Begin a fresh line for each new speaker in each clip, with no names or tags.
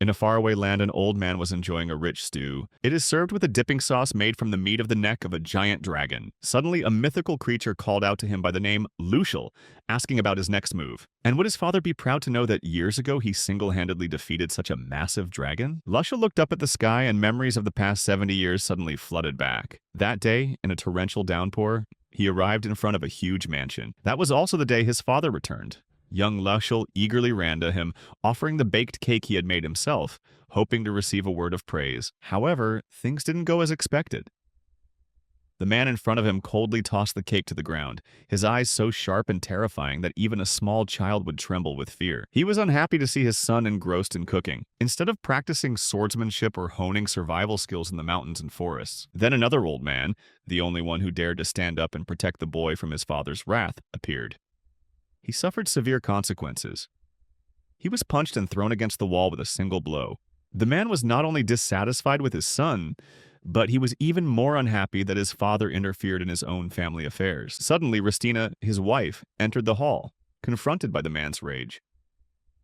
In a faraway land, an old man was enjoying a rich stew. It is served with a dipping sauce made from the meat of the neck of a giant dragon. Suddenly, a mythical creature called out to him by the name Lucial, asking about his next move. And would his father be proud to know that years ago he single-handedly defeated such a massive dragon? Lucial looked up at the sky, and memories of the past 70 years suddenly flooded back. That day, in a torrential downpour, he arrived in front of a huge mansion. That was also the day his father returned. Young Lushel eagerly ran to him, offering the baked cake he had made himself, hoping to receive a word of praise. However, things didn't go as expected. The man in front of him coldly tossed the cake to the ground, his eyes so sharp and terrifying that even a small child would tremble with fear. He was unhappy to see his son engrossed in cooking, instead of practicing swordsmanship or honing survival skills in the mountains and forests. Then another old man, the only one who dared to stand up and protect the boy from his father's wrath, appeared. He suffered severe consequences. He was punched and thrown against the wall with a single blow. The man was not only dissatisfied with his son, but he was even more unhappy that his father interfered in his own family affairs. Suddenly, Ristina, his wife, entered the hall, confronted by the man's rage.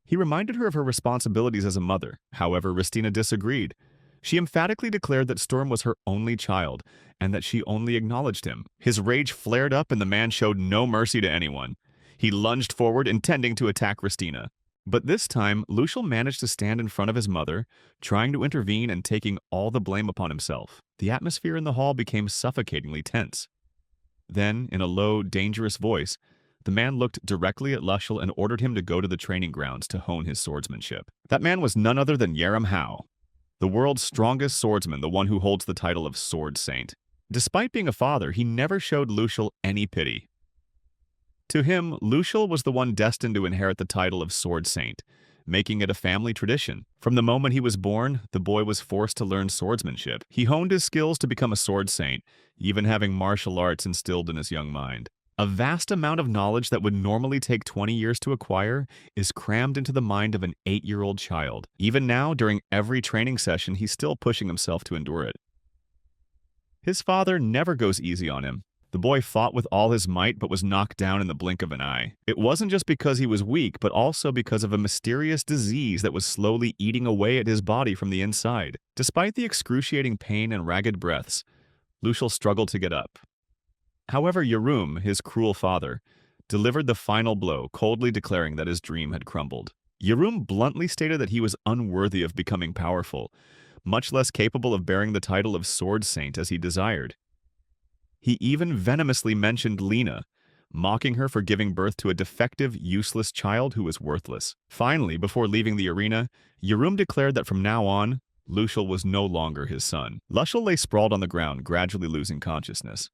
He reminded her of her responsibilities as a mother. However, Ristina disagreed. She emphatically declared that Storm was her only child, and that she only acknowledged him. His rage flared up, and the man showed no mercy to anyone. He lunged forward, intending to attack Ristina. But this time, Lucial managed to stand in front of his mother, trying to intervene and taking all the blame upon himself. The atmosphere in the hall became suffocatingly tense. Then, in a low, dangerous voice, the man looked directly at Lucial and ordered him to go to the training grounds to hone his swordsmanship. That man was none other than Yaram Hao, the world's strongest swordsman, the one who holds the title of Sword Saint. Despite being a father, he never showed Lucial any pity. To him, Lucial was the one destined to inherit the title of Sword Saint, making it a family tradition. From the moment he was born, the boy was forced to learn swordsmanship. He honed his skills to become a sword saint, even having martial arts instilled in his young mind. A vast amount of knowledge that would normally take 20 years to acquire is crammed into the mind of an 8-year-old child. Even now, during every training session, he's still pushing himself to endure it. His father never goes easy on him. The boy fought with all his might but was knocked down in the blink of an eye. It wasn't just because he was weak, but also because of a mysterious disease that was slowly eating away at his body from the inside. Despite the excruciating pain and ragged breaths, Lucial struggled to get up. However, Yarum, his cruel father, delivered the final blow, coldly declaring that his dream had crumbled. Yarum bluntly stated that he was unworthy of becoming powerful, much less capable of bearing the title of Sword Saint as he desired. He even venomously mentioned Lena, mocking her for giving birth to a defective, useless child who was worthless. Finally, before leaving the arena, Yarum declared that from now on, Lucial was no longer his son. Lucial lay sprawled on the ground, gradually losing consciousness.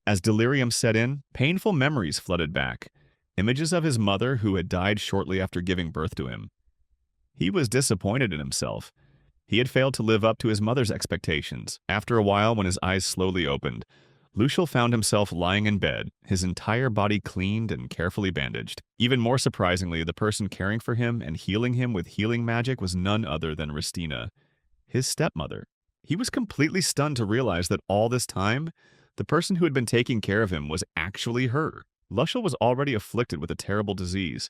As delirium set in, painful memories flooded back, images of his mother who had died shortly after giving birth to him. He was disappointed in himself. He had failed to live up to his mother's expectations. After a while, when his eyes slowly opened, Lucial found himself lying in bed, his entire body cleaned and carefully bandaged. Even more surprisingly, the person caring for him and healing him with healing magic was none other than Ristina, his stepmother. He was completely stunned to realize that all this time, the person who had been taking care of him was actually her. Lucial was already afflicted with a terrible disease.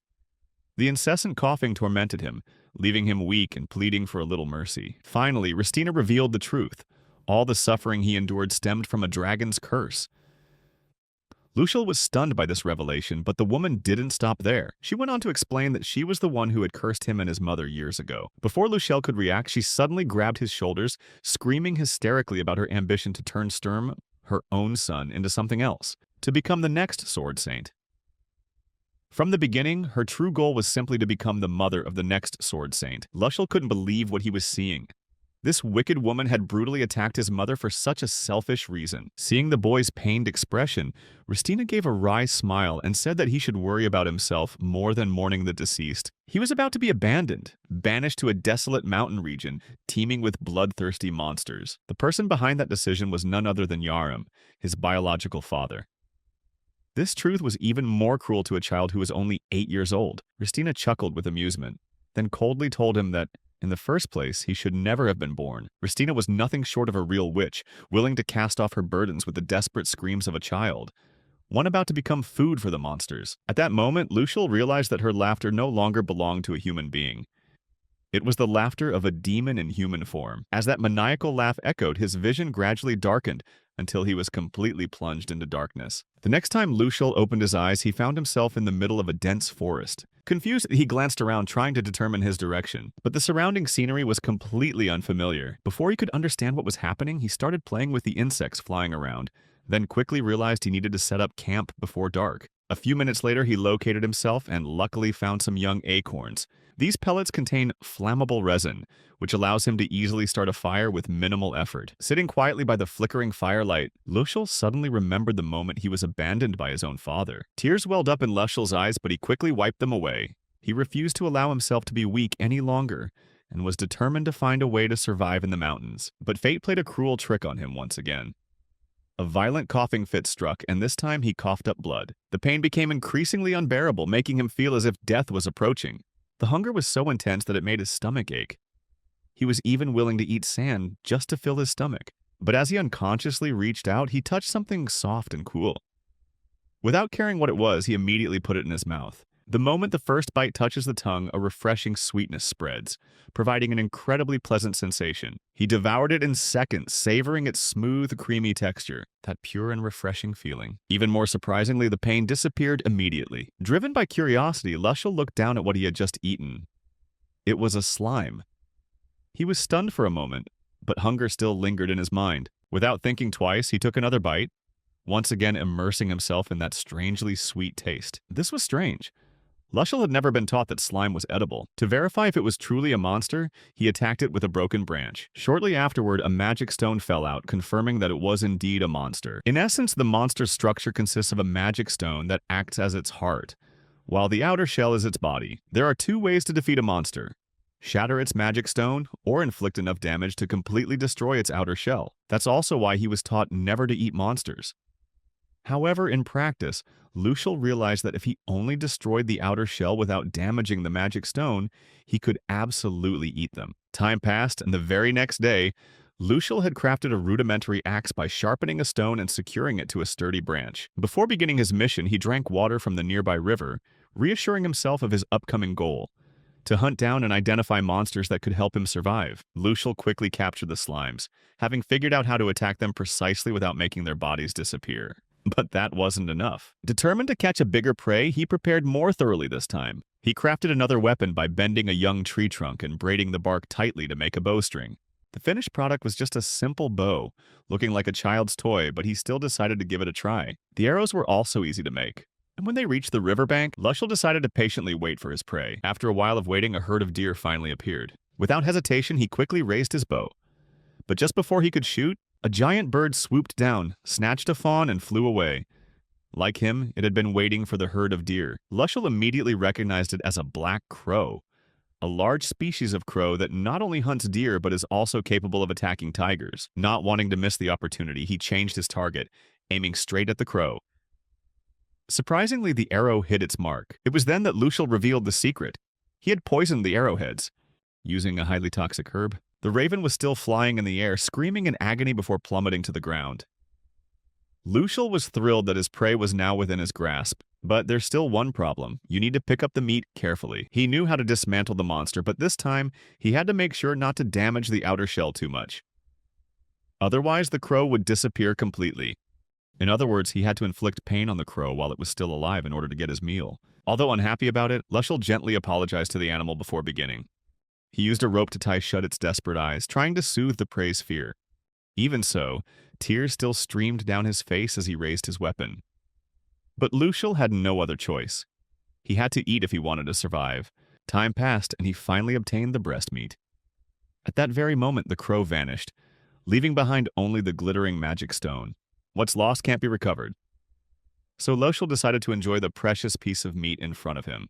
The incessant coughing tormented him, leaving him weak and pleading for a little mercy. Finally, Ristina revealed the truth. All the suffering he endured stemmed from a dragon's curse. Lucial was stunned by this revelation, but the woman didn't stop there. She went on to explain that she was the one who had cursed him and his mother years ago. Before Lucial could react, she suddenly grabbed his shoulders, screaming hysterically about her ambition to turn Sturm, her own son, into something else, to become the next Sword Saint. From the beginning, her true goal was simply to become the mother of the next Sword Saint. Lucial couldn't believe what he was seeing. This wicked woman had brutally attacked his mother for such a selfish reason. Seeing the boy's pained expression, Ristina gave a wry smile and said that he should worry about himself more than mourning the deceased. He was about to be abandoned, banished to a desolate mountain region teeming with bloodthirsty monsters. The person behind that decision was none other than Yaram, his biological father. This truth was even more cruel to a child who was only 8 years old. Ristina chuckled with amusement, then coldly told him that, in the first place, he should never have been born. Ristina was nothing short of a real witch, willing to cast off her burdens with the desperate screams of a child, one about to become food for the monsters. At that moment, Lucial realized that her laughter no longer belonged to a human being. It was the laughter of a demon in human form. As that maniacal laugh echoed, his vision gradually darkened until he was completely plunged into darkness. The next time Lucial opened his eyes, he found himself in the middle of a dense forest. Confused, he glanced around, trying to determine his direction, but the surrounding scenery was completely unfamiliar. Before he could understand what was happening, he started playing with the insects flying around, then quickly realized he needed to set up camp before dark. A few minutes later, he located himself and luckily found some young acorns. These pellets contain flammable resin, which allows him to easily start a fire with minimal effort. Sitting quietly by the flickering firelight, Lucial suddenly remembered the moment he was abandoned by his own father. Tears welled up in Lucial's eyes, but he quickly wiped them away. He refused to allow himself to be weak any longer, and was determined to find a way to survive in the mountains. But fate played a cruel trick on him once again. A violent coughing fit struck, and this time he coughed up blood. The pain became increasingly unbearable, making him feel as if death was approaching. The hunger was so intense that it made his stomach ache. He was even willing to eat sand just to fill his stomach. But as he unconsciously reached out, he touched something soft and cool. Without caring what it was, he immediately put it in his mouth. The moment the first bite touches the tongue, a refreshing sweetness spreads, providing an incredibly pleasant sensation. He devoured it in seconds, savoring its smooth, creamy texture, that pure and refreshing feeling. Even more surprisingly, the pain disappeared immediately. Driven by curiosity, Lucial looked down at what he had just eaten. It was a slime. He was stunned for a moment, but hunger still lingered in his mind. Without thinking twice, he took another bite, once again immersing himself in that strangely sweet taste. This was strange. Lucial had never been taught that slime was edible. To verify if it was truly a monster, he attacked it with a broken branch. Shortly afterward, a magic stone fell out, confirming that it was indeed a monster. In essence, the monster's structure consists of a magic stone that acts as its heart, while the outer shell is its body. There are two ways to defeat a monster: shatter its magic stone, or inflict enough damage to completely destroy its outer shell. That's also why he was taught never to eat monsters. However, in practice, Lucial realized that if he only destroyed the outer shell without damaging the magic stone, he could absolutely eat them. Time passed, and the very next day, Lucial had crafted a rudimentary axe by sharpening a stone and securing it to a sturdy branch. Before beginning his mission, he drank water from the nearby river, reassuring himself of his upcoming goal: to hunt down and identify monsters that could help him survive. Lucial quickly captured the slimes, having figured out how to attack them precisely without making their bodies disappear. But that wasn't enough. Determined to catch a bigger prey, he prepared more thoroughly this time. He crafted another weapon by bending a young tree trunk and braiding the bark tightly to make a bowstring. The finished product was just a simple bow, looking like a child's toy, but he still decided to give it a try. The arrows were also easy to make. And when they reached the riverbank, Lucial decided to patiently wait for his prey. After a while of waiting, a herd of deer finally appeared. Without hesitation, he quickly raised his bow. But just before he could shoot, a giant bird swooped down, snatched a fawn, and flew away. Like him, it had been waiting for the herd of deer. Lucial immediately recognized it as a black crow, a large species of crow that not only hunts deer but is also capable of attacking tigers. Not wanting to miss the opportunity, he changed his target, aiming straight at the crow. Surprisingly, the arrow hit its mark. It was then that Lucial revealed the secret. He had poisoned the arrowheads, using a highly toxic herb. The raven was still flying in the air, screaming in agony before plummeting to the ground. Lucial was thrilled that his prey was now within his grasp, but there's still one problem. You need to pick up the meat carefully. He knew how to dismantle the monster, but this time, he had to make sure not to damage the outer shell too much. Otherwise, the crow would disappear completely. In other words, he had to inflict pain on the crow while it was still alive in order to get his meal. Although unhappy about it, Lucial gently apologized to the animal before beginning. He used a rope to tie shut its desperate eyes, trying to soothe the prey's fear. Even so, tears still streamed down his face as he raised his weapon. But Lucial had no other choice. He had to eat if he wanted to survive. Time passed, and he finally obtained the breast meat. At that very moment, the crow vanished, leaving behind only the glittering magic stone. What's lost can't be recovered. So Lucial decided to enjoy the precious piece of meat in front of him.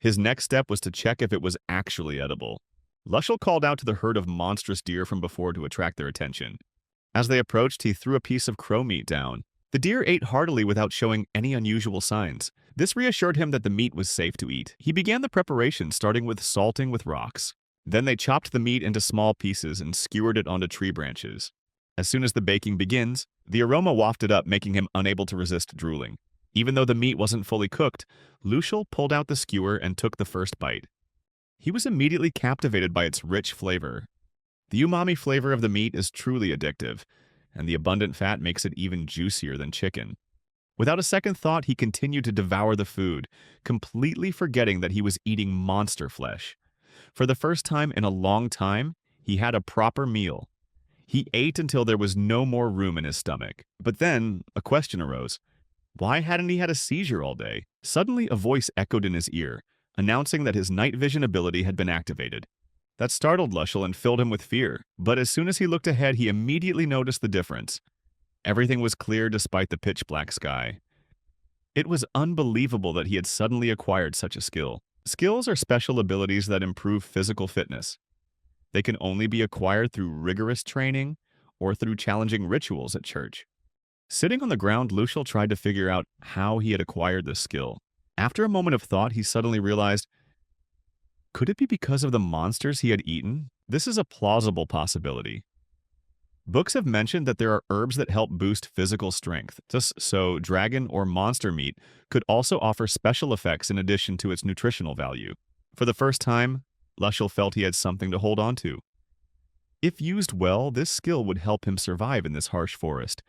His next step was to check if it was actually edible. Lucial called out to the herd of monstrous deer from before to attract their attention. As they approached, he threw a piece of crow meat down. The deer ate heartily without showing any unusual signs. This reassured him that the meat was safe to eat. He began the preparation, starting with salting with rocks. Then they chopped the meat into small pieces and skewered it onto tree branches. As soon as the baking begins, the aroma wafted up, making him unable to resist drooling. Even though the meat wasn't fully cooked, Lucial pulled out the skewer and took the first bite. He was immediately captivated by its rich flavor. The umami flavor of the meat is truly addictive, and the abundant fat makes it even juicier than chicken. Without a second thought, he continued to devour the food, completely forgetting that he was eating monster flesh. For the first time in a long time, he had a proper meal. He ate until there was no more room in his stomach. But then, a question arose. Why hadn't he had a seizure all day? Suddenly, a voice echoed in his ear, announcing that his night vision ability had been activated. That startled Lushel and filled him with fear, but as soon as he looked ahead, he immediately noticed the difference. Everything was clear despite the pitch-black sky. It was unbelievable that he had suddenly acquired such a skill. Skills are special abilities that improve physical fitness. They can only be acquired through rigorous training or through challenging rituals at church. Sitting on the ground, Lushel tried to figure out how he had acquired this skill. After a moment of thought, he suddenly realized, could it be because of the monsters he had eaten? This is a plausible possibility. Books have mentioned that there are herbs that help boost physical strength, so dragon or monster meat could also offer special effects in addition to its nutritional value. For the first time, Lushel felt he had something to hold on to. If used well, this skill would help him survive in this harsh forest,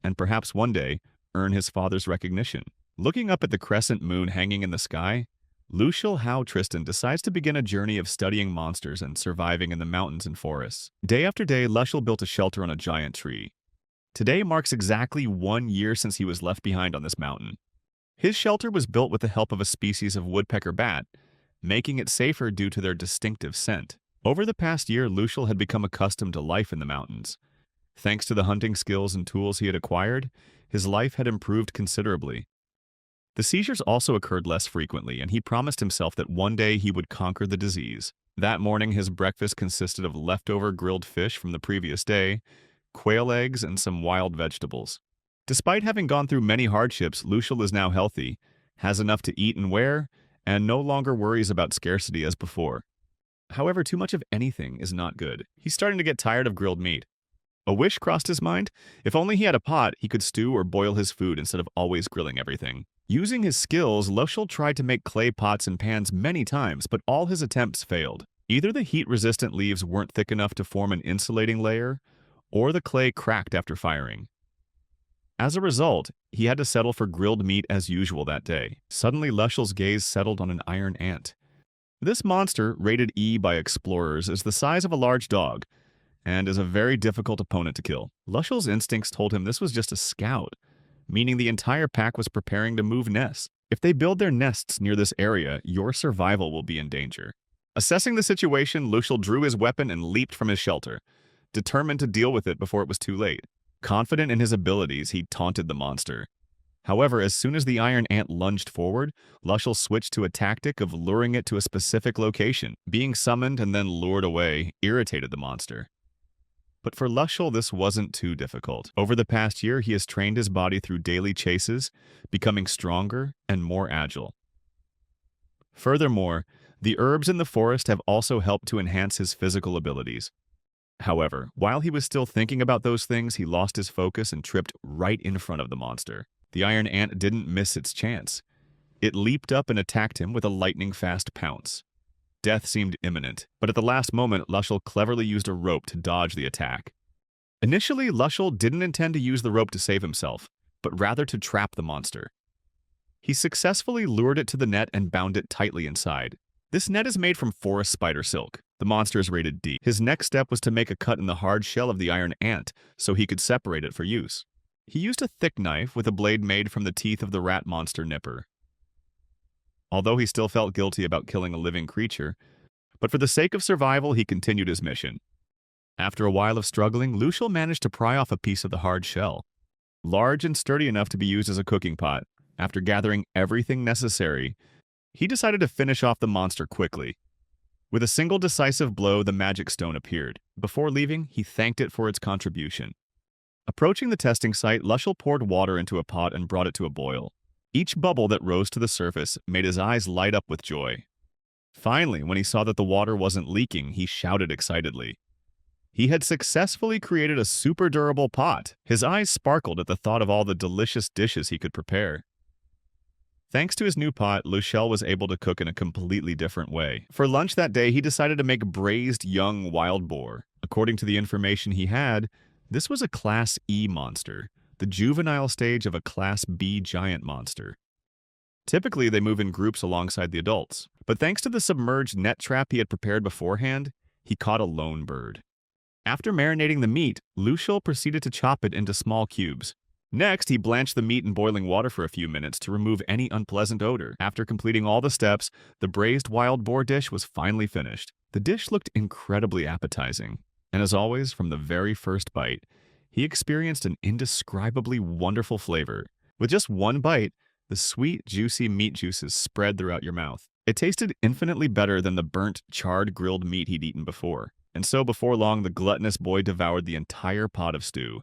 and perhaps one day earn his father's recognition. Looking up at the crescent moon hanging in the sky, Lushel How Tristan decides to begin a journey of studying monsters and surviving in the mountains and forests. Day after day, Lushel built a shelter on a giant tree. Today marks exactly 1 year since he was left behind on this mountain. His shelter was built with the help of a species of woodpecker bat, making it safer due to their distinctive scent. Over the past year, Lushel had become accustomed to life in the mountains. Thanks to the hunting skills and tools he had acquired, his life had improved considerably. The seizures also occurred less frequently, and he promised himself that one day he would conquer the disease. That morning, his breakfast consisted of leftover grilled fish from the previous day, quail eggs, and some wild vegetables. Despite having gone through many hardships, Lushel is now healthy, has enough to eat and wear, and no longer worries about scarcity as before. However, too much of anything is not good. He's starting to get tired of grilled meat. A wish crossed his mind. If only he had a pot, he could stew or boil his food instead of always grilling everything. Using his skills, Lushel tried to make clay pots and pans many times, but all his attempts failed. Either the heat-resistant leaves weren't thick enough to form an insulating layer, or the clay cracked after firing. As a result, he had to settle for grilled meat as usual that day. Suddenly, Lushel's gaze settled on an iron ant. This monster, rated E by explorers, is the size of a large dog, and is a very difficult opponent to kill. Lushel's instincts told him this was just a scout, meaning the entire pack was preparing to move nests. If they build their nests near this area, your survival will be in danger. Assessing the situation, Lushel drew his weapon and leaped from his shelter, determined to deal with it before it was too late. Confident in his abilities, he taunted the monster. However, as soon as the iron ant lunged forward, Lushel switched to a tactic of luring it to a specific location. Being summoned and then lured away irritated the monster. But for Lushel, this wasn't too difficult. Over the past year, he has trained his body through daily chases, becoming stronger and more agile. Furthermore, the herbs in the forest have also helped to enhance his physical abilities. However, while he was still thinking about those things, he lost his focus and tripped right in front of the monster. The iron ant didn't miss its chance. It leaped up and attacked him with a lightning-fast pounce. Death seemed imminent, but at the last moment, Lushel cleverly used a rope to dodge the attack. Initially, Lushel didn't intend to use the rope to save himself, but rather to trap the monster. He successfully lured it to the net and bound it tightly inside. This net is made from forest spider silk. The monster is rated D. His next step was to make a cut in the hard shell of the iron ant so he could separate it for use. He used a thick knife with a blade made from the teeth of the rat monster Nipper. Although he still felt guilty about killing a living creature, but for the sake of survival, he continued his mission. After a while of struggling, Lushel managed to pry off a piece of the hard shell. Large and sturdy enough to be used as a cooking pot, after gathering everything necessary, he decided to finish off the monster quickly. With a single decisive blow, the magic stone appeared. Before leaving, he thanked it for its contribution. Approaching the testing site, Lushel poured water into a pot and brought it to a boil. Each bubble that rose to the surface made his eyes light up with joy. Finally, when he saw that the water wasn't leaking, he shouted excitedly. He had successfully created a super durable pot. His eyes sparkled at the thought of all the delicious dishes he could prepare. Thanks to his new pot, Luchel was able to cook in a completely different way. For lunch that day, he decided to make braised young wild boar. According to the information he had, this was a Class E monster, the juvenile stage of a Class B giant monster. Typically, they move in groups alongside the adults, but thanks to the submerged net trap he had prepared beforehand, he caught a lone bird. After marinating the meat, Luchel proceeded to chop it into small cubes. Next, he blanched the meat in boiling water for a few minutes to remove any unpleasant odor. After completing all the steps, the braised wild boar dish was finally finished. The dish looked incredibly appetizing, and as always, from the very first bite, he experienced an indescribably wonderful flavor. With just one bite, the sweet, juicy meat juices spread throughout your mouth. It tasted infinitely better than the burnt, charred grilled meat he'd eaten before. And so before long, the gluttonous boy devoured the entire pot of stew.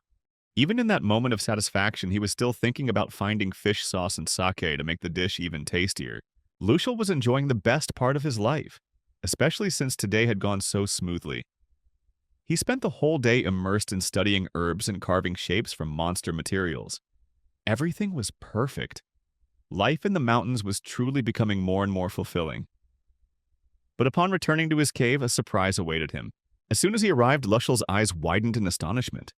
Even in that moment of satisfaction, he was still thinking about finding fish sauce and sake to make the dish even tastier. Luchel was enjoying the best part of his life, especially since today had gone so smoothly. He spent the whole day immersed in studying herbs and carving shapes from monster materials. Everything was perfect. Life in the mountains was truly becoming more and more fulfilling. But upon returning to his cave, a surprise awaited him. As soon as he arrived, Luchel's eyes widened in astonishment.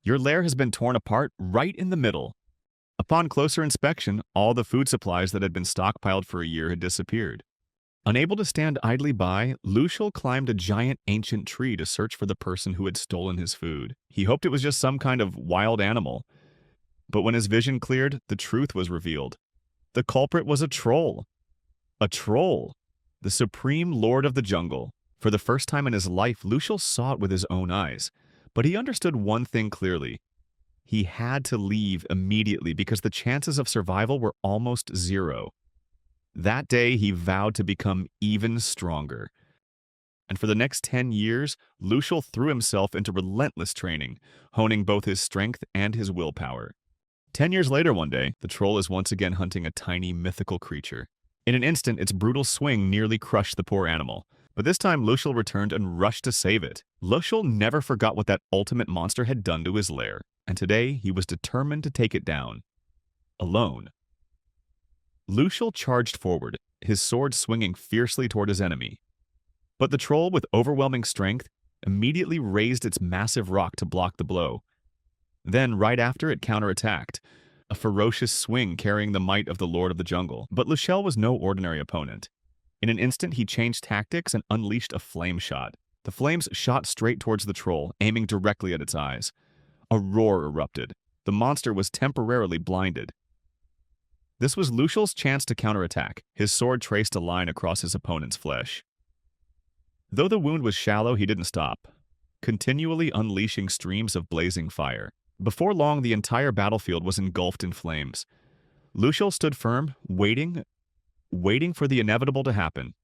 Your lair has been torn apart right in the middle. Upon closer inspection, all the food supplies that had been stockpiled for a year had disappeared. Unable to stand idly by, Luchel climbed a giant ancient tree to search for the person who had stolen his food. He hoped it was just some kind of wild animal. But when his vision cleared, the truth was revealed. The culprit was a troll. A troll, the supreme lord of the jungle. For the first time in his life, Luchel saw it with his own eyes. But he understood one thing clearly. He had to leave immediately because the chances of survival were almost zero. That day, he vowed to become even stronger. And for the next 10 years, Luchel threw himself into relentless training, honing both his strength and his willpower. 10 years later one day, the troll is once again hunting a tiny mythical creature. In an instant, its brutal swing nearly crushed the poor animal. But this time, Luchel returned and rushed to save it. Luchel never forgot what that ultimate monster had done to his lair, and today he was determined to take it down. Alone. Luchel charged forward, his sword swinging fiercely toward his enemy. But the troll, with overwhelming strength, immediately raised its massive rock to block the blow. Then, right after, it counterattacked, a ferocious swing carrying the might of the Lord of the Jungle. But Luchel was no ordinary opponent. In an instant, he changed tactics and unleashed a flame shot. The flames shot straight towards the troll, aiming directly at its eyes. A roar erupted. The monster was temporarily blinded. This was Luchel's chance to counterattack. His sword traced a line across his opponent's flesh. Though the wound was shallow, he didn't stop, continually unleashing streams of blazing fire. Before long, the entire battlefield was engulfed in flames. Luchel stood firm, waiting for the inevitable to happen.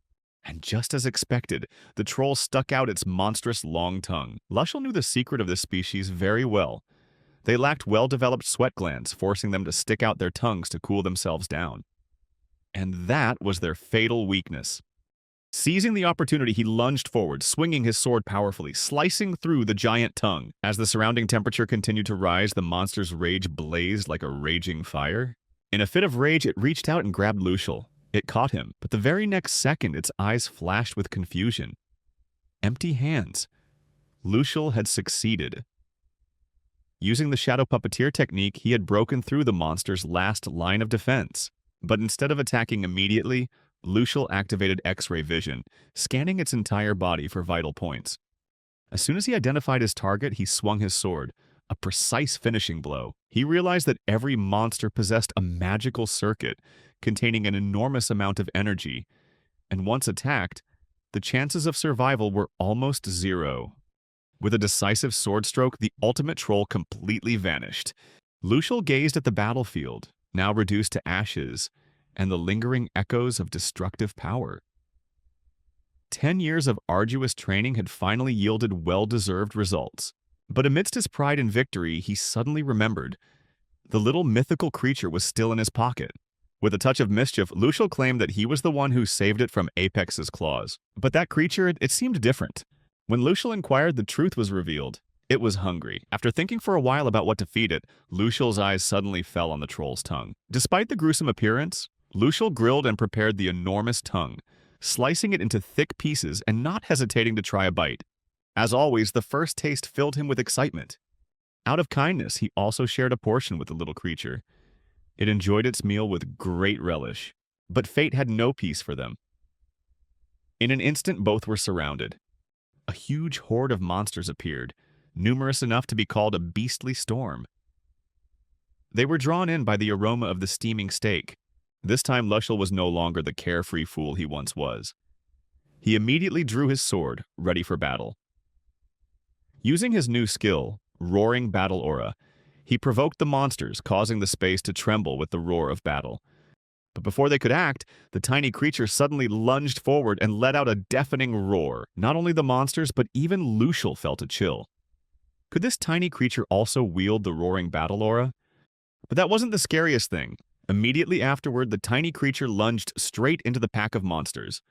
And just as expected, the troll stuck out its monstrous long tongue. Luchel knew the secret of this species very well. They lacked well-developed sweat glands, forcing them to stick out their tongues to cool themselves down. And that was their fatal weakness. Seizing the opportunity, he lunged forward, swinging his sword powerfully, slicing through the giant tongue. As the surrounding temperature continued to rise, the monster's rage blazed like a raging fire. In a fit of rage, it reached out and grabbed Luchel. It caught him, but the very next second, its eyes flashed with confusion. Empty hands. Luchel had succeeded. Using the shadow puppeteer technique, he had broken through the monster's last line of defense. But instead of attacking immediately, Luchel activated X-ray vision, scanning its entire body for vital points. As soon as he identified his target, he swung his sword, a precise finishing blow. He realized that every monster possessed a magical circuit containing an enormous amount of energy, and once attacked, the chances of survival were almost zero. With a decisive sword stroke, the ultimate troll completely vanished. Luchel gazed at the battlefield, now reduced to ashes, and the lingering echoes of destructive power. 10 years of arduous training had finally yielded well-deserved results. But amidst his pride and victory, he suddenly remembered. The little mythical creature was still in his pocket. With a touch of mischief, Luchel claimed that he was the one who saved it from Apex's claws. But that creature, it seemed different. When Luchel inquired, the truth was revealed. It was hungry. After thinking for a while about what to feed it, Luchel's eyes suddenly fell on the troll's tongue. Despite the gruesome appearance, Lucial grilled and prepared the enormous tongue, slicing it into thick pieces and not hesitating to try a bite. As always, the first taste filled him with excitement. Out of kindness, he also shared a portion with the little creature. It enjoyed its meal with great relish, but fate had no peace for them. In an instant, both were surrounded. A huge horde of monsters appeared, numerous enough to be called a beastly storm. They were drawn in by the aroma of the steaming steak. This time, Lushel was no longer the carefree fool he once was. He immediately drew his sword, ready for battle. Using his new skill, Roaring Battle Aura, he provoked the monsters, causing the space to tremble with the roar of battle. But before they could act, the tiny creature suddenly lunged forward and let out a deafening roar. Not only the monsters, but even Lucial felt a chill. Could this tiny creature also wield the Roaring Battle Aura? But that wasn't the scariest thing. Immediately afterward, the tiny creature lunged straight into the pack of monsters.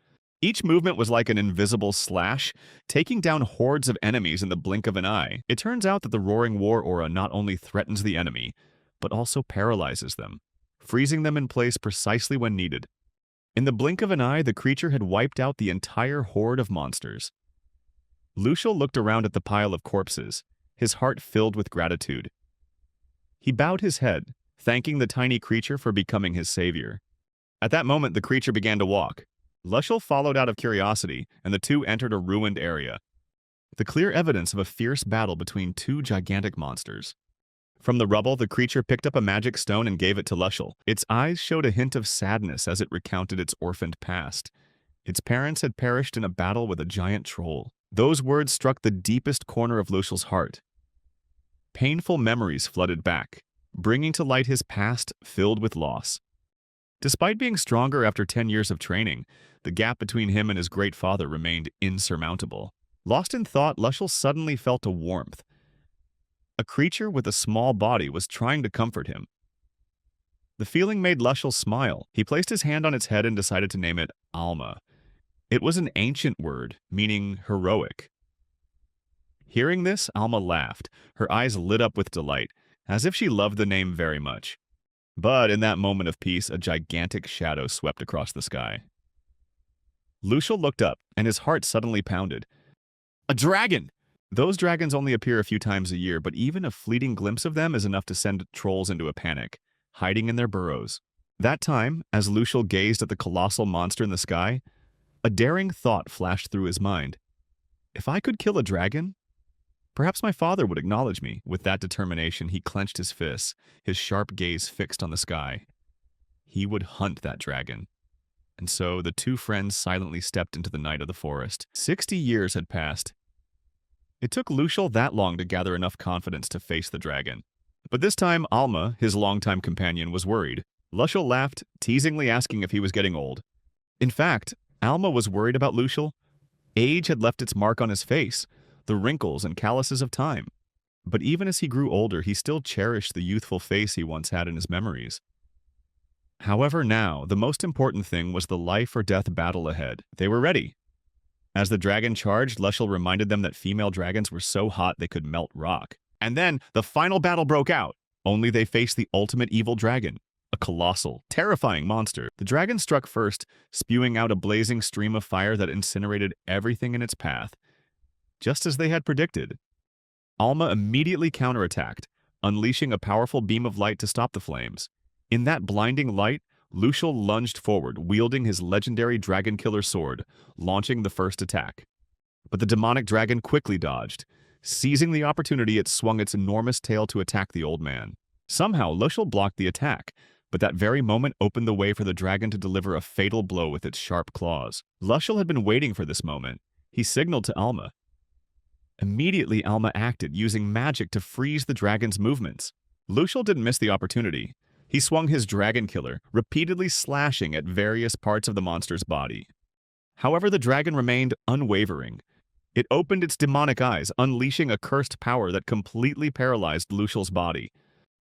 Each movement was like an invisible slash, taking down hordes of enemies in the blink of an eye. It turns out that the Roaring War Aura not only threatens the enemy, but also paralyzes them, freezing them in place precisely when needed. In the blink of an eye, the creature had wiped out the entire horde of monsters. Lucial looked around at the pile of corpses, his heart filled with gratitude. He bowed his head, thanking the tiny creature for becoming his savior. At that moment, the creature began to walk. Lucial followed out of curiosity, and the two entered a ruined area, the clear evidence of a fierce battle between two gigantic monsters. From the rubble, the creature picked up a magic stone and gave it to Lucial. Its eyes showed a hint of sadness as it recounted its orphaned past. Its parents had perished in a battle with a giant troll. Those words struck the deepest corner of Lucial's heart. Painful memories flooded back, bringing to light his past filled with loss. Despite being stronger after 10 years of training, the gap between him and his great father remained insurmountable. Lost in thought, Lucial suddenly felt a warmth. A creature with a small body was trying to comfort him. The feeling made Lucial smile. He placed his hand on its head and decided to name it Alma. It was an ancient word, meaning heroic. Hearing this, Alma laughed. Her eyes lit up with delight, as if she loved the name very much. But in that moment of peace, a gigantic shadow swept across the sky. Lucial looked up, and his heart suddenly pounded. A dragon! Those dragons only appear a few times a year, but even a fleeting glimpse of them is enough to send trolls into a panic, hiding in their burrows. That time, as Lucial gazed at the colossal monster in the sky, a daring thought flashed through his mind. If I could kill a dragon, perhaps my father would acknowledge me. With that determination, he clenched his fists, his sharp gaze fixed on the sky. He would hunt that dragon. And so the two friends silently stepped into the night of the forest. 60 years had passed. It took Lucial that long to gather enough confidence to face the dragon. But this time, Alma, his longtime companion, was worried. Lucial laughed, teasingly asking if he was getting old. In fact, Alma was worried about Lucial. Age had left its mark on his face, the wrinkles and calluses of time. But even as he grew older, he still cherished the youthful face he once had in his memories. However, now, the most important thing was the life-or-death battle ahead. They were ready. As the dragon charged, Lucial reminded them that female dragons were so hot they could melt rock. And then, the final battle broke out. Only they faced the ultimate evil dragon, a colossal, terrifying monster. The dragon struck first, spewing out a blazing stream of fire that incinerated everything in its path. Just as they had predicted. Alma immediately counterattacked, unleashing a powerful beam of light to stop the flames. In that blinding light, Lucial lunged forward, wielding his legendary dragon killer sword, launching the first attack. But the demonic dragon quickly dodged. Seizing the opportunity, it swung its enormous tail to attack the old man. Somehow, Lucial blocked the attack, but that very moment opened the way for the dragon to deliver a fatal blow with its sharp claws. Lucial had been waiting for this moment. He signaled to Alma. Immediately, Alma acted, using magic to freeze the dragon's movements. Lucial didn't miss the opportunity. He swung his dragon killer, repeatedly slashing at various parts of the monster's body. However, the dragon remained unwavering. It opened its demonic eyes, unleashing a cursed power that completely paralyzed Lucial's body.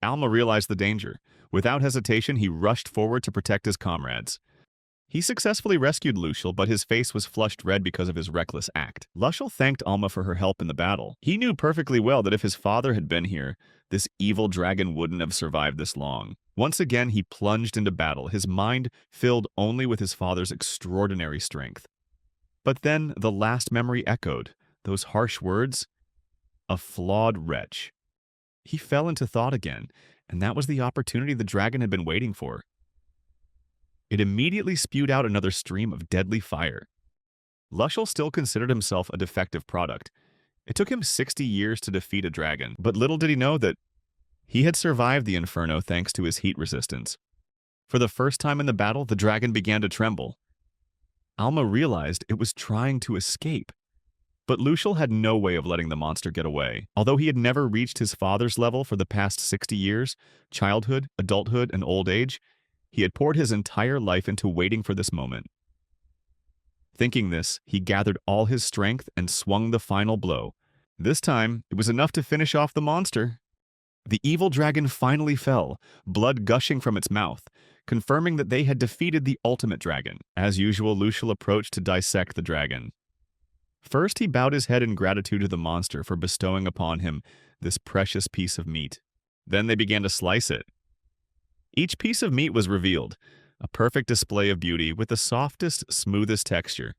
Alma realized the danger. Without hesitation, he rushed forward to protect his comrades. He successfully rescued Lucial, but his face was flushed red because of his reckless act. Lucial thanked Alma for her help in the battle. He knew perfectly well that if his father had been here, this evil dragon wouldn't have survived this long. Once again, he plunged into battle, his mind filled only with his father's extraordinary strength. But then the last memory echoed, those harsh words, "a flawed wretch." He fell into thought again, and that was the opportunity the dragon had been waiting for. It immediately spewed out another stream of deadly fire. Lucial still considered himself a defective product. It took him 60 years to defeat a dragon, but little did he know that he had survived the inferno thanks to his heat resistance. For the first time in the battle, the dragon began to tremble. Alma realized it was trying to escape. But Lucial had no way of letting the monster get away. Although he had never reached his father's level for the past 60 years, childhood, adulthood, and old age, he had poured his entire life into waiting for this moment. Thinking this, he gathered all his strength and swung the final blow. This time, it was enough to finish off the monster. The evil dragon finally fell, blood gushing from its mouth, confirming that they had defeated the ultimate dragon. As usual, Lucial approached to dissect the dragon. First, he bowed his head in gratitude to the monster for bestowing upon him this precious piece of meat. Then they began to slice it. Each piece of meat was revealed, a perfect display of beauty with the softest, smoothest texture.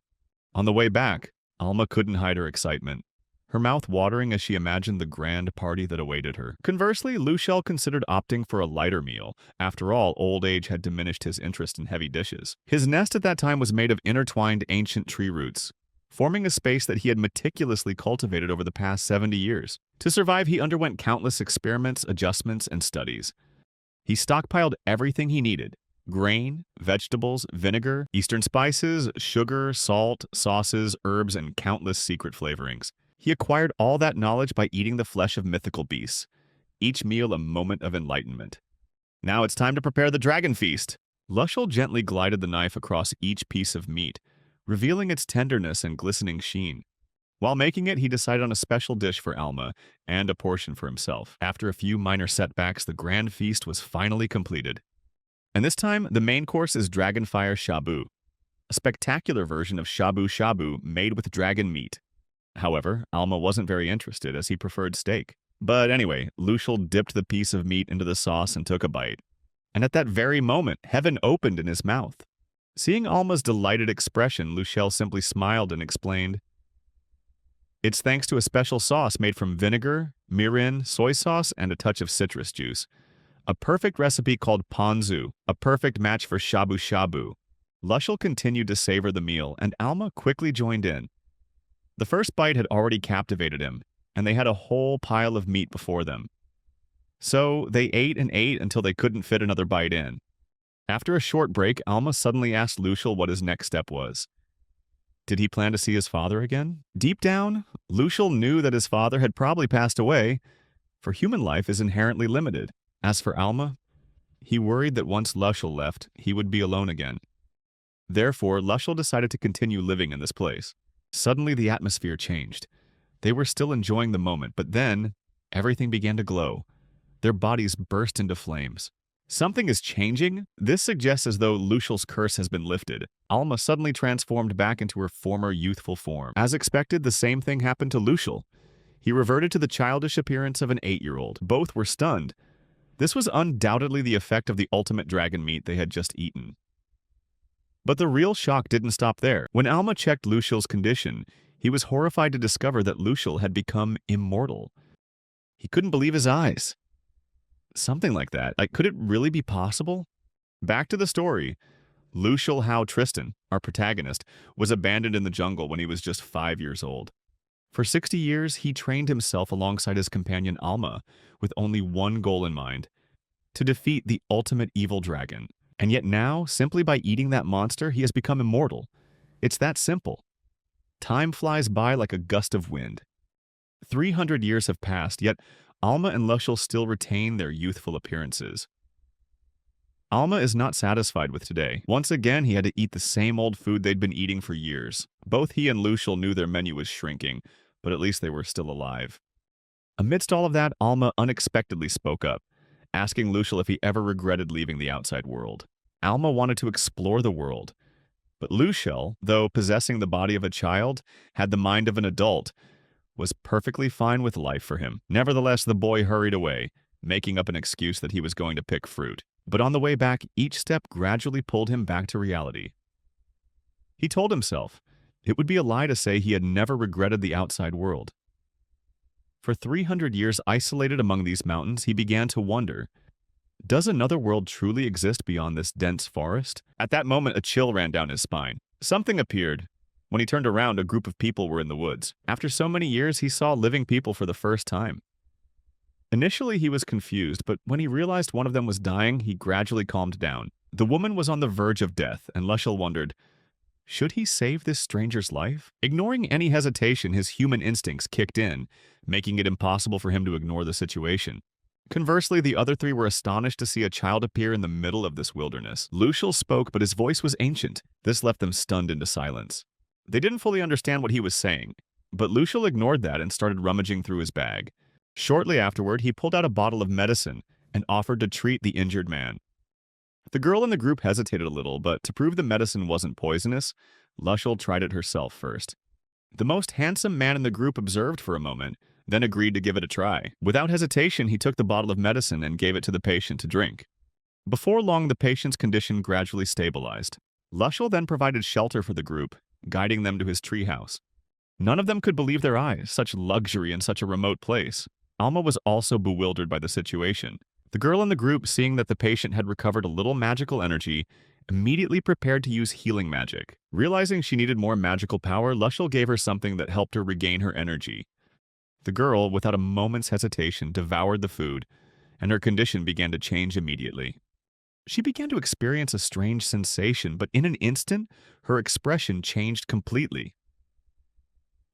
On the way back, Alma couldn't hide her excitement, her mouth watering as she imagined the grand party that awaited her. Conversely, Lucial considered opting for a lighter meal. After all, old age had diminished his interest in heavy dishes. His nest at that time was made of intertwined ancient tree roots, forming a space that he had meticulously cultivated over the past 70 years. To survive, he underwent countless experiments, adjustments, and studies. He stockpiled everything he needed: grain, vegetables, vinegar, eastern spices, sugar, salt, sauces, herbs, and countless secret flavorings. He acquired all that knowledge by eating the flesh of mythical beasts, each meal a moment of enlightenment. Now it's time to prepare the dragon feast. Lucial gently glided the knife across each piece of meat, revealing its tenderness and glistening sheen. While making it, he decided on a special dish for Alma and a portion for himself. After a few minor setbacks, the grand feast was finally completed. And this time, the main course is Dragonfire Shabu, a spectacular version of shabu shabu made with dragon meat. However, Alma wasn't very interested, as he preferred steak. But anyway, Lucial dipped the piece of meat into the sauce and took a bite. And at that very moment, heaven opened in his mouth. Seeing Alma's delighted expression, Lucial simply smiled and explained, "It's thanks to a special sauce made from vinegar, mirin, soy sauce, and a touch of citrus juice. A perfect recipe called ponzu, a perfect match for shabu shabu." Lucial continued to savor the meal, and Alma quickly joined in. The first bite had already captivated him, and they had a whole pile of meat before them. So they ate and ate until they couldn't fit another bite in. After a short break, Alma suddenly asked Lucial what his next step was. Did he plan to see his father again? Deep down, Lucial knew that his father had probably passed away, for human life is inherently limited. As for Alma, he worried that once Lucial left, he would be alone again. Therefore, Lucial decided to continue living in this place. Suddenly, the atmosphere changed. They were still enjoying the moment, but then everything began to glow. Their bodies burst into flames. Something is changing? This suggests as though Lucial's curse has been lifted. Alma suddenly transformed back into her former youthful form. As expected, the same thing happened to Lucial. He reverted to the childish appearance of an 8-year-old. Both were stunned. This was undoubtedly the effect of the ultimate dragon meat they had just eaten. But the real shock didn't stop there. When Alma checked Lucial's condition, he was horrified to discover that Lucial had become immortal. He couldn't believe his eyes. Something like that. Could it really be possible? Back to the story. Lucial Hao Tristan, our protagonist, was abandoned in the jungle when he was just 5 years old. For 60 years, he trained himself alongside his companion Alma, with only one goal in mind: to defeat the ultimate evil dragon. And yet now, simply by eating that monster, he has become immortal. It's that simple. Time flies by like a gust of wind. 300 years have passed, yet Alma and Lucial still retain their youthful appearances. Alma is not satisfied with today. Once again, he had to eat the same old food they'd been eating for years. Both he and Lucial knew their menu was shrinking, but at least they were still alive. Amidst all of that, Alma unexpectedly spoke up, asking Lucial if he ever regretted leaving the outside world. Alma wanted to explore the world, But Luciel, though possessing the body of a child, had the mind of an adult, was perfectly fine with life for him. Nevertheless, the boy hurried away, making up an excuse that he was going to pick fruit. But on the way back, each step gradually pulled him back to reality. He told himself it would be a lie to say he had never regretted the outside world. For 300 years isolated among these mountains, he began to wonder, does another world truly exist beyond this dense forest? At that moment, a chill ran down his spine. Something appeared. When he turned around, a group of people were in the woods. After so many years, he saw living people for the first time. Initially, he was confused, but when he realized one of them was dying, he gradually calmed down. The woman was on the verge of death, and Luciel wondered, should he save this stranger's life? Ignoring any hesitation, his human instincts kicked in, making it impossible for him to ignore the situation. Conversely, the other three were astonished to see a child appear in the middle of this wilderness. Luciel spoke, but his voice was ancient. This left them stunned into silence. They didn't fully understand what he was saying, but Luciel ignored that and started rummaging through his bag. Shortly afterward, he pulled out a bottle of medicine and offered to treat the injured man. The girl in the group hesitated a little, but to prove the medicine wasn't poisonous, Luciel tried it herself first. The most handsome man in the group observed for a moment, then agreed to give it a try. Without hesitation, he took the bottle of medicine and gave it to the patient to drink. Before long, the patient's condition gradually stabilized. Luciel then provided shelter for the group, guiding them to his treehouse. None of them could believe their eyes, such luxury in such a remote place. Alma was also bewildered by the situation. The girl in the group, seeing that the patient had recovered a little magical energy, immediately prepared to use healing magic. Realizing she needed more magical power, Luciel gave her something that helped her regain her energy. The girl, without a moment's hesitation, devoured the food, and her condition began to change immediately. She began to experience a strange sensation, but in an instant, her expression changed completely.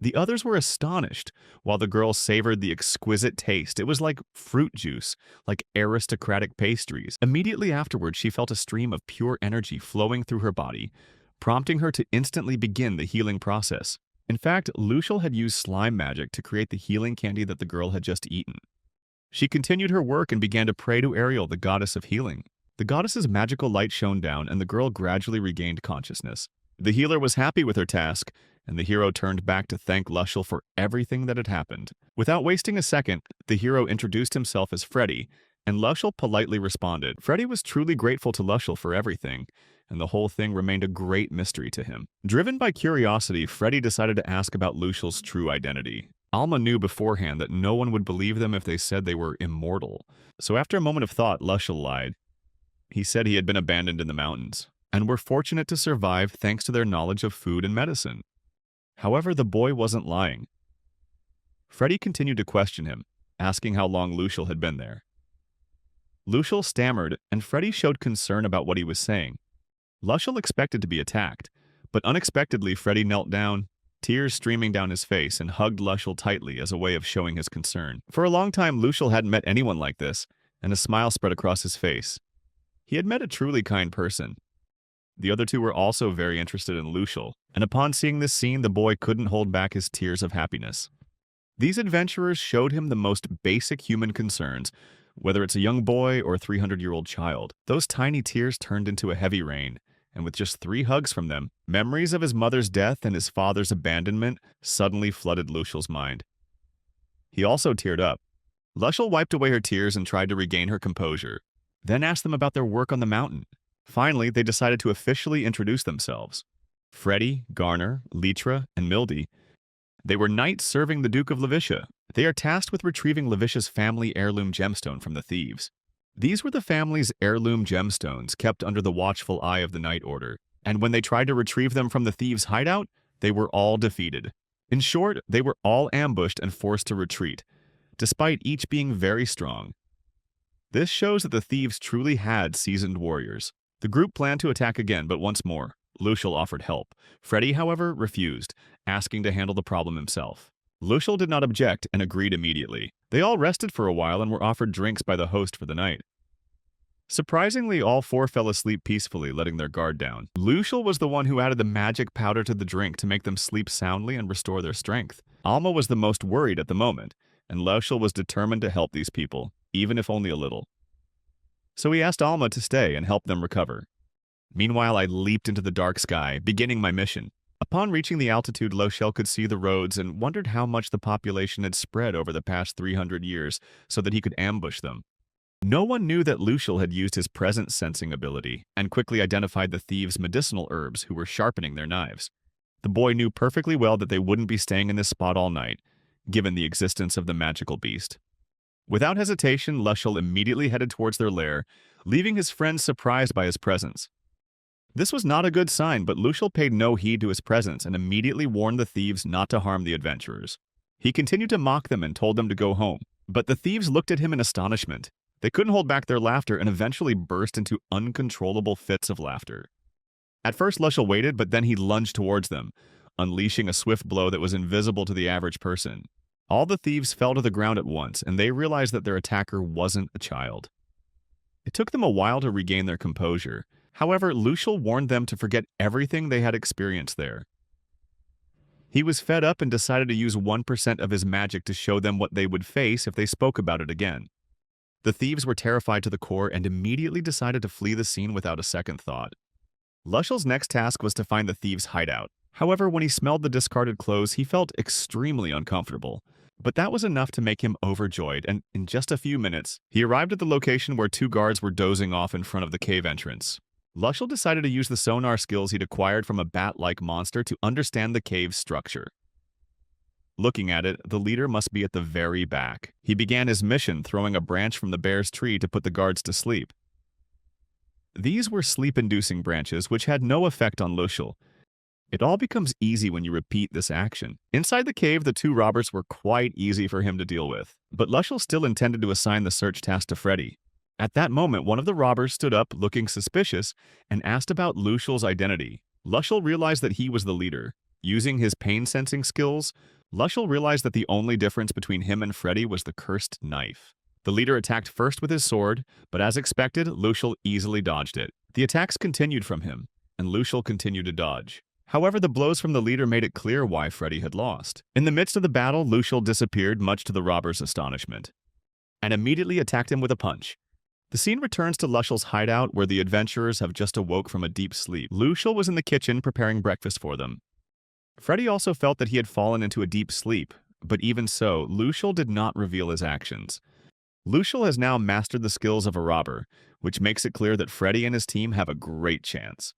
The others were astonished, while the girl savored the exquisite taste. It was like fruit juice, like aristocratic pastries. Immediately afterwards, she felt a stream of pure energy flowing through her body, prompting her to instantly begin the healing process. In fact, Luciel had used slime magic to create the healing candy that the girl had just eaten. She continued her work and began to pray to Ariel, the goddess of healing. The goddess's magical light shone down, and the girl gradually regained consciousness. The healer was happy with her task, and the hero turned back to thank Luciel for everything that had happened. Without wasting a second, the hero introduced himself as Freddy, and Luciel politely responded. Freddy was truly grateful to Luciel for everything, and the whole thing remained a great mystery to him. Driven by curiosity, Freddy decided to ask about Luciel's true identity. Alma knew beforehand that no one would believe them if they said they were immortal. So after a moment of thought, Luciel lied. He said he had been abandoned in the mountains, and were fortunate to survive thanks to their knowledge of food and medicine. However, the boy wasn't lying. Freddy continued to question him, asking how long Luciel had been there. Luciel stammered, and Freddy showed concern about what he was saying. Luciel expected to be attacked, but unexpectedly Freddy knelt down, tears streaming down his face, and hugged Luciel tightly as a way of showing his concern. For a long time, Luciel hadn't met anyone like this, and a smile spread across his face. He had met a truly kind person. The other two were also very interested in Luciel, and upon seeing this scene, the boy couldn't hold back his tears of happiness. These adventurers showed him the most basic human concerns, whether it's a young boy or a 300-year-old child. Those tiny tears turned into a heavy rain, and with just 3 hugs from them, memories of his mother's death and his father's abandonment suddenly flooded Luciel's mind. He also teared up. Luciel wiped away her tears and tried to regain her composure, then asked them about their work on the mountain. Finally, they decided to officially introduce themselves. Freddy, Garner, Litra, and Mildy. They were knights serving the Duke of Lavicia. They are tasked with retrieving Lavicia's family heirloom gemstone from the thieves. These were the family's heirloom gemstones kept under the watchful eye of the Knight Order, and when they tried to retrieve them from the thieves' hideout, they were all defeated. In short, they were all ambushed and forced to retreat, despite each being very strong. This shows that the thieves truly had seasoned warriors. The group planned to attack again, but once more, Luciel offered help. Freddy, however, refused, asking to handle the problem himself. Luciel did not object and agreed immediately. They all rested for a while and were offered drinks by the host for the night. Surprisingly, all 4 fell asleep peacefully, letting their guard down. Luciel was the one who added the magic powder to the drink to make them sleep soundly and restore their strength. Alma was the most worried at the moment, and Luciel was determined to help these people, even if only a little. So he asked Alma to stay and help them recover. Meanwhile, I leaped into the dark sky, beginning my mission. Upon reaching the altitude, Lochel could see the roads and wondered how much the population had spread over the past 300 years so that he could ambush them. No one knew that Lucial had used his presence-sensing ability and quickly identified the thieves' medicinal herbs who were sharpening their knives. The boy knew perfectly well that they wouldn't be staying in this spot all night, given the existence of the magical beast. Without hesitation, Lucial immediately headed towards their lair, leaving his friends surprised by his presence. This was not a good sign, but Lucial paid no heed to his presence and immediately warned the thieves not to harm the adventurers. He continued to mock them and told them to go home, but the thieves looked at him in astonishment. They couldn't hold back their laughter and eventually burst into uncontrollable fits of laughter. At first, Lucial waited, but then he lunged towards them, unleashing a swift blow that was invisible to the average person. All the thieves fell to the ground at once, and they realized that their attacker wasn't a child. It took them a while to regain their composure. However, Lucial warned them to forget everything they had experienced there. He was fed up and decided to use 1% of his magic to show them what they would face if they spoke about it again. The thieves were terrified to the core and immediately decided to flee the scene without a second thought. Lucial's next task was to find the thieves' hideout. However, when he smelled the discarded clothes, he felt extremely uncomfortable. But that was enough to make him overjoyed, and in just a few minutes, he arrived at the location where two guards were dozing off in front of the cave entrance. Lucial decided to use the sonar skills he'd acquired from a bat-like monster to understand the cave's structure. Looking at it, the leader must be at the very back. He began his mission, throwing a branch from the bear's tree to put the guards to sleep. These were sleep-inducing branches, which had no effect on Lucial. It all becomes easy when you repeat this action. Inside the cave, the two robbers were quite easy for him to deal with, but Lucial still intended to assign the search task to Freddy. At that moment, one of the robbers stood up, looking suspicious, and asked about Lucial's identity. Lucial realized that he was the leader. Using his pain-sensing skills, Lucial realized that the only difference between him and Freddy was the cursed knife. The leader attacked first with his sword, but as expected, Lucial easily dodged it. The attacks continued from him, and Lucial continued to dodge. However, the blows from the leader made it clear why Freddy had lost. In the midst of the battle, Lucial disappeared, much to the robber's astonishment, and immediately attacked him with a punch. The scene returns to Lucial's hideout, where the adventurers have just awoke from a deep sleep. Lucial was in the kitchen preparing breakfast for them. Freddy also felt that he had fallen into a deep sleep, but even so, Lucial did not reveal his actions. Lucial has now mastered the skills of a robber, which makes it clear that Freddy and his team have a great chance.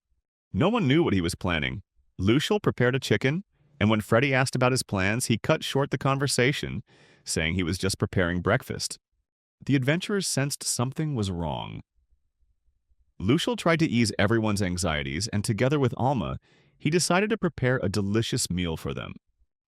No one knew what he was planning. Lucial prepared a chicken, and when Freddy asked about his plans, he cut short the conversation, saying he was just preparing breakfast. The adventurers sensed something was wrong. Lucial tried to ease everyone's anxieties, and together with Alma, he decided to prepare a delicious meal for them.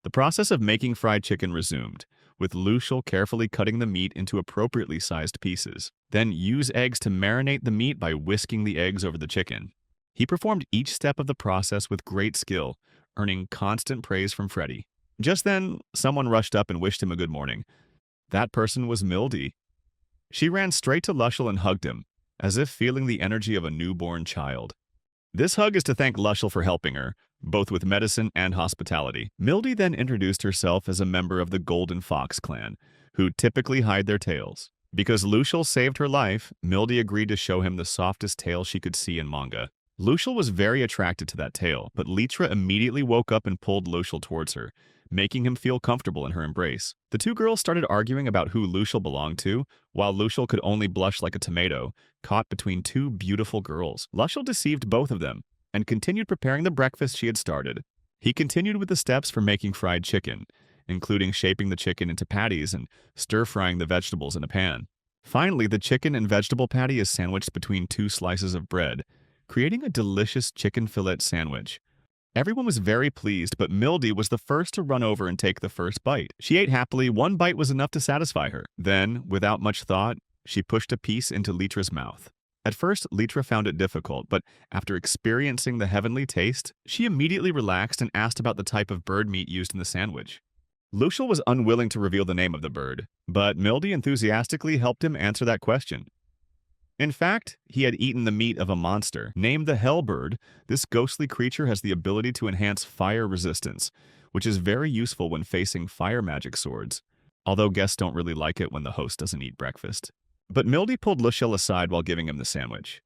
The process of making fried chicken resumed, with Lucial carefully cutting the meat into appropriately sized pieces. Then use eggs to marinate the meat by whisking the eggs over the chicken. He performed each step of the process with great skill, earning constant praise from Freddy. Just then, someone rushed up and wished him a good morning. That person was Mildy. She ran straight to Lucial and hugged him, as if feeling the energy of a newborn child. This hug is to thank Lucial for helping her, both with medicine and hospitality. Mildy then introduced herself as a member of the Golden Fox clan, who typically hide their tails. Because Lucial saved her life, Mildy agreed to show him the softest tail she could see in Manga. Lucial was very attracted to that tail, but Lytra immediately woke up and pulled Lucial towards her, making him feel comfortable in her embrace. The two girls started arguing about who Lucial belonged to, while Lucial could only blush like a tomato, caught between two beautiful girls. Lucial deceived both of them, and continued preparing the breakfast she had started. He continued with the steps for making fried chicken, including shaping the chicken into patties and stir-frying the vegetables in a pan. Finally, the chicken and vegetable patty is sandwiched between two slices of bread, creating a delicious chicken fillet sandwich. Everyone was very pleased, but Mildy was the first to run over and take the first bite. She ate happily. One bite was enough to satisfy her. Then, without much thought, she pushed a piece into Lytra's mouth. At first, Lytra found it difficult, but after experiencing the heavenly taste, she immediately relaxed and asked about the type of bird meat used in the sandwich. Lucial was unwilling to reveal the name of the bird, but Mildy enthusiastically helped him answer that question. In fact, he had eaten the meat of a monster. Named the Hellbird, this ghostly creature has the ability to enhance fire resistance, which is very useful when facing fire magic swords, although guests don't really like it when the host doesn't eat breakfast. But Mildy pulled Lucial aside while giving him the sandwich.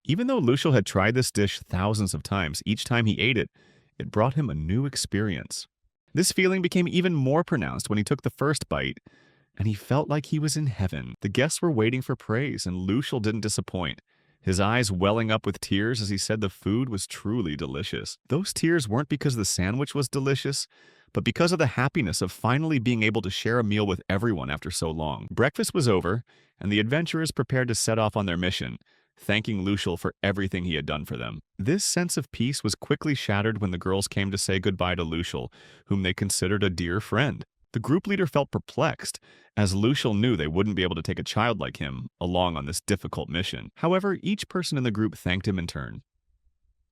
Even though Lucial had tried this dish thousands of times, each time he ate it, it brought him a new experience. This feeling became even more pronounced when he took the first bite, and he felt like he was in heaven. The guests were waiting for praise, and Lucial didn't disappoint, his eyes welling up with tears as he said the food was truly delicious. Those tears weren't because the sandwich was delicious, but because of the happiness of finally being able to share a meal with everyone after so long. Breakfast was over, and the adventurers prepared to set off on their mission, thanking Lucial for everything he had done for them. This sense of peace was quickly shattered when the girls came to say goodbye to Lucial, whom they considered a dear friend. The group leader felt perplexed, as Lucial knew they wouldn't be able to take a child like him along on this difficult mission. However, each person in the group thanked him in turn.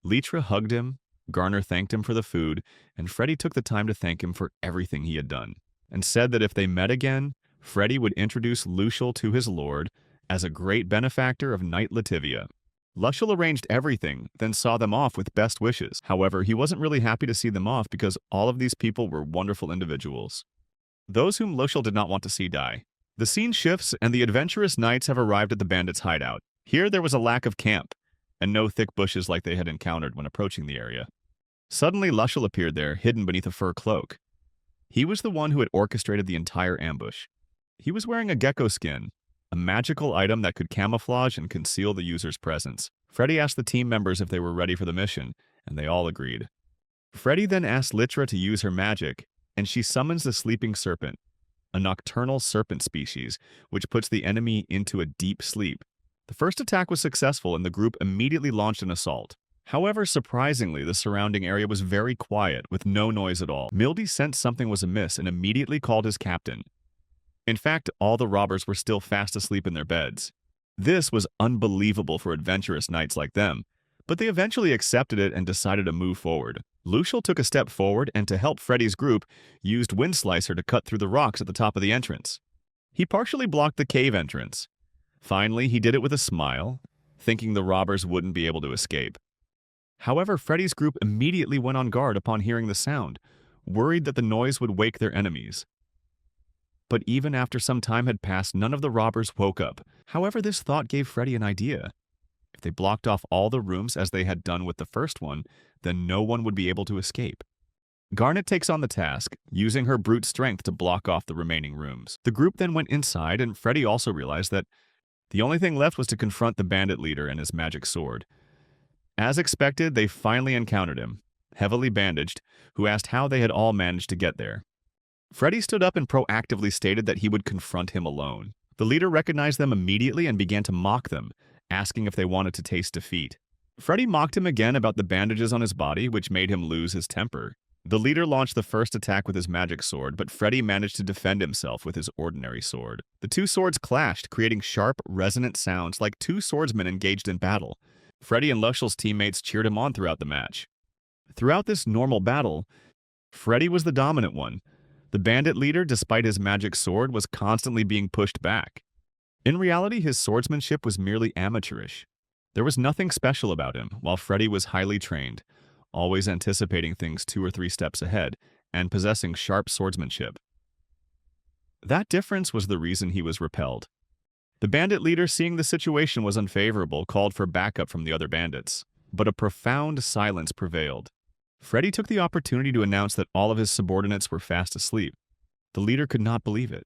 Leitra hugged him, Garner thanked him for the food, and Freddie took the time to thank him for everything he had done, and said that if they met again, Freddie would introduce Lucial to his lord as a great benefactor of Knight Lativia. Lucial arranged everything, then saw them off with best wishes. However, he wasn't really happy to see them off because all of these people were wonderful individuals, those whom Lucial did not want to see die. The scene shifts, and the adventurous knights have arrived at the bandits' hideout. Here there was a lack of camp, and no thick bushes like they had encountered when approaching the area. Suddenly, Lucial appeared there, hidden beneath a fur cloak. He was the one who had orchestrated the entire ambush. He was wearing a gecko skin, a magical item that could camouflage and conceal the user's presence. Freddie asked the team members if they were ready for the mission, and they all agreed. Freddie then asked Litra to use her magic, and she summons the sleeping serpent, a nocturnal serpent species, which puts the enemy into a deep sleep. The first attack was successful, and the group immediately launched an assault. However, surprisingly, the surrounding area was very quiet, with no noise at all. Mildy sensed something was amiss and immediately called his captain. In fact, all the robbers were still fast asleep in their beds. This was unbelievable for adventurous knights like them, but they eventually accepted it and decided to move forward. Lucial took a step forward and, to help Freddie's group, used Wind Slicer to cut through the rocks at the top of the entrance. He partially blocked the cave entrance. Finally, he did it with a smile, thinking the robbers wouldn't be able to escape. However, Freddie's group immediately went on guard upon hearing the sound, worried that the noise would wake their enemies. But even after some time had passed, none of the robbers woke up. However, this thought gave Freddie an idea. If they blocked off all the rooms as they had done with the first one, then no one would be able to escape. Garnet takes on the task, using her brute strength to block off the remaining rooms. The group then went inside, and Freddie also realized that the only thing left was to confront the bandit leader and his magic sword. As expected, they finally encountered him, heavily bandaged, who asked how they had all managed to get there. Freddie stood up and proactively stated that he would confront him alone. The leader recognized them immediately and began to mock them, asking if they wanted to taste defeat. Freddie mocked him again about the bandages on his body, which made him lose his temper. The leader launched the first attack with his magic sword, but Freddie managed to defend himself with his ordinary sword. The two swords clashed, creating sharp, resonant sounds like two swordsmen engaged in battle. Freddie and Lucial's teammates cheered him on throughout the match. Throughout this normal battle, Freddie was the dominant one. The bandit leader, despite his magic sword, was constantly being pushed back. In reality, his swordsmanship was merely amateurish. There was nothing special about him, while Freddie was highly trained, always anticipating things 2 or 3 steps ahead, and possessing sharp swordsmanship. That difference was the reason he was repelled. The bandit leader, seeing the situation was unfavorable, called for backup from the other bandits, but a profound silence prevailed. Freddie took the opportunity to announce that all of his subordinates were fast asleep. The leader could not believe it.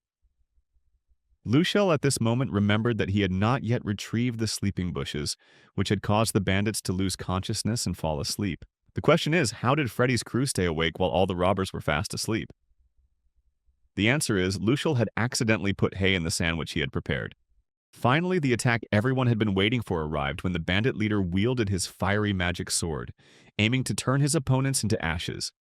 Lucial at this moment remembered that he had not yet retrieved the sleeping bushes, which had caused the bandits to lose consciousness and fall asleep. The question is, how did Freddie's crew stay awake while all the robbers were fast asleep? The answer is, Lucial had accidentally put hay in the sandwich he had prepared. Finally, the attack everyone had been waiting for arrived when the bandit leader wielded his fiery magic sword, aiming to turn his opponents into ashes.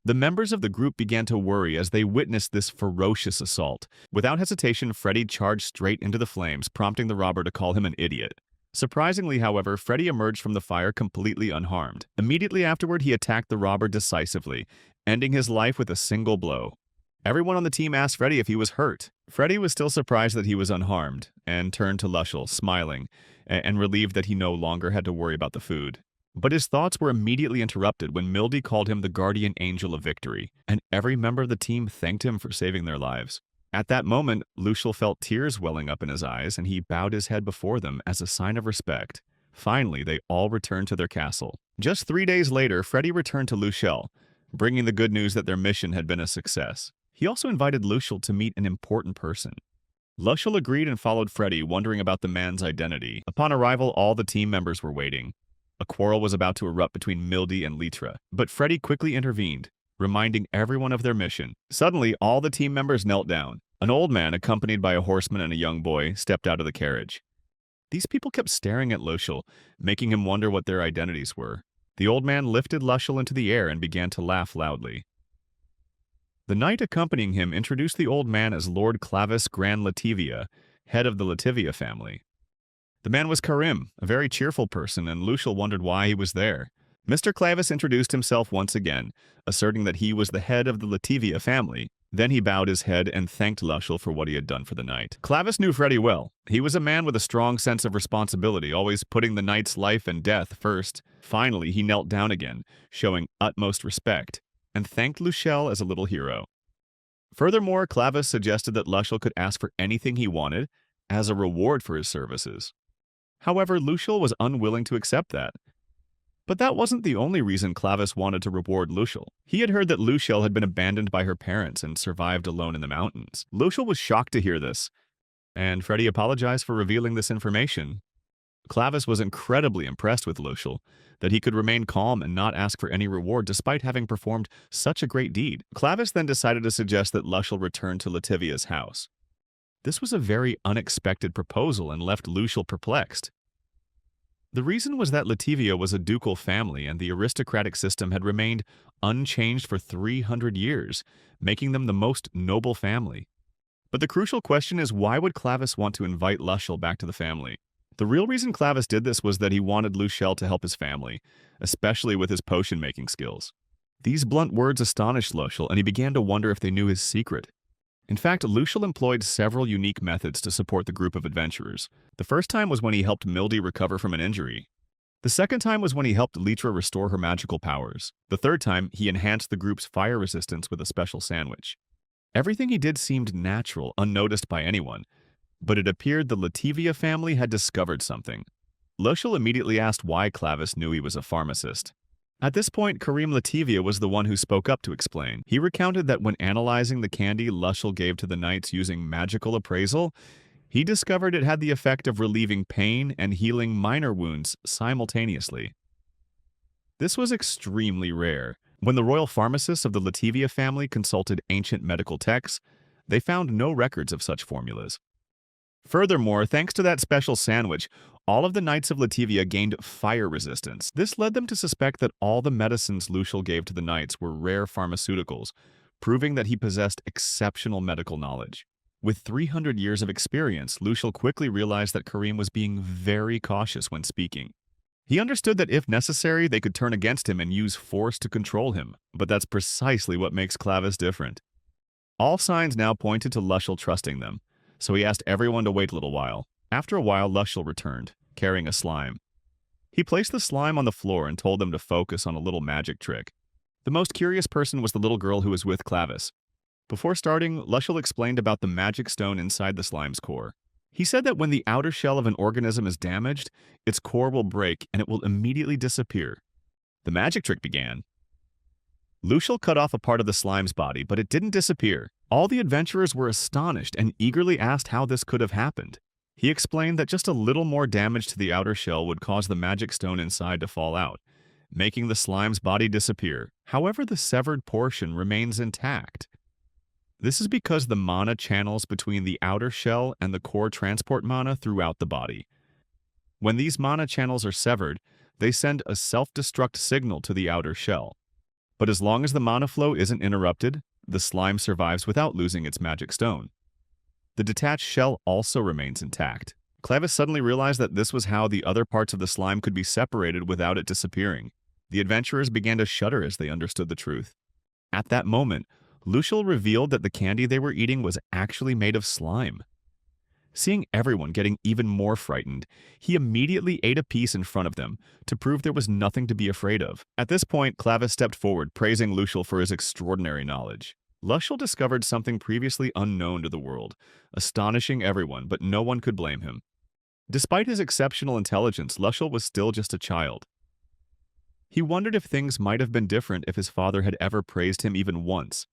The members of the group began to worry as they witnessed this ferocious assault. Without hesitation, Freddie charged straight into the flames, prompting the robber to call him an idiot. Surprisingly, however, Freddie emerged from the fire completely unharmed. Immediately afterward, he attacked the robber decisively, ending his life with a single blow. Everyone on the team asked Freddie if he was hurt. Freddie was still surprised that he was unharmed, and turned to Lucial, smiling, and relieved that he no longer had to worry about the food. But his thoughts were immediately interrupted when Mildy called him the guardian angel of victory, and every member of the team thanked him for saving their lives. At that moment, Lucial felt tears welling up in his eyes, and he bowed his head before them as a sign of respect. Finally, they all returned to their castle. Just 3 days later, Freddy returned to Luciel, bringing the good news that their mission had been a success. He also invited Lucial to meet an important person. Lucial agreed and followed Freddy, wondering about the man's identity. Upon arrival, all the team members were waiting. A quarrel was about to erupt between Mildy and Litra, but Freddy quickly intervened, reminding everyone of their mission. Suddenly, all the team members knelt down. An old man, accompanied by a horseman and a young boy, stepped out of the carriage. These people kept staring at Lucial, making him wonder what their identities were. The old man lifted Lucial into the air and began to laugh loudly. The knight accompanying him introduced the old man as Lord Clavis Grand Lativia, head of the Lativia family. The man was Karim, a very cheerful person, and Lucial wondered why he was there. Mr. Clavis introduced himself once again, asserting that he was the head of the Lativia family. Then he bowed his head and thanked Lucial for what he had done for the knight. Clavis knew Freddy well. He was a man with a strong sense of responsibility, always putting the knight's life and death first. Finally, he knelt down again, showing utmost respect, and thanked Luciel as a little hero. Furthermore, Clavis suggested that Luciel could ask for anything he wanted as a reward for his services. However, Luciel was unwilling to accept that. But that wasn't the only reason Clavis wanted to reward Luciel. He had heard that Luciel had been abandoned by her parents and survived alone in the mountains. Luciel was shocked to hear this, and Freddy apologized for revealing this information. Clavis was incredibly impressed with Luciel, that he could remain calm and not ask for any reward despite having performed such a great deed. Clavis then decided to suggest that Luciel return to Lativia's house. This was a very unexpected proposal and left Luciel perplexed. The reason was that Lativia was a ducal family and the aristocratic system had remained unchanged for 300 years, making them the most noble family. But the crucial question is, why would Clavis want to invite Luciel back to the family? The real reason Clavis did this was that he wanted Luciel to help his family, especially with his potion-making skills. These blunt words astonished Luciel, and he began to wonder if they knew his secret. In fact, Luciel employed several unique methods to support the group of adventurers. The first time was when he helped Mildy recover from an injury. The second time was when he helped Litra restore her magical powers. The third time, he enhanced the group's fire resistance with a special sandwich. Everything he did seemed natural, unnoticed by anyone, but it appeared the Lativia family had discovered something. Luciel immediately asked why Clavis knew he was a pharmacist. At this point, Karim Lativia was the one who spoke up to explain. He recounted that when analyzing the candy Luciel gave to the knights using magical appraisal, he discovered it had the effect of relieving pain and healing minor wounds simultaneously. This was extremely rare. When the royal pharmacists of the Lativia family consulted ancient medical texts, they found no records of such formulas. Furthermore, thanks to that special sandwich, all of the Knights of Lativia gained fire resistance. This led them to suspect that all the medicines Luciel gave to the knights were rare pharmaceuticals, proving that he possessed exceptional medical knowledge. With 300 years of experience, Luciel quickly realized that Karim was being very cautious when speaking. He understood that if necessary, they could turn against him and use force to control him, but that's precisely what makes Clavis different. All signs now pointed to Luciel trusting them, so he asked everyone to wait a little while. After a while, Luciel returned, carrying a slime. He placed the slime on the floor and told them to focus on a little magic trick. The most curious person was the little girl who was with Clavis. Before starting, Luciel explained about the magic stone inside the slime's core. He said that when the outer shell of an organism is damaged, its core will break and it will immediately disappear. The magic trick began. Luciel cut off a part of the slime's body, but it didn't disappear. All the adventurers were astonished and eagerly asked how this could have happened. He explained that just a little more damage to the outer shell would cause the magic stone inside to fall out, making the slime's body disappear. However, the severed portion remains intact. This is because the mana channels between the outer shell and the core transport mana throughout the body. When these mana channels are severed, they send a self-destruct signal to the outer shell. But as long as the mana flow isn't interrupted, the slime survives without losing its magic stone. The detached shell also remains intact. Clavis suddenly realized that this was how the other parts of the slime could be separated without it disappearing. The adventurers began to shudder as they understood the truth. At that moment, Luciel revealed that the candy they were eating was actually made of slime. Seeing everyone getting even more frightened, he immediately ate a piece in front of them to prove there was nothing to be afraid of. At this point, Clavis stepped forward, praising Luciel for his extraordinary knowledge. Lushel discovered something previously unknown to the world, astonishing everyone, but no one could blame him. Despite his exceptional intelligence, Lushel was still just a child. He wondered if things might have been different if his father had ever praised him even once.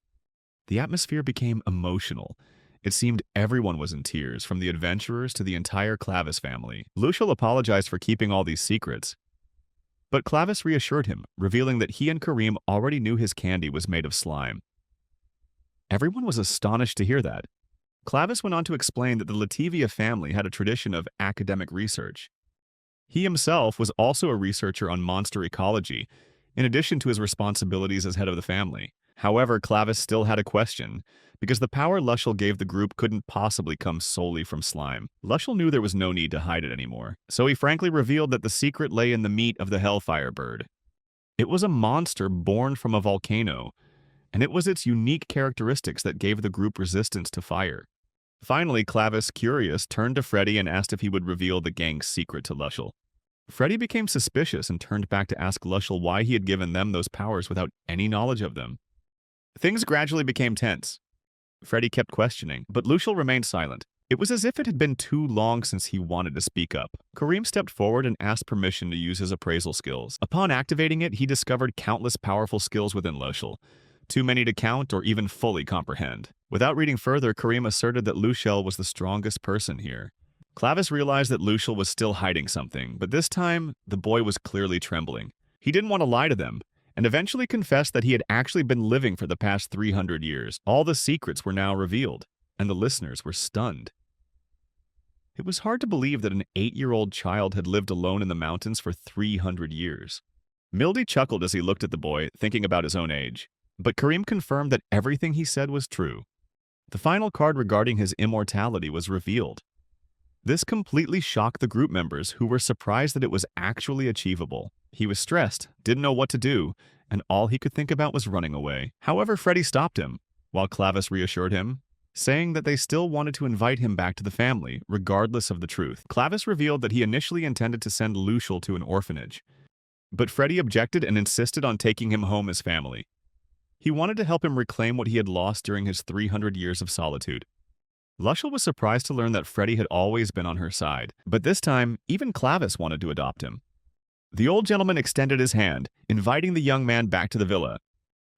The atmosphere became emotional. It seemed everyone was in tears, from the adventurers to the entire Clavis family. Lushel apologized for keeping all these secrets, but Clavis reassured him, revealing that he and Kareem already knew his candy was made of slime. Everyone was astonished to hear that. Clavis went on to explain that the Lativia family had a tradition of academic research. He himself was also a researcher on monster ecology, in addition to his responsibilities as head of the family. However, Clavis still had a question, because the power Lushel gave the group couldn't possibly come solely from slime. Lushel knew there was no need to hide it anymore, so he frankly revealed that the secret lay in the meat of the Hellfire bird. It was a monster born from a volcano, and it was its unique characteristics that gave the group resistance to fire. Finally, Clavis, curious, turned to Freddy and asked if he would reveal the gang's secret to Lushel. Freddy became suspicious and turned back to ask Lushel why he had given them those powers without any knowledge of them. Things gradually became tense. Freddy kept questioning, but Lushel remained silent. It was as if it had been too long since he wanted to speak up. Kareem stepped forward and asked permission to use his appraisal skills. Upon activating it, he discovered countless powerful skills within Lushel, too many to count or even fully comprehend. Without reading further, Kareem asserted that Lushel was the strongest person here. Clavis realized that Lushel was still hiding something, but this time, the boy was clearly trembling. He didn't want to lie to them, and eventually confessed that he had actually been living for the past 300 years. All the secrets were now revealed, and the listeners were stunned. It was hard to believe that an 8-year-old child had lived alone in the mountains for 300 years. Mildy chuckled as he looked at the boy, thinking about his own age. But Kareem confirmed that everything he said was true. The final card regarding his immortality was revealed. This completely shocked the group members, who were surprised that it was actually achievable. He was stressed, didn't know what to do, and all he could think about was running away. However, Freddy stopped him, while Clavis reassured him, saying that they still wanted to invite him back to the family, regardless of the truth. Clavis revealed that he initially intended to send Lushel to an orphanage, but Freddy objected and insisted on taking him home as family. He wanted to help him reclaim what he had lost during his 300 years of solitude. Lushel was surprised to learn that Freddy had always been on her side, but this time, even Clavis wanted to adopt him. The old gentleman extended his hand, inviting the young man back to the villa.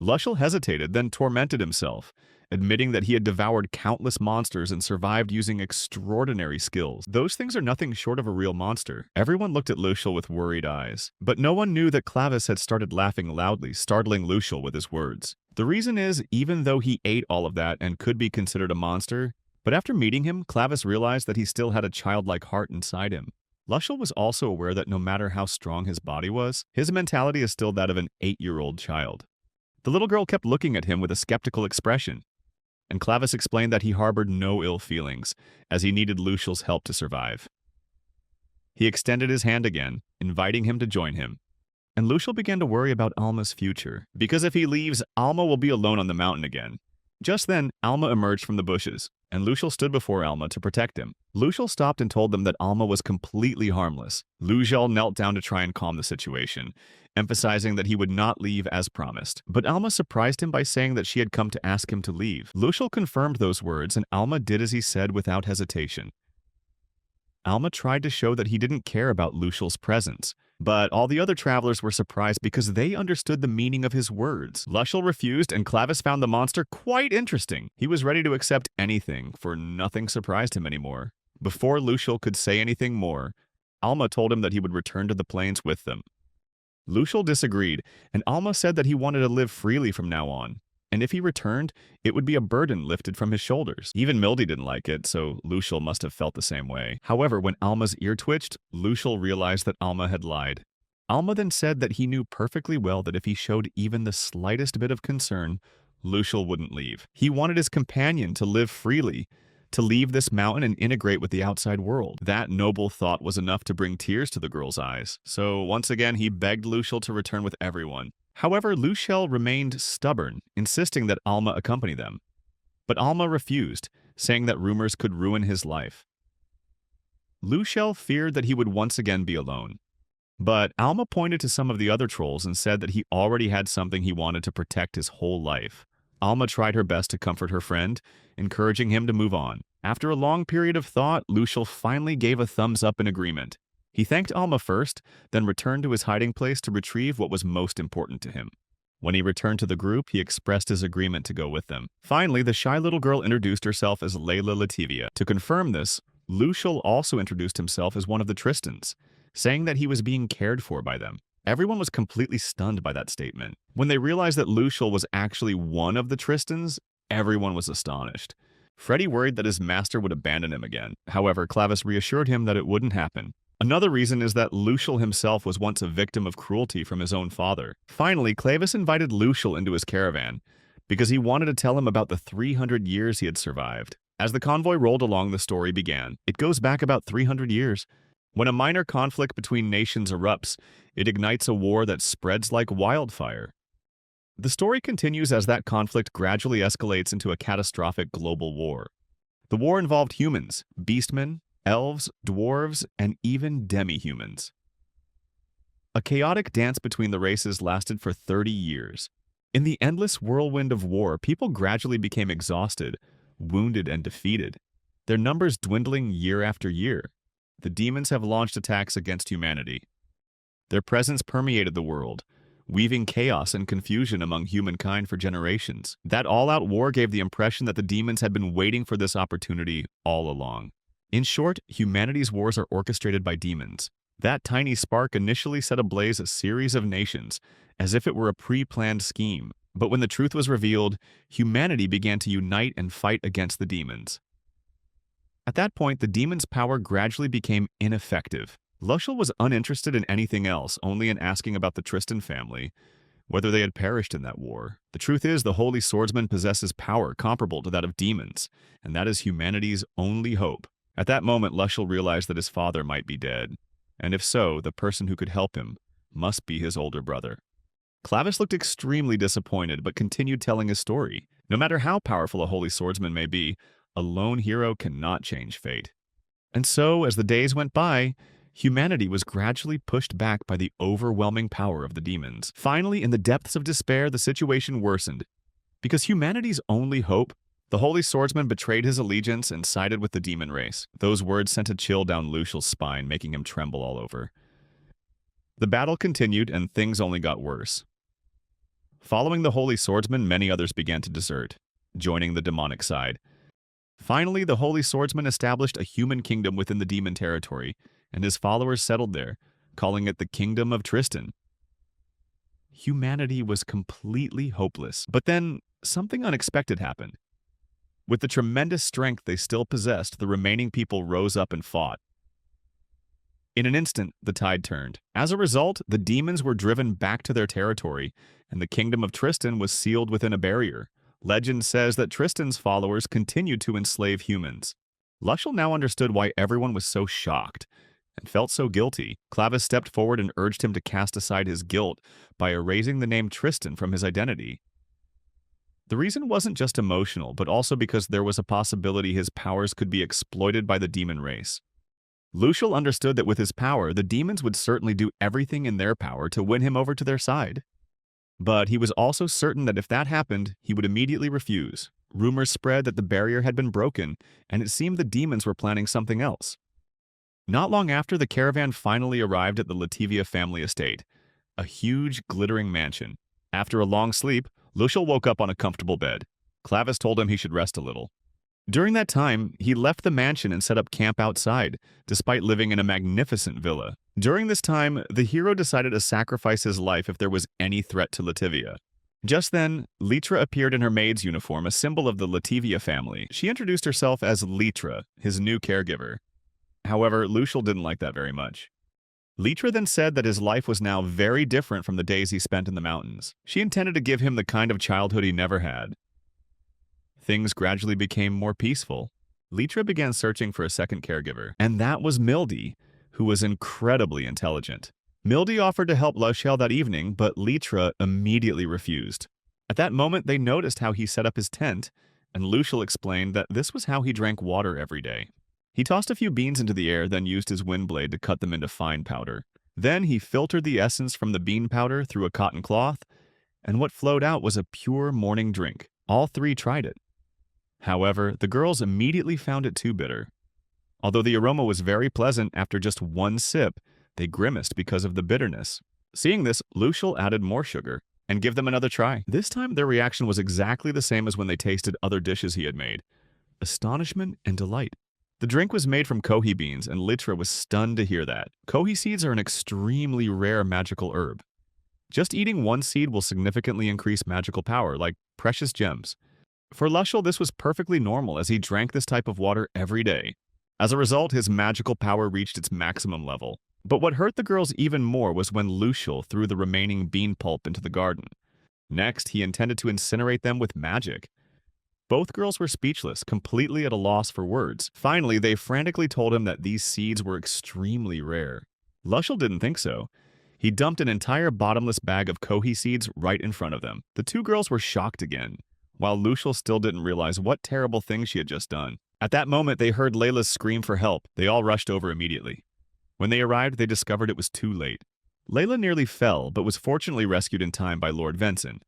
Lushel hesitated, then tormented himself, admitting that he had devoured countless monsters and survived using extraordinary skills. Those things are nothing short of a real monster. Everyone looked at Lushel with worried eyes, but no one knew that Clavis had started laughing loudly, startling Lushel with his words. The reason is, even though he ate all of that and could be considered a monster, but after meeting him, Clavis realized that he still had a childlike heart inside him. Lushel was also aware that no matter how strong his body was, his mentality is still that of an 8-year-old child. The little girl kept looking at him with a skeptical expression, and Clavis explained that he harbored no ill feelings, as he needed Lushel's help to survive. He extended his hand again, inviting him to join him, and Lushel began to worry about Alma's future, because if he leaves, Alma will be alone on the mountain again. Just then, Alma emerged from the bushes, and Lushel stood before Alma to protect him. Lushel stopped and told them that Alma was completely harmless. Lushel knelt down to try and calm the situation, emphasizing that he would not leave as promised. But Alma surprised him by saying that she had come to ask him to leave. Lushel confirmed those words, and Alma did as he said without hesitation. Alma tried to show that he didn't care about Lushel's presence, but all the other travelers were surprised because they understood the meaning of his words. Lushel refused, and Clavis found the monster quite interesting. He was ready to accept anything, for nothing surprised him anymore. Before Lushel could say anything more, Alma told him that he would return to the plains with them. Lushel disagreed, and Alma said that he wanted to live freely from now on, and if he returned, it would be a burden lifted from his shoulders. Even Mildy didn't like it, so Lushel must have felt the same way. However, when Alma's ear twitched, Lushel realized that Alma had lied. Alma then said that he knew perfectly well that if he showed even the slightest bit of concern, Lushel wouldn't leave. He wanted his companion to live freely, to leave this mountain and integrate with the outside world. That noble thought was enough to bring tears to the girl's eyes. So once again, he begged Lushel to return with everyone. However, Lushel remained stubborn, insisting that Alma accompany them. But Alma refused, saying that rumors could ruin his life. Lushel feared that he would once again be alone. But Alma pointed to some of the other trolls and said that he already had something he wanted to protect his whole life. Alma tried her best to comfort her friend, encouraging him to move on. After a long period of thought, Lucial finally gave a thumbs up in agreement. He thanked Alma first, then returned to his hiding place to retrieve what was most important to him. When he returned to the group, he expressed his agreement to go with them. Finally, the shy little girl introduced herself as Layla Lativia. To confirm this, Lucial also introduced himself as one of the Tristans, saying that he was being cared for by them. Everyone was completely stunned by that statement. When they realized that Lucial was actually one of the Tristans, everyone was astonished. Freddie worried that his master would abandon him again. However, Clavis reassured him that it wouldn't happen. Another reason is that Lucial himself was once a victim of cruelty from his own father. Finally, Clavis invited Lucial into his caravan because he wanted to tell him about the 300 years he had survived. As the convoy rolled along, the story began. It goes back about 300 years. When a minor conflict between nations erupts, it ignites a war that spreads like wildfire. The story continues as that conflict gradually escalates into a catastrophic global war. The war involved humans, beastmen, elves, dwarves, and even demi-humans. A chaotic dance between the races lasted for 30 years. In the endless whirlwind of war, people gradually became exhausted, wounded, and defeated, their numbers dwindling year after year. The demons have launched attacks against humanity. Their presence permeated the world, weaving chaos and confusion among humankind for generations. That all-out war gave the impression that the demons had been waiting for this opportunity all along. In short, humanity's wars are orchestrated by demons. That tiny spark initially set ablaze a series of nations, as if it were a pre-planned scheme. But when the truth was revealed, humanity began to unite and fight against the demons. At that point, the demons' power gradually became ineffective. Lucial was uninterested in anything else, only in asking about the Tristan family, whether they had perished in that war. The truth is, the Holy Swordsman possesses power comparable to that of demons, and that is humanity's only hope. At that moment, Lucial realized that his father might be dead, and if so, the person who could help him must be his older brother. Clavis looked extremely disappointed, but continued telling his story. No matter how powerful a holy swordsman may be, a lone hero cannot change fate. And so, as the days went by, humanity was gradually pushed back by the overwhelming power of the demons. Finally, in the depths of despair, the situation worsened. Because humanity's only hope, the holy swordsman betrayed his allegiance and sided with the demon race. Those words sent a chill down Lucial's spine, making him tremble all over. The battle continued, and things only got worse. Following the holy swordsman, many others began to desert, joining the demonic side. Finally, the holy swordsman established a human kingdom within the demon territory, and his followers settled there, calling it the Kingdom of Tristan. Humanity was completely hopeless. But then, something unexpected happened. With the tremendous strength they still possessed, the remaining people rose up and fought. In an instant, the tide turned. As a result, the demons were driven back to their territory, and the Kingdom of Tristan was sealed within a barrier. Legend says that Tristan's followers continued to enslave humans. Lucial now understood why everyone was so shocked and felt so guilty. Clavis stepped forward and urged him to cast aside his guilt by erasing the name Tristan from his identity. The reason wasn't just emotional, but also because there was a possibility his powers could be exploited by the demon race. Lucial understood that with his power, the demons would certainly do everything in their power to win him over to their side. But he was also certain that if that happened, he would immediately refuse. Rumors spread that the barrier had been broken, and it seemed the demons were planning something else. Not long after, the caravan finally arrived at the Lativia family estate, a huge, glittering mansion. After a long sleep, Lucial woke up on a comfortable bed. Clavis told him he should rest a little. During that time, he left the mansion and set up camp outside, despite living in a magnificent villa. During this time, the hero decided to sacrifice his life if there was any threat to Lativia. Just then, Litra appeared in her maid's uniform, a symbol of the Lativia family. She introduced herself as Litra, his new caregiver. However, Lucial didn't like that very much. Litra then said that his life was now very different from the days he spent in the mountains. She intended to give him the kind of childhood he never had. Things gradually became more peaceful. Litra began searching for a second caregiver, and that was Mildy, who was incredibly intelligent. Mildy offered to help Lucial that evening, but Litra immediately refused. At that moment, they noticed how he set up his tent, and Lucial explained that this was how he drank water every day. He tossed a few beans into the air, then used his wind blade to cut them into fine powder. Then he filtered the essence from the bean powder through a cotton cloth, and what flowed out was a pure morning drink. All three tried it. However, the girls immediately found it too bitter. Although the aroma was very pleasant, after just one sip, they grimaced because of the bitterness. Seeing this, Lucial added more sugar and gave them another try. This time, their reaction was exactly the same as when they tasted other dishes he had made: astonishment and delight. The drink was made from kohi beans, and Litra was stunned to hear that. Kohi seeds are an extremely rare magical herb. Just eating one seed will significantly increase magical power, like precious gems. For Lucial, this was perfectly normal as he drank this type of water every day. As a result, his magical power reached its maximum level. But what hurt the girls even more was when Lucial threw the remaining bean pulp into the garden. Next, he intended to incinerate them with magic. Both girls were speechless, completely at a loss for words. Finally, they frantically told him that these seeds were extremely rare. Lucial didn't think so. He dumped an entire bottomless bag of kohi seeds right in front of them. The two girls were shocked again, while Lucial still didn't realize what terrible thing she had just done. At that moment, they heard Layla's scream for help. They all rushed over immediately. When they arrived, they discovered it was too late. Layla nearly fell, but was fortunately rescued in time by Lord Venson.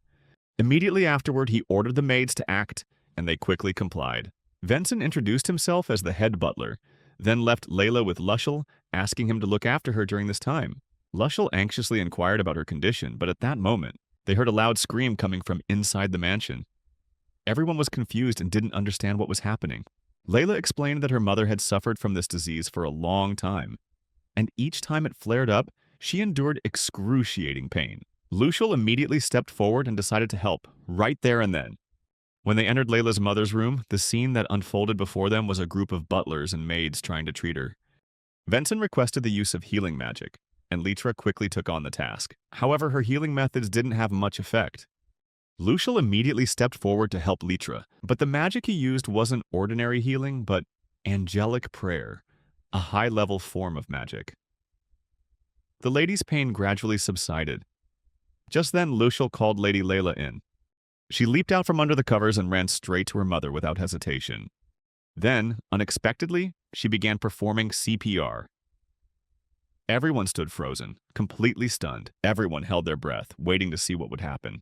Immediately afterward, he ordered the maids to act, and they quickly complied. Venson introduced himself as the head butler, then left Layla with Lucial, asking him to look after her during this time. Lucial anxiously inquired about her condition, but at that moment, they heard a loud scream coming from inside the mansion. Everyone was confused and didn't understand what was happening. Layla explained that her mother had suffered from this disease for a long time, and each time it flared up, she endured excruciating pain. Lucial immediately stepped forward and decided to help, right there and then. When they entered Layla's mother's room, the scene that unfolded before them was a group of butlers and maids trying to treat her. Venson requested the use of healing magic, and Litra quickly took on the task. However, her healing methods didn't have much effect. Lucial immediately stepped forward to help Litra, but the magic he used wasn't ordinary healing, but angelic prayer, a high-level form of magic. The lady's pain gradually subsided. Just then, Lucial called Lady Layla in. She leaped out from under the covers and ran straight to her mother without hesitation. Then, unexpectedly, she began performing CPR. Everyone stood frozen, completely stunned. Everyone held their breath, waiting to see what would happen.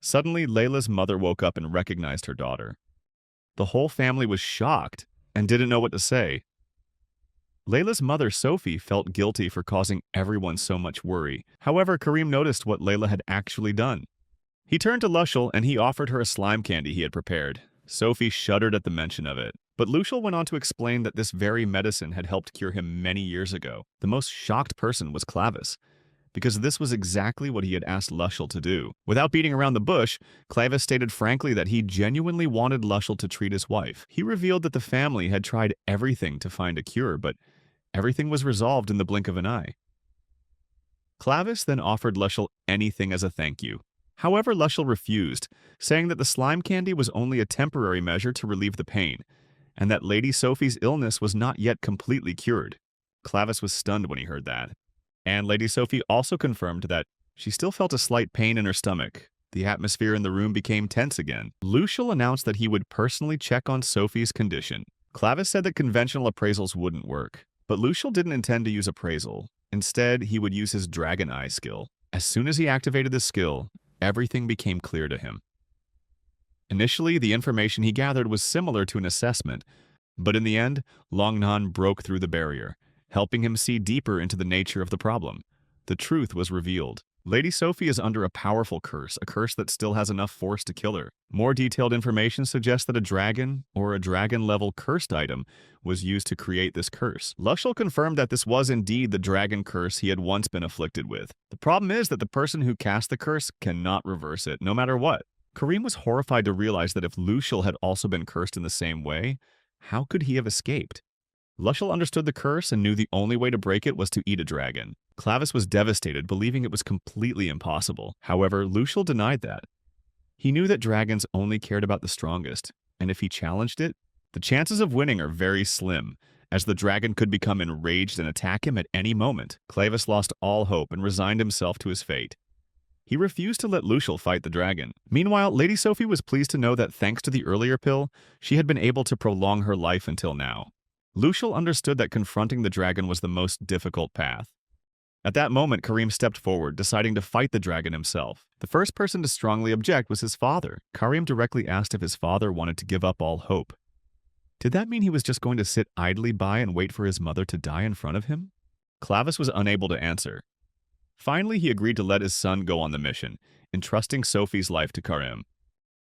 Suddenly, Layla's mother woke up and recognized her daughter. The whole family was shocked and didn't know what to say. Layla's mother, Sophie, felt guilty for causing everyone so much worry. However, Karim noticed what Layla had actually done. He turned to Lucial and he offered her a slime candy he had prepared. Sophie shuddered at the mention of it, but Lucial went on to explain that this very medicine had helped cure him many years ago. The most shocked person was Clavis, because this was exactly what he had asked Lucial to do. Without beating around the bush, Clavis stated frankly that he genuinely wanted Lucial to treat his wife. He revealed that the family had tried everything to find a cure, but everything was resolved in the blink of an eye. Clavis then offered Lucial anything as a thank you. However, Lucial refused, saying that the slime candy was only a temporary measure to relieve the pain, and that Lady Sophie's illness was not yet completely cured. Clavis was stunned when he heard that. And Lady Sophie also confirmed that she still felt a slight pain in her stomach. The atmosphere in the room became tense again. Lucial announced that he would personally check on Sophie's condition. Clavis said that conventional appraisals wouldn't work, but Lucial didn't intend to use appraisal. Instead, he would use his Dragon Eye skill. As soon as he activated this skill, everything became clear to him. Initially, the information he gathered was similar to an assessment, but in the end, Longnan broke through the barrier, helping him see deeper into the nature of the problem. The truth was revealed. Lady Sophie is under a powerful curse, a curse that still has enough force to kill her. More detailed information suggests that a dragon, or a dragon-level cursed item, was used to create this curse. Lucial confirmed that this was indeed the dragon curse he had once been afflicted with. The problem is that the person who cast the curse cannot reverse it, no matter what. Karim was horrified to realize that if Lucial had also been cursed in the same way, how could he have escaped? Lucial understood the curse and knew the only way to break it was to eat a dragon. Clavis was devastated, believing it was completely impossible. However, Lucial denied that. He knew that dragons only cared about the strongest, and if he challenged it, the chances of winning are very slim, as the dragon could become enraged and attack him at any moment. Clavis lost all hope and resigned himself to his fate. He refused to let Lucial fight the dragon. Meanwhile, Lady Sophie was pleased to know that thanks to the earlier pill, she had been able to prolong her life until now. Lucial understood that confronting the dragon was the most difficult path. At that moment, Karim stepped forward, deciding to fight the dragon himself. The first person to strongly object was his father. Karim directly asked if his father wanted to give up all hope. Did that mean he was just going to sit idly by and wait for his mother to die in front of him? Clavis was unable to answer. Finally, he agreed to let his son go on the mission, entrusting Sophie's life to Karim.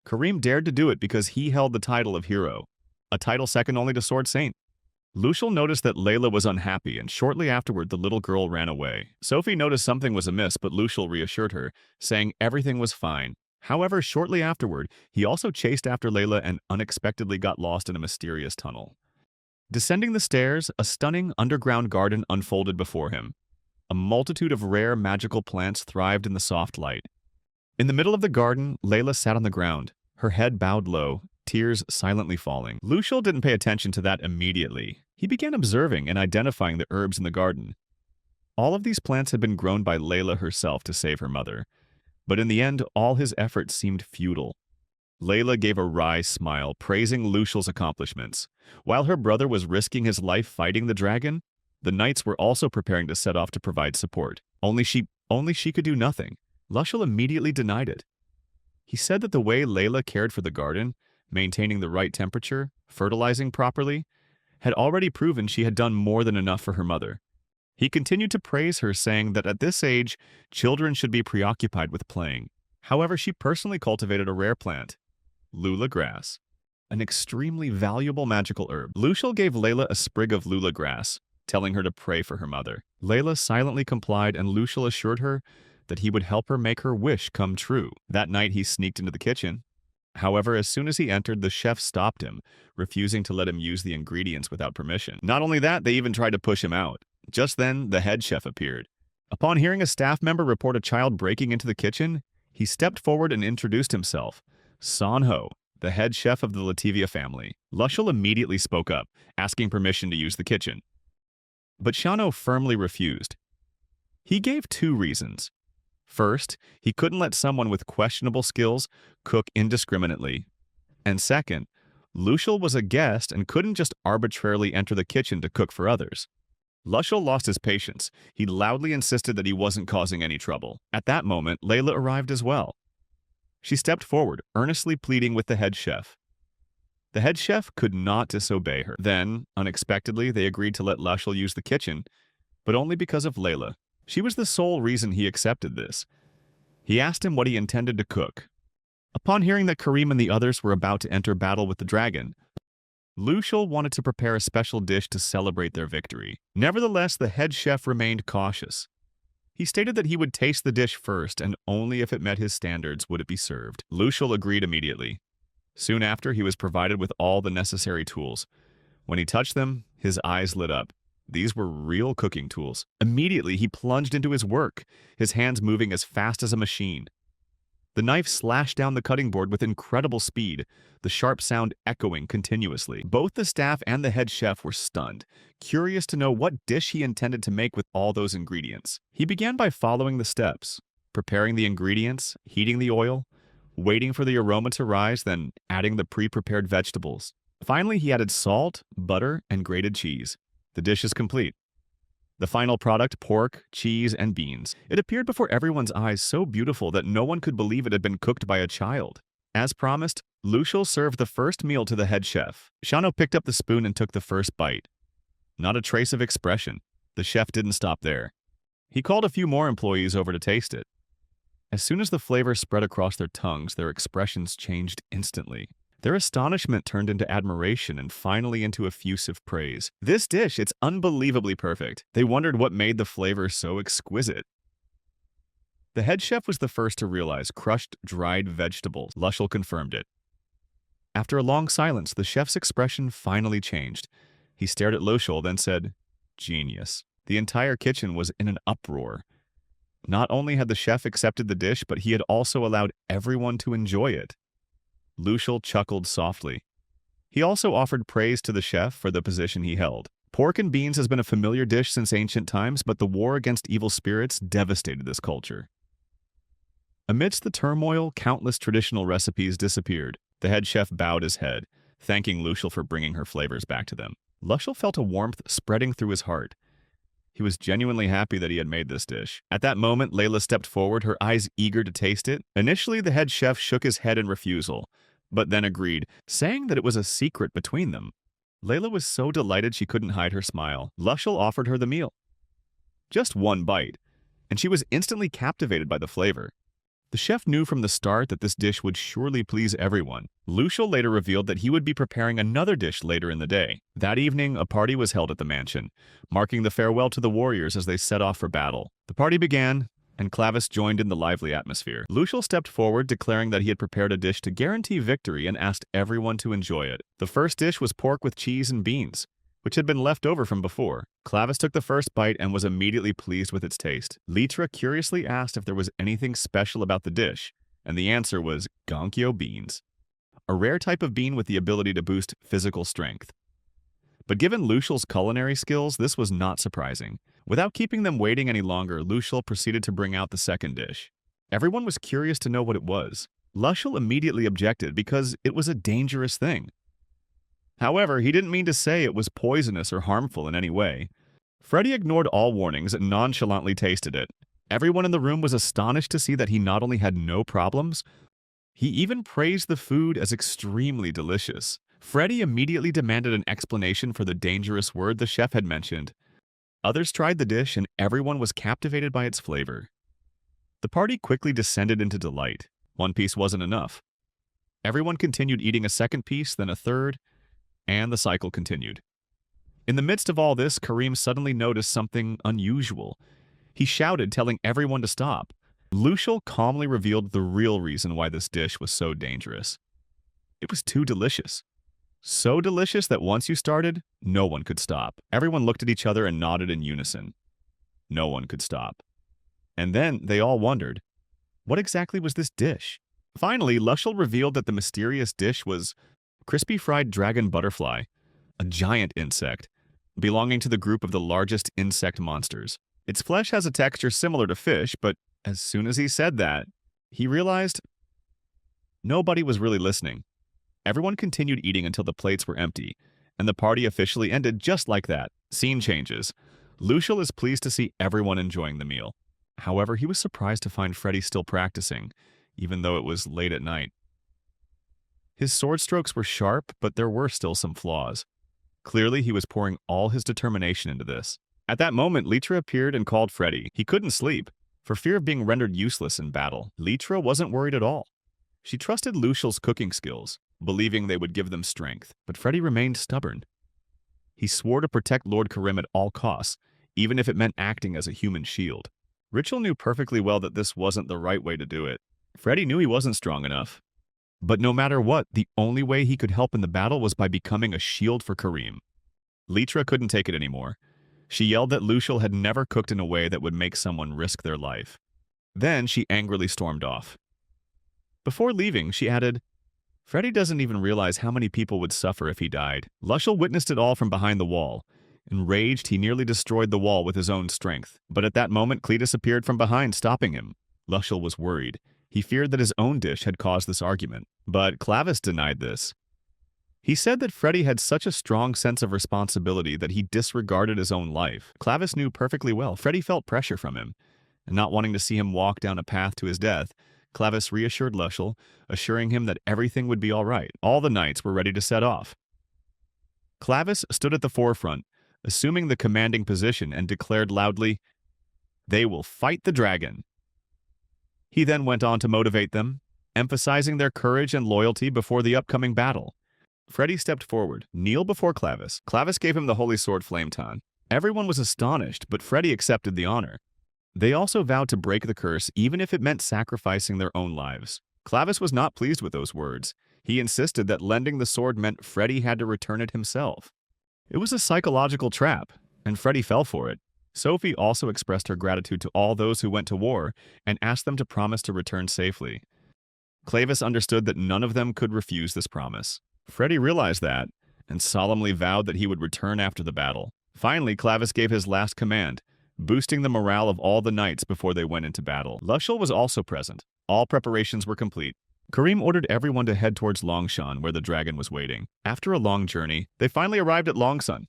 Karim dared to do it because he held the title of hero, a title second only to Sword Saint. Lucial noticed that Layla was unhappy, and shortly afterward the little girl ran away. Sophie noticed something was amiss, but Lucial reassured her, saying everything was fine. However, shortly afterward, he also chased after Layla and unexpectedly got lost in a mysterious tunnel. Descending the stairs, a stunning underground garden unfolded before him. A multitude of rare magical plants thrived in the soft light. In the middle of the garden, Layla sat on the ground, her head bowed low, tears silently falling. Lucial didn't pay attention to that immediately. He began observing and identifying the herbs in the garden. All of these plants had been grown by Layla herself to save her mother. But in the end, all his efforts seemed futile. Layla gave a wry smile, praising Lucial's accomplishments. While her brother was risking his life fighting the dragon, the knights were also preparing to set off to provide support. Only she could do nothing. Lucial immediately denied it. He said that the way Layla cared for the garden, maintaining the right temperature, fertilizing properly, had already proven she had done more than enough for her mother. He continued to praise her, saying that at this age, children should be preoccupied with playing. However, she personally cultivated a rare plant, lula grass, an extremely valuable magical herb. Lucial gave Layla a sprig of lula grass, telling her to pray for her mother. Layla silently complied, and Lucial assured her that he would help her make her wish come true. That night, he sneaked into the kitchen. However, as soon as he entered, the chef stopped him, refusing to let him use the ingredients without permission. Not only that, they even tried to push him out. Just then, the head chef appeared. Upon hearing a staff member report a child breaking into the kitchen, he stepped forward and introduced himself. Sanho, the head chef of the Lativia family. Lucial immediately spoke up, asking permission to use the kitchen. But Shano firmly refused. He gave two reasons. First, he couldn't let someone with questionable skills cook indiscriminately. And second, Lucial was a guest and couldn't just arbitrarily enter the kitchen to cook for others. Lucial lost his patience. He loudly insisted that he wasn't causing any trouble. At that moment, Layla arrived as well. She stepped forward, earnestly pleading with the head chef. The head chef could not disobey her. Then, unexpectedly, they agreed to let Lucial use the kitchen, but only because of Layla. She was the sole reason he accepted this. He asked him what he intended to cook. Upon hearing that Karim and the others were about to enter battle with the dragon, Lucial wanted to prepare a special dish to celebrate their victory. Nevertheless, the head chef remained cautious. He stated that he would taste the dish first, and only if it met his standards would it be served. Lucial agreed immediately. Soon after, he was provided with all the necessary tools. When he touched them, his eyes lit up. These were real cooking tools. Immediately, he plunged into his work, his hands moving as fast as a machine. The knife slashed down the cutting board with incredible speed, the sharp sound echoing continuously. Both the staff and the head chef were stunned, curious to know what dish he intended to make with all those ingredients. He began by following the steps, preparing the ingredients, heating the oil, waiting for the aroma to rise, then adding the pre-prepared vegetables. Finally, he added salt, butter, and grated cheese. The dish is complete. The final product, pork, cheese, and beans. It appeared before everyone's eyes so beautiful that no one could believe it had been cooked by a child. As promised, Lucial served the first meal to the head chef. Shano picked up the spoon and took the first bite. Not a trace of expression. The chef didn't stop there. He called a few more employees over to taste it. As soon as the flavor spread across their tongues, their expressions changed instantly. Their astonishment turned into admiration and finally into effusive praise. This dish, it's unbelievably perfect. They wondered what made the flavor so exquisite. The head chef was the first to realize crushed, dried vegetables. Lucial confirmed it. After a long silence, the chef's expression finally changed. He stared at Lucial, then said, "Genius." The entire kitchen was in an uproar. Not only had the chef accepted the dish, but he had also allowed everyone to enjoy it. Lucial chuckled softly. He also offered praise to the chef for the position he held. Pork and beans has been a familiar dish since ancient times, but the war against evil spirits devastated this culture. Amidst the turmoil, countless traditional recipes disappeared. The head chef bowed his head, thanking Lucial for bringing her flavors back to them. Lucial felt a warmth spreading through his heart. He was genuinely happy that he had made this dish. At that moment, Layla stepped forward, her eyes eager to taste it. Initially, the head chef shook his head in refusal, but then agreed, saying that it was a secret between them. Layla was so delighted she couldn't hide her smile. Lushel offered her the meal. Just one bite, and she was instantly captivated by the flavor. The chef knew from the start that this dish would surely please everyone. Lushel later revealed that he would be preparing another dish later in the day. That evening, a party was held at the mansion, marking the farewell to the warriors as they set off for battle. The party began, and Clavis joined in the lively atmosphere. Lushel stepped forward, declaring that he had prepared a dish to guarantee victory and asked everyone to enjoy it. The first dish was pork with cheese and beans, which had been left over from before. Clavis took the first bite and was immediately pleased with its taste. Litra curiously asked if there was anything special about the dish, and the answer was gonkyo beans, a rare type of bean with the ability to boost physical strength. But given Lushel's culinary skills, this was not surprising. Without keeping them waiting any longer, Lushel proceeded to bring out the second dish. Everyone was curious to know what it was. Lushel immediately objected because it was a dangerous thing. However, he didn't mean to say it was poisonous or harmful in any way. Freddy ignored all warnings and nonchalantly tasted it. Everyone in the room was astonished to see that he not only had no problems, he even praised the food as extremely delicious. Freddy immediately demanded an explanation for the dangerous word the chef had mentioned. Others tried the dish and everyone was captivated by its flavor. The party quickly descended into delight. One piece wasn't enough. Everyone continued eating a second piece, then a third, and the cycle continued. In the midst of all this, Kareem suddenly noticed something unusual. He shouted, telling everyone to stop. Lushel calmly revealed the real reason why this dish was so dangerous. It was too delicious. So delicious that once you started, no one could stop. Everyone looked at each other and nodded in unison. No one could stop. And then they all wondered, what exactly was this dish? Finally, Lushel revealed that the mysterious dish was crispy fried dragon butterfly, a giant insect, belonging to the group of the largest insect monsters. Its flesh has a texture similar to fish, but as soon as he said that, he realized nobody was really listening. Everyone continued eating until the plates were empty, and the party officially ended just like that. Scene changes. Lushel is pleased to see everyone enjoying the meal. However, he was surprised to find Freddy still practicing, even though it was late at night. His sword strokes were sharp, but there were still some flaws. Clearly, he was pouring all his determination into this. At that moment, Litra appeared and called Freddy. He couldn't sleep, for fear of being rendered useless in battle. Litra wasn't worried at all. She trusted Lushel's cooking skills, believing they would give them strength, but Freddy remained stubborn. He swore to protect Lord Karim at all costs, even if it meant acting as a human shield. Richel knew perfectly well that this wasn't the right way to do it. Freddy knew he wasn't strong enough. But no matter what, the only way he could help in the battle was by becoming a shield for Karim. Litra couldn't take it anymore. She yelled that Lushel had never cooked in a way that would make someone risk their life. Then she angrily stormed off. Before leaving, she added, Freddy doesn't even realize how many people would suffer if he died. Lushel witnessed it all from behind the wall. Enraged, he nearly destroyed the wall with his own strength. But at that moment, Cletus appeared from behind, stopping him. Lushel was worried. He feared that his own dish had caused this argument, but Clavis denied this. He said that Freddy had such a strong sense of responsibility that he disregarded his own life. Clavis knew perfectly well Freddy felt pressure from him, and not wanting to see him walk down a path to his death, Clavis reassured Lushel, assuring him that everything would be all right. All the knights were ready to set off. Clavis stood at the forefront, assuming the commanding position, and declared loudly, "They will fight the dragon." He then went on to motivate them, emphasizing their courage and loyalty before the upcoming battle. Freddy stepped forward, kneel before Clavis. Clavis gave him the holy sword Flameton. Everyone was astonished, but Freddy accepted the honor. They also vowed to break the curse, even if it meant sacrificing their own lives. Clavis was not pleased with those words. He insisted that lending the sword meant Freddy had to return it himself. It was a psychological trap, and Freddy fell for it. Sophie also expressed her gratitude to all those who went to war and asked them to promise to return safely. Clavis understood that none of them could refuse this promise. Freddy realized that and solemnly vowed that he would return after the battle. Finally, Clavis gave his last command, boosting the morale of all the knights before they went into battle. Lushel was also present. All preparations were complete. Karim ordered everyone to head towards Longshan, where the dragon was waiting. After a long journey, they finally arrived at Longsun.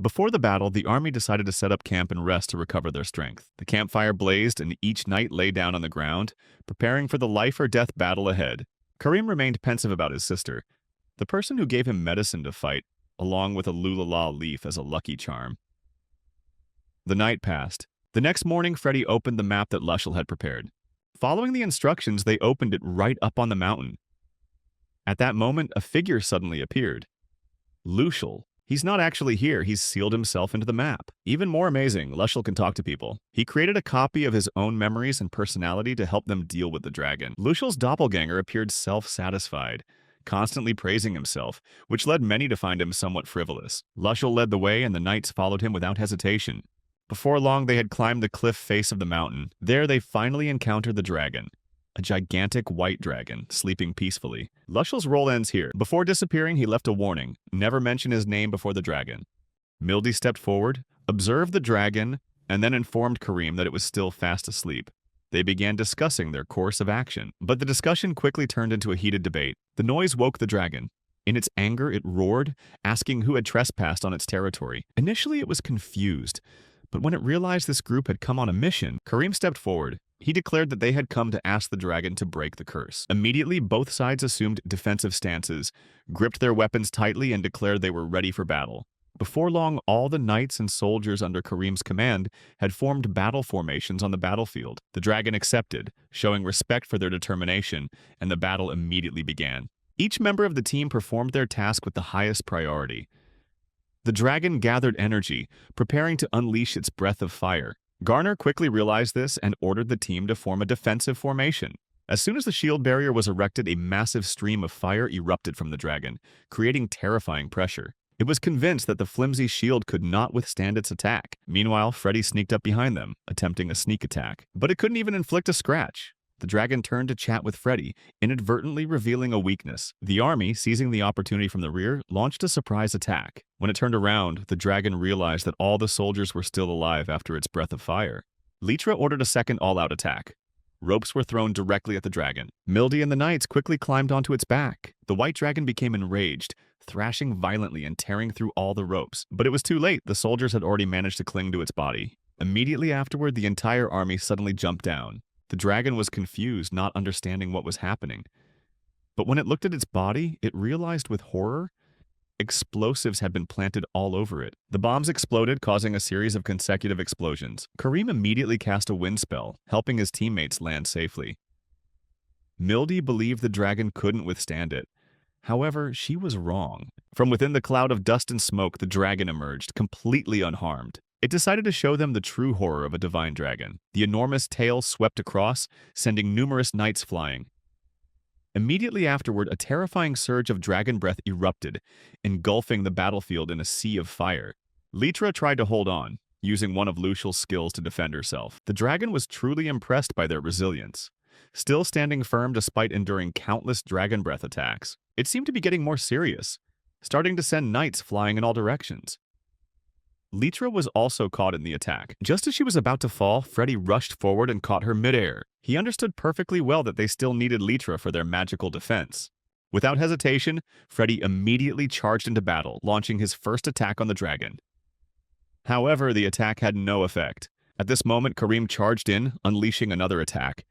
Before the battle, the army decided to set up camp and rest to recover their strength. The campfire blazed, and each knight lay down on the ground, preparing for the life-or-death battle ahead. Karim remained pensive about his sister, the person who gave him medicine to fight, along with a lulala leaf as a lucky charm. The night passed. The next morning, Freddy opened the map that Lushel had prepared. Following the instructions, they opened it right up on the mountain. At that moment, a figure suddenly appeared. Lushel. He's not actually here, he's sealed himself into the map. Even more amazing, Lushel can talk to people. He created a copy of his own memories and personality to help them deal with the dragon. Lushel's doppelganger appeared self-satisfied, constantly praising himself, which led many to find him somewhat frivolous. Lushel led the way and the knights followed him without hesitation. Before long, they had climbed the cliff face of the mountain. There they finally encountered the dragon. A gigantic white dragon, sleeping peacefully. Lushel's role ends here. Before disappearing, he left a warning. Never mention his name before the dragon. Mildy stepped forward, observed the dragon, and then informed Karim that it was still fast asleep. They began discussing their course of action. But the discussion quickly turned into a heated debate. The noise woke the dragon. In its anger, it roared, asking who had trespassed on its territory. Initially, it was confused. But when it realized this group had come on a mission, Karim stepped forward. He declared that they had come to ask the dragon to break the curse. Immediately, both sides assumed defensive stances, gripped their weapons tightly, and declared they were ready for battle. Before long, all the knights and soldiers under Karim's command had formed battle formations on the battlefield. The dragon accepted, showing respect for their determination, and the battle immediately began. Each member of the team performed their task with the highest priority. The dragon gathered energy, preparing to unleash its breath of fire. Garner quickly realized this and ordered the team to form a defensive formation. As soon as the shield barrier was erected, a massive stream of fire erupted from the dragon, creating terrifying pressure. It was convinced that the flimsy shield could not withstand its attack. Meanwhile, Freddy sneaked up behind them, attempting a sneak attack. But it couldn't even inflict a scratch. The dragon turned to chat with Freddy, inadvertently revealing a weakness. The army, seizing the opportunity from the rear, launched a surprise attack. When it turned around, the dragon realized that all the soldiers were still alive after its breath of fire. Litra ordered a second all-out attack. Ropes were thrown directly at the dragon. Mildy and the knights quickly climbed onto its back. The white dragon became enraged, thrashing violently and tearing through all the ropes. But it was too late. The soldiers had already managed to cling to its body. Immediately afterward, the entire army suddenly jumped down. The dragon was confused, not understanding what was happening. But when it looked at its body, it realized with horror, explosives had been planted all over it. The bombs exploded, causing a series of consecutive explosions. Karim immediately cast a wind spell, helping his teammates land safely. Mildy believed the dragon couldn't withstand it. However, she was wrong. From within the cloud of dust and smoke, the dragon emerged, completely unharmed. It decided to show them the true horror of a divine dragon. The enormous tail swept across, sending numerous knights flying. Immediately afterward, a terrifying surge of dragon breath erupted, engulfing the battlefield in a sea of fire. Litra tried to hold on, using one of Lushel's skills to defend herself. The dragon was truly impressed by their resilience. Still standing firm despite enduring countless dragon breath attacks, it seemed to be getting more serious, starting to send knights flying in all directions. Litra was also caught in the attack. Just as she was about to fall, Freddy rushed forward and caught her midair. He understood perfectly well that they still needed Litra for their magical defense. Without hesitation, Freddy immediately charged into battle, launching his first attack on the dragon. However, the attack had no effect. At this moment, Karim charged in, unleashing another attack.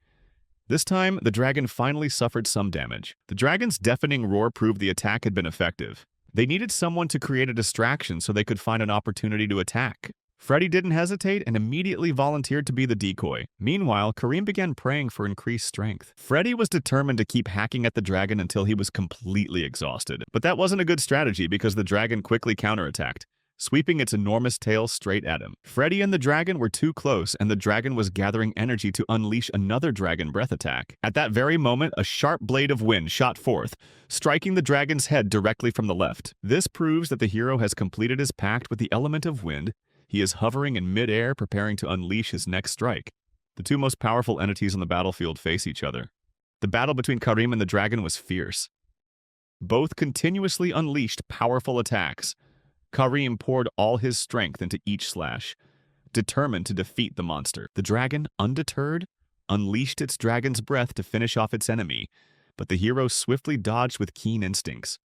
This time, the dragon finally suffered some damage. The dragon's deafening roar proved the attack had been effective. They needed someone to create a distraction so they could find an opportunity to attack. Freddy didn't hesitate and immediately volunteered to be the decoy. Meanwhile, Karim began praying for increased strength. Freddy was determined to keep hacking at the dragon until he was completely exhausted. But that wasn't a good strategy because the dragon quickly counterattacked, sweeping its enormous tail straight at him. Freddy and the dragon were too close, and the dragon was gathering energy to unleash another dragon breath attack. At that very moment, a sharp blade of wind shot forth, striking the dragon's head directly from the left. This proves that the hero has completed his pact with the element of wind. He is hovering in mid-air, preparing to unleash his next strike. The two most powerful entities on the battlefield face each other. The battle between Karim and the dragon was fierce. Both continuously unleashed powerful attacks. Karim poured all his strength into each slash, determined to defeat the monster. The dragon, undeterred, unleashed its dragon's breath to finish off its enemy, but the hero swiftly dodged with keen instincts.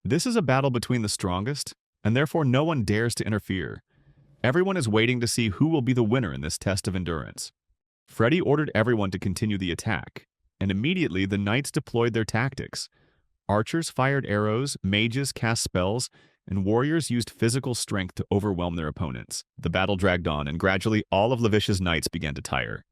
This is a battle between the strongest and therefore no one dares to interfere. Everyone is waiting to see who will be the winner in this test of endurance. Freddy ordered everyone to continue the attack, and immediately the knights deployed their tactics. Archers fired arrows, mages cast spells, and warriors used physical strength to overwhelm their opponents. The battle dragged on, and gradually all of Levish's knights began to tire.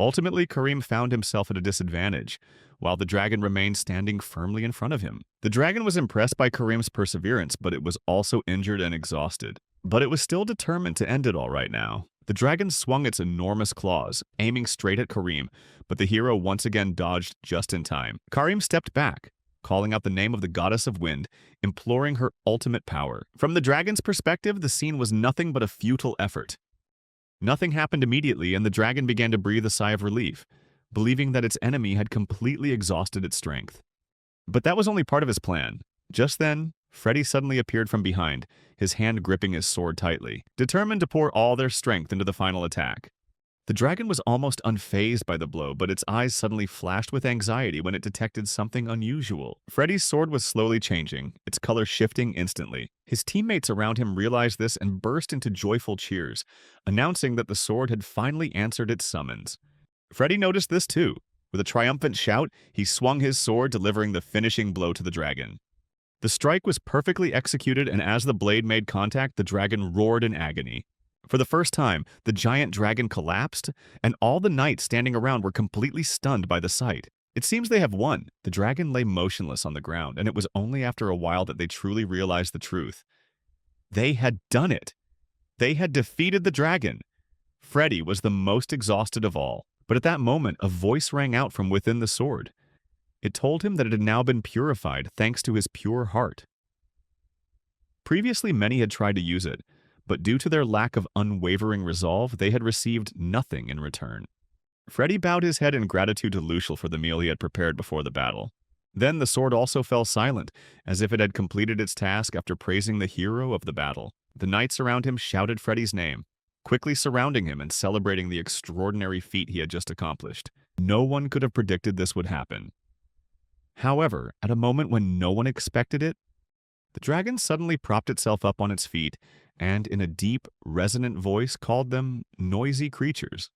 Ultimately, Karim found himself at a disadvantage, while the dragon remained standing firmly in front of him. The dragon was impressed by Karim's perseverance, but it was also injured and exhausted. But it was still determined to end it all right now. The dragon swung its enormous claws, aiming straight at Karim, but the hero once again dodged just in time. Karim stepped back, calling out the name of the goddess of wind, imploring her ultimate power. From the dragon's perspective, the scene was nothing but a futile effort. Nothing happened immediately, and the dragon began to breathe a sigh of relief, believing that its enemy had completely exhausted its strength. But that was only part of his plan. Just then, Freddy suddenly appeared from behind, his hand gripping his sword tightly, determined to pour all their strength into the final attack. The dragon was almost unfazed by the blow, but its eyes suddenly flashed with anxiety when it detected something unusual. Freddy's sword was slowly changing, its color shifting instantly. His teammates around him realized this and burst into joyful cheers, announcing that the sword had finally answered its summons. Freddy noticed this too. With a triumphant shout, he swung his sword, delivering the finishing blow to the dragon. The strike was perfectly executed, and as the blade made contact, the dragon roared in agony. For the first time, the giant dragon collapsed, and all the knights standing around were completely stunned by the sight. It seems they have won. The dragon lay motionless on the ground, and it was only after a while that they truly realized the truth. They had done it. They had defeated the dragon. Freddy was the most exhausted of all. But at that moment, a voice rang out from within the sword. It told him that it had now been purified thanks to his pure heart. Previously, many had tried to use it, but due to their lack of unwavering resolve, they had received nothing in return. Freddy bowed his head in gratitude to Lucial for the meal he had prepared before the battle. Then the sword also fell silent, as if it had completed its task after praising the hero of the battle. The knights around him shouted Freddy's name, quickly surrounding him and celebrating the extraordinary feat he had just accomplished. No one could have predicted this would happen. However, at a moment when no one expected it, the dragon suddenly propped itself up on its feet and, in a deep, resonant voice, called them noisy creatures.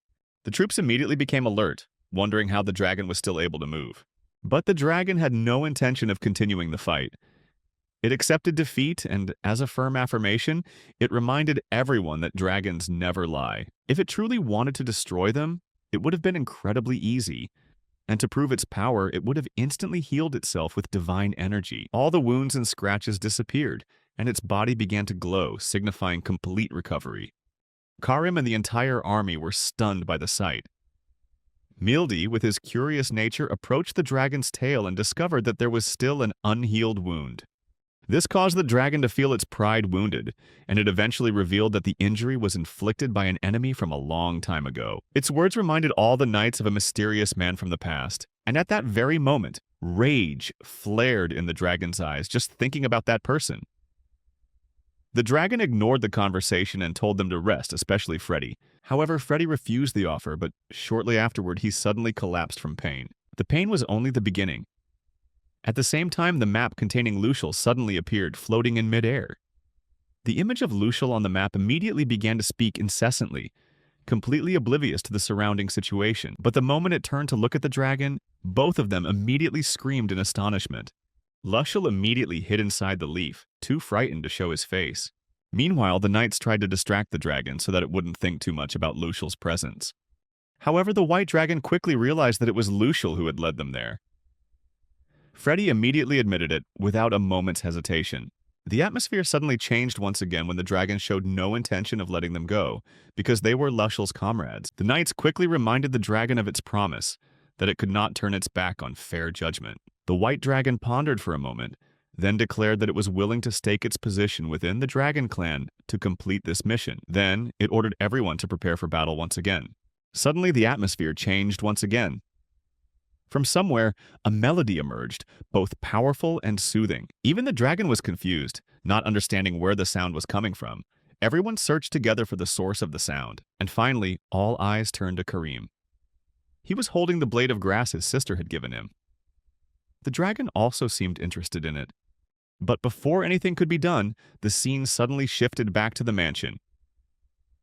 The troops immediately became alert, wondering how the dragon was still able to move. But the dragon had no intention of continuing the fight. It accepted defeat, and as a firm affirmation, it reminded everyone that dragons never lie. If it truly wanted to destroy them, it would have been incredibly easy. And to prove its power, it would have instantly healed itself with divine energy. All the wounds and scratches disappeared, and its body began to glow, signifying complete recovery. Karim and the entire army were stunned by the sight. Mildy, with his curious nature, approached the dragon's tail and discovered that there was still an unhealed wound. This caused the dragon to feel its pride wounded, and it eventually revealed that the injury was inflicted by an enemy from a long time ago. Its words reminded all the knights of a mysterious man from the past, and at that very moment, rage flared in the dragon's eyes just thinking about that person. The dragon ignored the conversation and told them to rest, especially Freddy. However, Freddy refused the offer, but shortly afterward he suddenly collapsed from pain. The pain was only the beginning. At the same time, the map containing Lucial suddenly appeared, floating in midair. The image of Lucial on the map immediately began to speak incessantly, completely oblivious to the surrounding situation. But the moment it turned to look at the dragon, both of them immediately screamed in astonishment. Lucial immediately hid inside the leaf, too frightened to show his face. Meanwhile, the knights tried to distract the dragon so that it wouldn't think too much about Lucial's presence. However, the white dragon quickly realized that it was Lucial who had led them there. Freddy immediately admitted it, without a moment's hesitation. The atmosphere suddenly changed once again when the dragon showed no intention of letting them go, because they were Lucial's comrades. The knights quickly reminded the dragon of its promise, that it could not turn its back on fair judgment. The white dragon pondered for a moment, then declared that it was willing to stake its position within the dragon clan to complete this mission. Then, it ordered everyone to prepare for battle once again. Suddenly, the atmosphere changed once again. From somewhere, a melody emerged, both powerful and soothing. Even the dragon was confused, not understanding where the sound was coming from. Everyone searched together for the source of the sound, and finally, all eyes turned to Karim. He was holding the blade of grass his sister had given him. The dragon also seemed interested in it. But before anything could be done, the scene suddenly shifted back to the mansion.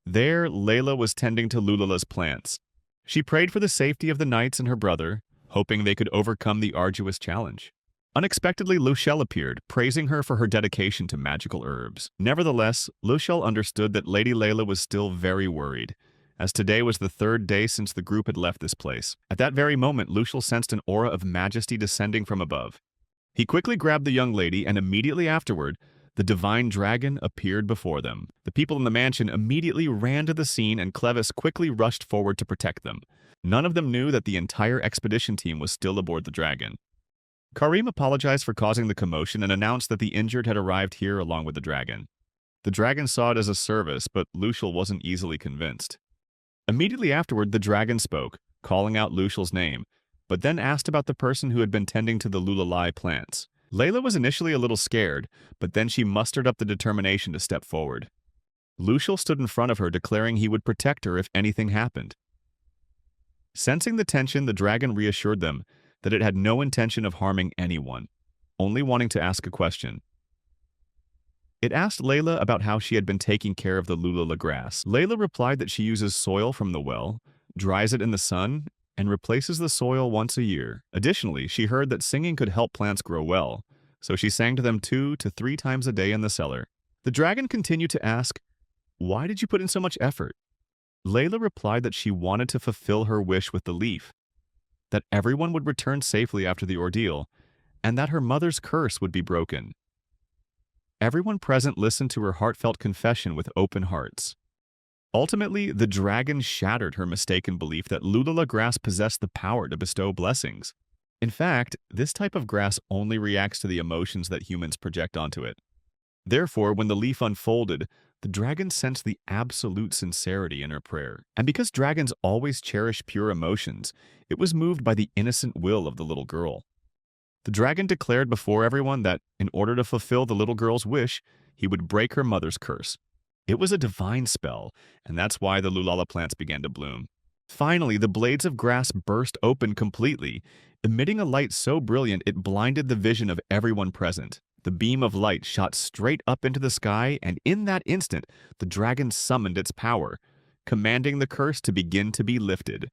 There, Layla was tending to Lulala's plants. She prayed for the safety of the knights and her brother, hoping they could overcome the arduous challenge. Unexpectedly, Luciel appeared, praising her for her dedication to magical herbs. Nevertheless, Luciel understood that Lady Layla was still very worried, as today was the third day since the group had left this place. At that very moment, Luciel sensed an aura of majesty descending from above. He quickly grabbed the young lady, and immediately afterward, the divine dragon appeared before them. The people in the mansion immediately ran to the scene, and Clevis quickly rushed forward to protect them. None of them knew that the entire expedition team was still aboard the dragon. Karim apologized for causing the commotion and announced that the injured had arrived here along with the dragon. The dragon saw it as a service, but Luciel wasn't easily convinced. Immediately afterward, the dragon spoke, calling out Luciel's name, but then asked about the person who had been tending to the Lulalai plants. Layla was initially a little scared, but then she mustered up the determination to step forward. Luciel stood in front of her, declaring he would protect her if anything happened. Sensing the tension, the dragon reassured them that it had no intention of harming anyone, only wanting to ask a question. It asked Layla about how she had been taking care of the Lulala grass. Layla replied that she uses soil from the well, dries it in the sun, and replaces the soil once a year. Additionally, she heard that singing could help plants grow well, so she sang to them 2 to 3 times a day in the cellar. The dragon continued to ask, "Why did you put in so much effort?" Layla replied that she wanted to fulfill her wish with the leaf, that everyone would return safely after the ordeal, and that her mother's curse would be broken. Everyone present listened to her heartfelt confession with open hearts. Ultimately, the dragon shattered her mistaken belief that Lulala grass possessed the power to bestow blessings. In fact, this type of grass only reacts to the emotions that humans project onto it. Therefore, when the leaf unfolded, the dragon sensed the absolute sincerity in her prayer. And because dragons always cherish pure emotions, it was moved by the innocent will of the little girl. The dragon declared before everyone that, in order to fulfill the little girl's wish, he would break her mother's curse. It was a divine spell, and that's why the Lulala plants began to bloom. Finally, the blades of grass burst open completely, emitting a light so brilliant it blinded the vision of everyone present. The beam of light shot straight up into the sky, and in that instant, the dragon summoned its power, commanding the curse to begin to be lifted.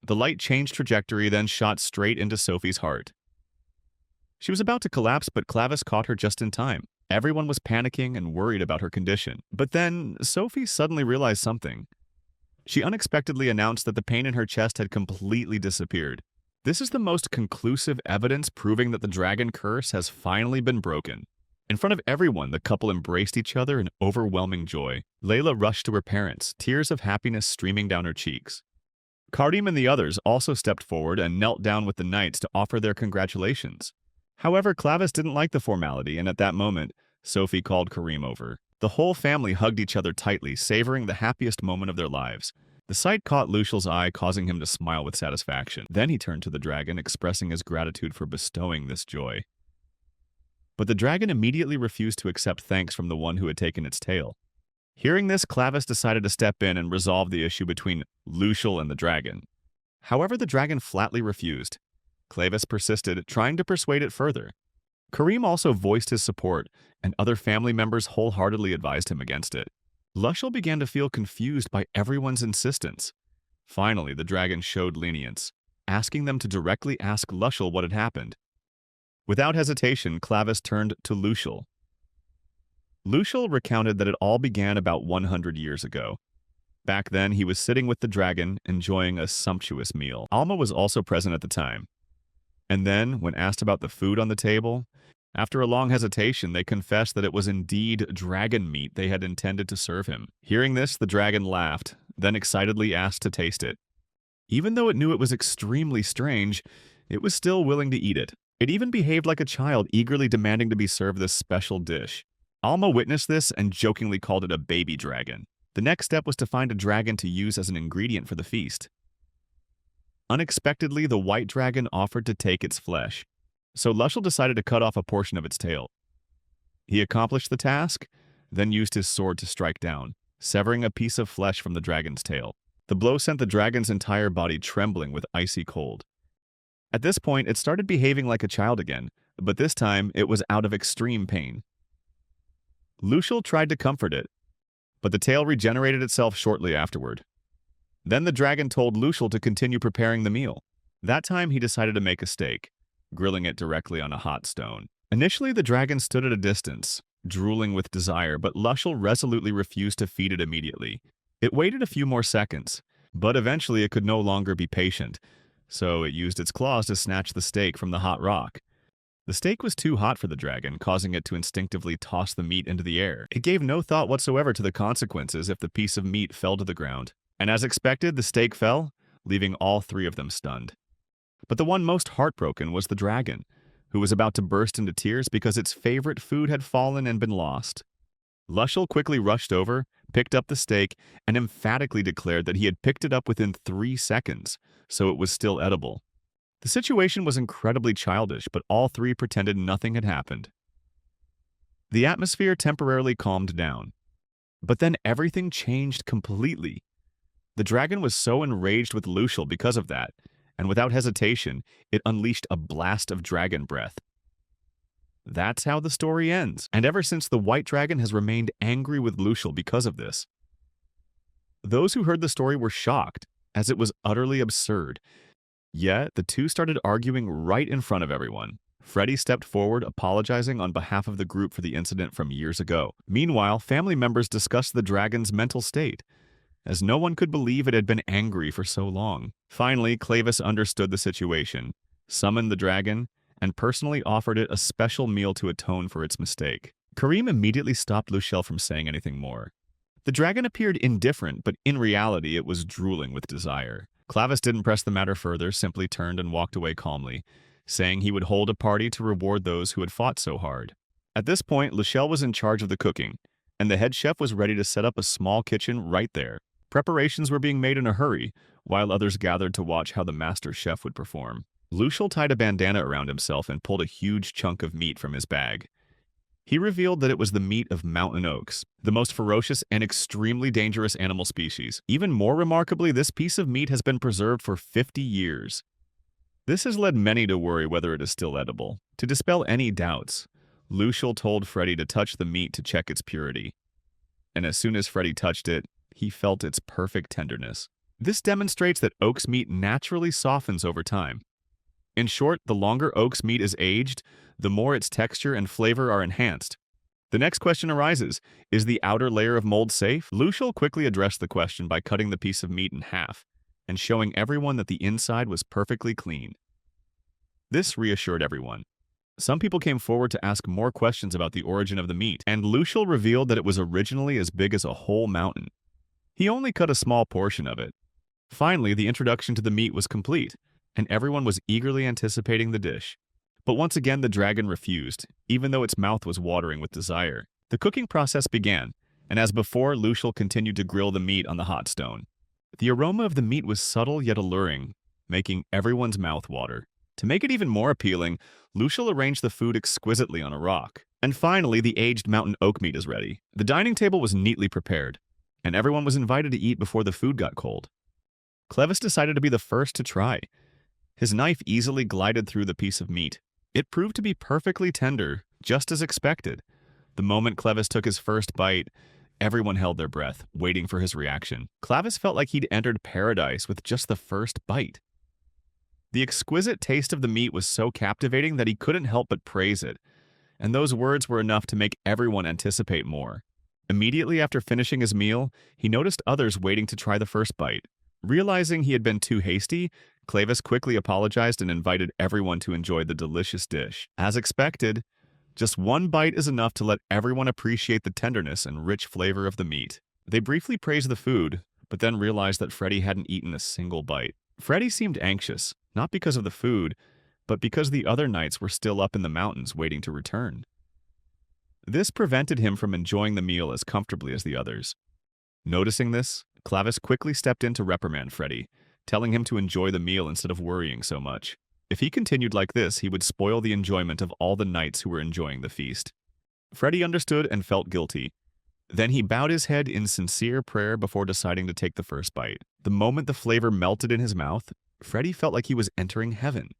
The light changed trajectory, then shot straight into Sophie's heart. She was about to collapse, but Clavis caught her just in time. Everyone was panicking and worried about her condition. But then, Sophie suddenly realized something. She unexpectedly announced that the pain in her chest had completely disappeared. This is the most conclusive evidence proving that the dragon curse has finally been broken. In front of everyone, the couple embraced each other in overwhelming joy. Layla rushed to her parents, tears of happiness streaming down her cheeks. Karim and the others also stepped forward and knelt down with the knights to offer their congratulations. However, Clavis didn't like the formality, and at that moment, Sophie called Karim over. The whole family hugged each other tightly, savoring the happiest moment of their lives. The sight caught Luciel's eye, causing him to smile with satisfaction. Then he turned to the dragon, expressing his gratitude for bestowing this joy. But the dragon immediately refused to accept thanks from the one who had taken its tail. Hearing this, Clavis decided to step in and resolve the issue between Luciel and the dragon. However, the dragon flatly refused. Clavis persisted, trying to persuade it further. Karim also voiced his support, and other family members wholeheartedly advised him against it. Luciel began to feel confused by everyone's insistence. Finally, the dragon showed lenience, asking them to directly ask Luciel what had happened. Without hesitation, Clavis turned to Luciel. Luciel recounted that it all began about 100 years ago. Back then, he was sitting with the dragon, enjoying a sumptuous meal. Alma was also present at the time. And then, when asked about the food on the table, after a long hesitation, they confessed that it was indeed dragon meat they had intended to serve him. Hearing this, the dragon laughed, then excitedly asked to taste it. Even though it knew it was extremely strange, it was still willing to eat it. It even behaved like a child, eagerly demanding to be served this special dish. Alma witnessed this and jokingly called it a baby dragon. The next step was to find a dragon to use as an ingredient for the feast. Unexpectedly, the white dragon offered to take its flesh, so Luciel decided to cut off a portion of its tail. He accomplished the task, then used his sword to strike down, severing a piece of flesh from the dragon's tail. The blow sent the dragon's entire body trembling with icy cold. At this point, it started behaving like a child again, but this time it was out of extreme pain. Lucial tried to comfort it, but the tail regenerated itself shortly afterward. Then the dragon told Lucial to continue preparing the meal. That time he decided to make a steak, grilling it directly on a hot stone. Initially, the dragon stood at a distance, drooling with desire, but Lucial resolutely refused to feed it immediately. It waited a few more seconds, but eventually it could no longer be patient, so it used its claws to snatch the steak from the hot rock. The steak was too hot for the dragon, causing it to instinctively toss the meat into the air. It gave no thought whatsoever to the consequences if the piece of meat fell to the ground. And as expected, the steak fell, leaving all three of them stunned. But the one most heartbroken was the dragon, who was about to burst into tears because its favorite food had fallen and been lost. Lucial quickly rushed over, picked up the steak, and emphatically declared that he had picked it up within 3 seconds, so it was still edible. The situation was incredibly childish, but all three pretended nothing had happened. The atmosphere temporarily calmed down, but then everything changed completely. The dragon was so enraged with Lucial because of that, and without hesitation, it unleashed a blast of dragon breath. That's how the story ends, and ever since the white dragon has remained angry with Lucial because of this. Those who heard the story were shocked, as it was utterly absurd. Yet, the two started arguing right in front of everyone. Freddy stepped forward, apologizing on behalf of the group for the incident from years ago. Meanwhile, family members discussed the dragon's mental state, as no one could believe it had been angry for so long. Finally, Clavis understood the situation, summoned the dragon, and personally offered it a special meal to atone for its mistake. Kareem immediately stopped Lucial from saying anything more. The dragon appeared indifferent, but in reality it was drooling with desire. Clavis didn't press the matter further, simply turned and walked away calmly, saying he would hold a party to reward those who had fought so hard. At this point, Lucial was in charge of the cooking, and the head chef was ready to set up a small kitchen right there. Preparations were being made in a hurry, while others gathered to watch how the master chef would perform. Lucial tied a bandana around himself and pulled a huge chunk of meat from his bag. He revealed that it was the meat of mountain oaks, the most ferocious and extremely dangerous animal species. Even more remarkably, this piece of meat has been preserved for 50 years. This has led many to worry whether it is still edible. To dispel any doubts, Lucial told Freddy to touch the meat to check its purity. And as soon as Freddy touched it, he felt its perfect tenderness. This demonstrates that oak's meat naturally softens over time. In short, the longer oak's meat is aged, the more its texture and flavor are enhanced. The next question arises, is the outer layer of mold safe? Lucial quickly addressed the question by cutting the piece of meat in half and showing everyone that the inside was perfectly clean. This reassured everyone. Some people came forward to ask more questions about the origin of the meat, and Lucial revealed that it was originally as big as a whole mountain. He only cut a small portion of it. Finally, the introduction to the meat was complete, and everyone was eagerly anticipating the dish. But once again, the dragon refused, even though its mouth was watering with desire. The cooking process began, and as before, Lucial continued to grill the meat on the hot stone. The aroma of the meat was subtle yet alluring, making everyone's mouth water. To make it even more appealing, Lucial arranged the food exquisitely on a rock. And finally, the aged mountain oak meat is ready. The dining table was neatly prepared, and everyone was invited to eat before the food got cold. Clevis decided to be the first to try. His knife easily glided through the piece of meat. It proved to be perfectly tender, just as expected. The moment Clevis took his first bite, everyone held their breath, waiting for his reaction. Clevis felt like he'd entered paradise with just the first bite. The exquisite taste of the meat was so captivating that he couldn't help but praise it, and those words were enough to make everyone anticipate more. Immediately after finishing his meal, he noticed others waiting to try the first bite. Realizing he had been too hasty, Clavis quickly apologized and invited everyone to enjoy the delicious dish. As expected, just one bite is enough to let everyone appreciate the tenderness and rich flavor of the meat. They briefly praised the food, but then realized that Freddy hadn't eaten a single bite. Freddy seemed anxious, not because of the food, but because the other knights were still up in the mountains waiting to return. This prevented him from enjoying the meal as comfortably as the others. Noticing this, Clavis quickly stepped in to reprimand Freddy, telling him to enjoy the meal instead of worrying so much. If he continued like this, he would spoil the enjoyment of all the knights who were enjoying the feast. Freddy understood and felt guilty. Then he bowed his head in sincere prayer before deciding to take the first bite. The moment the flavor melted in his mouth, Freddy felt like he was entering heaven.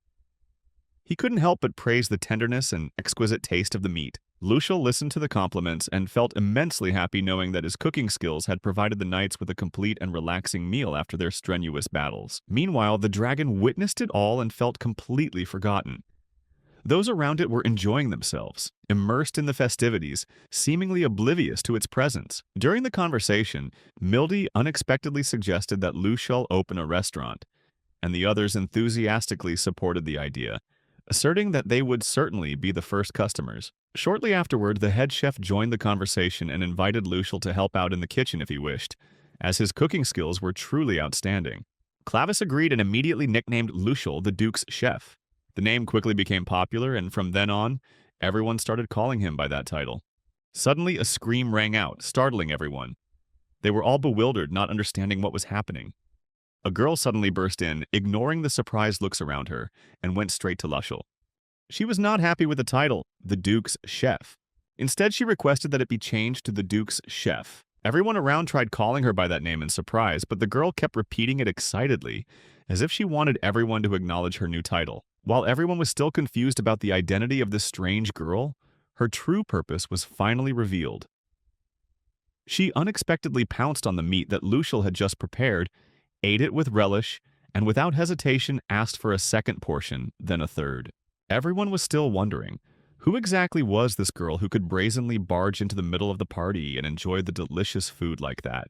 He couldn't help but praise the tenderness and exquisite taste of the meat. Lucial listened to the compliments and felt immensely happy knowing that his cooking skills had provided the knights with a complete and relaxing meal after their strenuous battles. Meanwhile, the dragon witnessed it all and felt completely forgotten. Those around it were enjoying themselves, immersed in the festivities, seemingly oblivious to its presence. During the conversation, Mildy unexpectedly suggested that Lucial open a restaurant, and the others enthusiastically supported the idea, asserting that they would certainly be the first customers. Shortly afterward, the head chef joined the conversation and invited Lucial to help out in the kitchen if he wished, as his cooking skills were truly outstanding. Clavis agreed and immediately nicknamed Lucial the Duke's chef. The name quickly became popular, and from then on, everyone started calling him by that title. Suddenly, a scream rang out, startling everyone. They were all bewildered, not understanding what was happening. A girl suddenly burst in, ignoring the surprised looks around her, and went straight to Lucial. She was not happy with the title, the Duke's chef. Instead, she requested that it be changed to the Duke's chef. Everyone around tried calling her by that name in surprise, but the girl kept repeating it excitedly, as if she wanted everyone to acknowledge her new title. While everyone was still confused about the identity of this strange girl, her true purpose was finally revealed. She unexpectedly pounced on the meat that Lucial had just prepared, ate it with relish, and without hesitation asked for a second portion, then a third. Everyone was still wondering, who exactly was this girl who could brazenly barge into the middle of the party and enjoy the delicious food like that?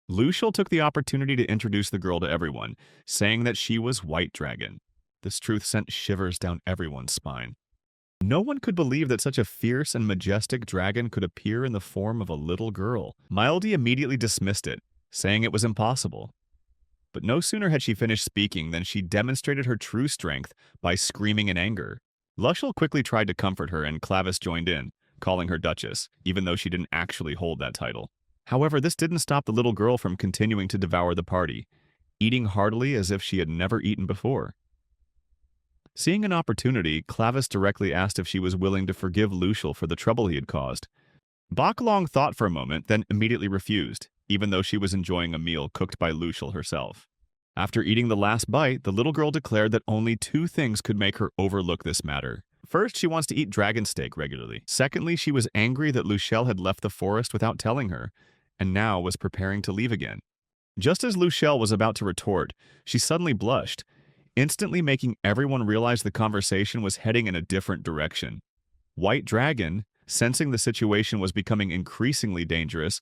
Lucial took the opportunity to introduce the girl to everyone, saying that she was White Dragon. This truth sent shivers down everyone's spine. No one could believe that such a fierce and majestic dragon could appear in the form of a little girl. Mildy immediately dismissed it, saying it was impossible. But no sooner had she finished speaking than she demonstrated her true strength by screaming in anger. Lucial quickly tried to comfort her, and Clavis joined in, calling her Duchess, even though she didn't actually hold that title. However, this didn't stop the little girl from continuing to devour the party, eating heartily as if she had never eaten before. Seeing an opportunity, Clavis directly asked if she was willing to forgive Lucial for the trouble he had caused. Bacalong thought for a moment, then immediately refused, even though she was enjoying a meal cooked by Lucial herself. After eating the last bite, the little girl declared that only two things could make her overlook this matter. First, she wants to eat dragon steak regularly. Secondly, she was angry that Lucial had left the forest without telling her, and now was preparing to leave again. Just as Lucial was about to retort, she suddenly blushed, instantly making everyone realize the conversation was heading in a different direction. White Dragon, sensing the situation was becoming increasingly dangerous,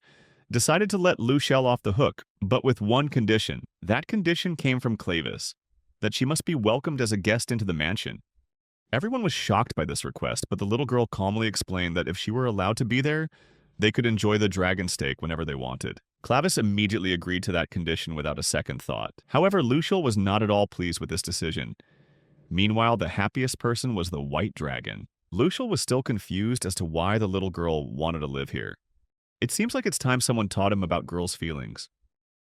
decided to let Lucial off the hook, but with one condition. That condition came from Clavis, that she must be welcomed as a guest into the mansion. Everyone was shocked by this request, but the little girl calmly explained that if she were allowed to be there, they could enjoy the dragon steak whenever they wanted. Clavis immediately agreed to that condition without a second thought. However, Lucial was not at all pleased with this decision. Meanwhile, the happiest person was the White Dragon. Lucial was still confused as to why the little girl wanted to live here. It seems like it's time someone taught him about girls' feelings.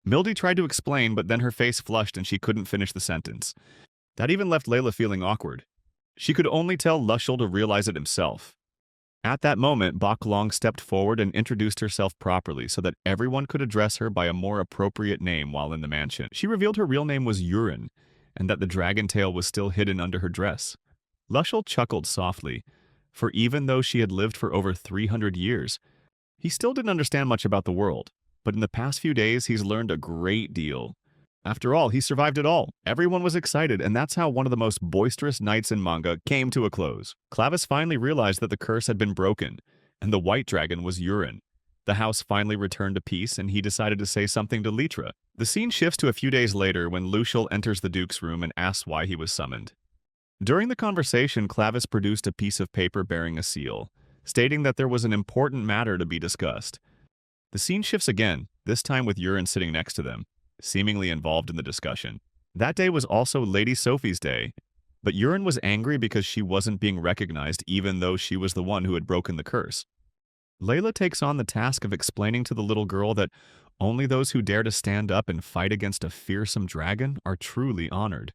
Mildy tried to explain, but then her face flushed and she couldn't finish the sentence. That even left Layla feeling awkward. She could only tell Lucial to realize it himself. At that moment, Bacalong stepped forward and introduced herself properly so that everyone could address her by a more appropriate name while in the mansion. She revealed her real name was Urin, and that the dragon tail was still hidden under her dress. Lucial chuckled softly, for even though she had lived for over 300 years, he still didn't understand much about the world, but in the past few days he's learned a great deal. After all, he survived it all. Everyone was excited, and that's how one of the most boisterous nights in manga came to a close. Clavis finally realized that the curse had been broken, and the White Dragon was Urin. The house finally returned to peace, and he decided to say something to Litra. The scene shifts to a few days later when Lucial enters the Duke's room and asks why he was summoned. During the conversation, Clavis produced a piece of paper bearing a seal, stating that there was an important matter to be discussed. The scene shifts again, this time with Urin sitting next to them, seemingly involved in the discussion. That day was also Lady Sophie's day, but Urin was angry because she wasn't being recognized even though she was the one who had broken the curse. Layla takes on the task of explaining to the little girl that only those who dare to stand up and fight against a fearsome dragon are truly honored.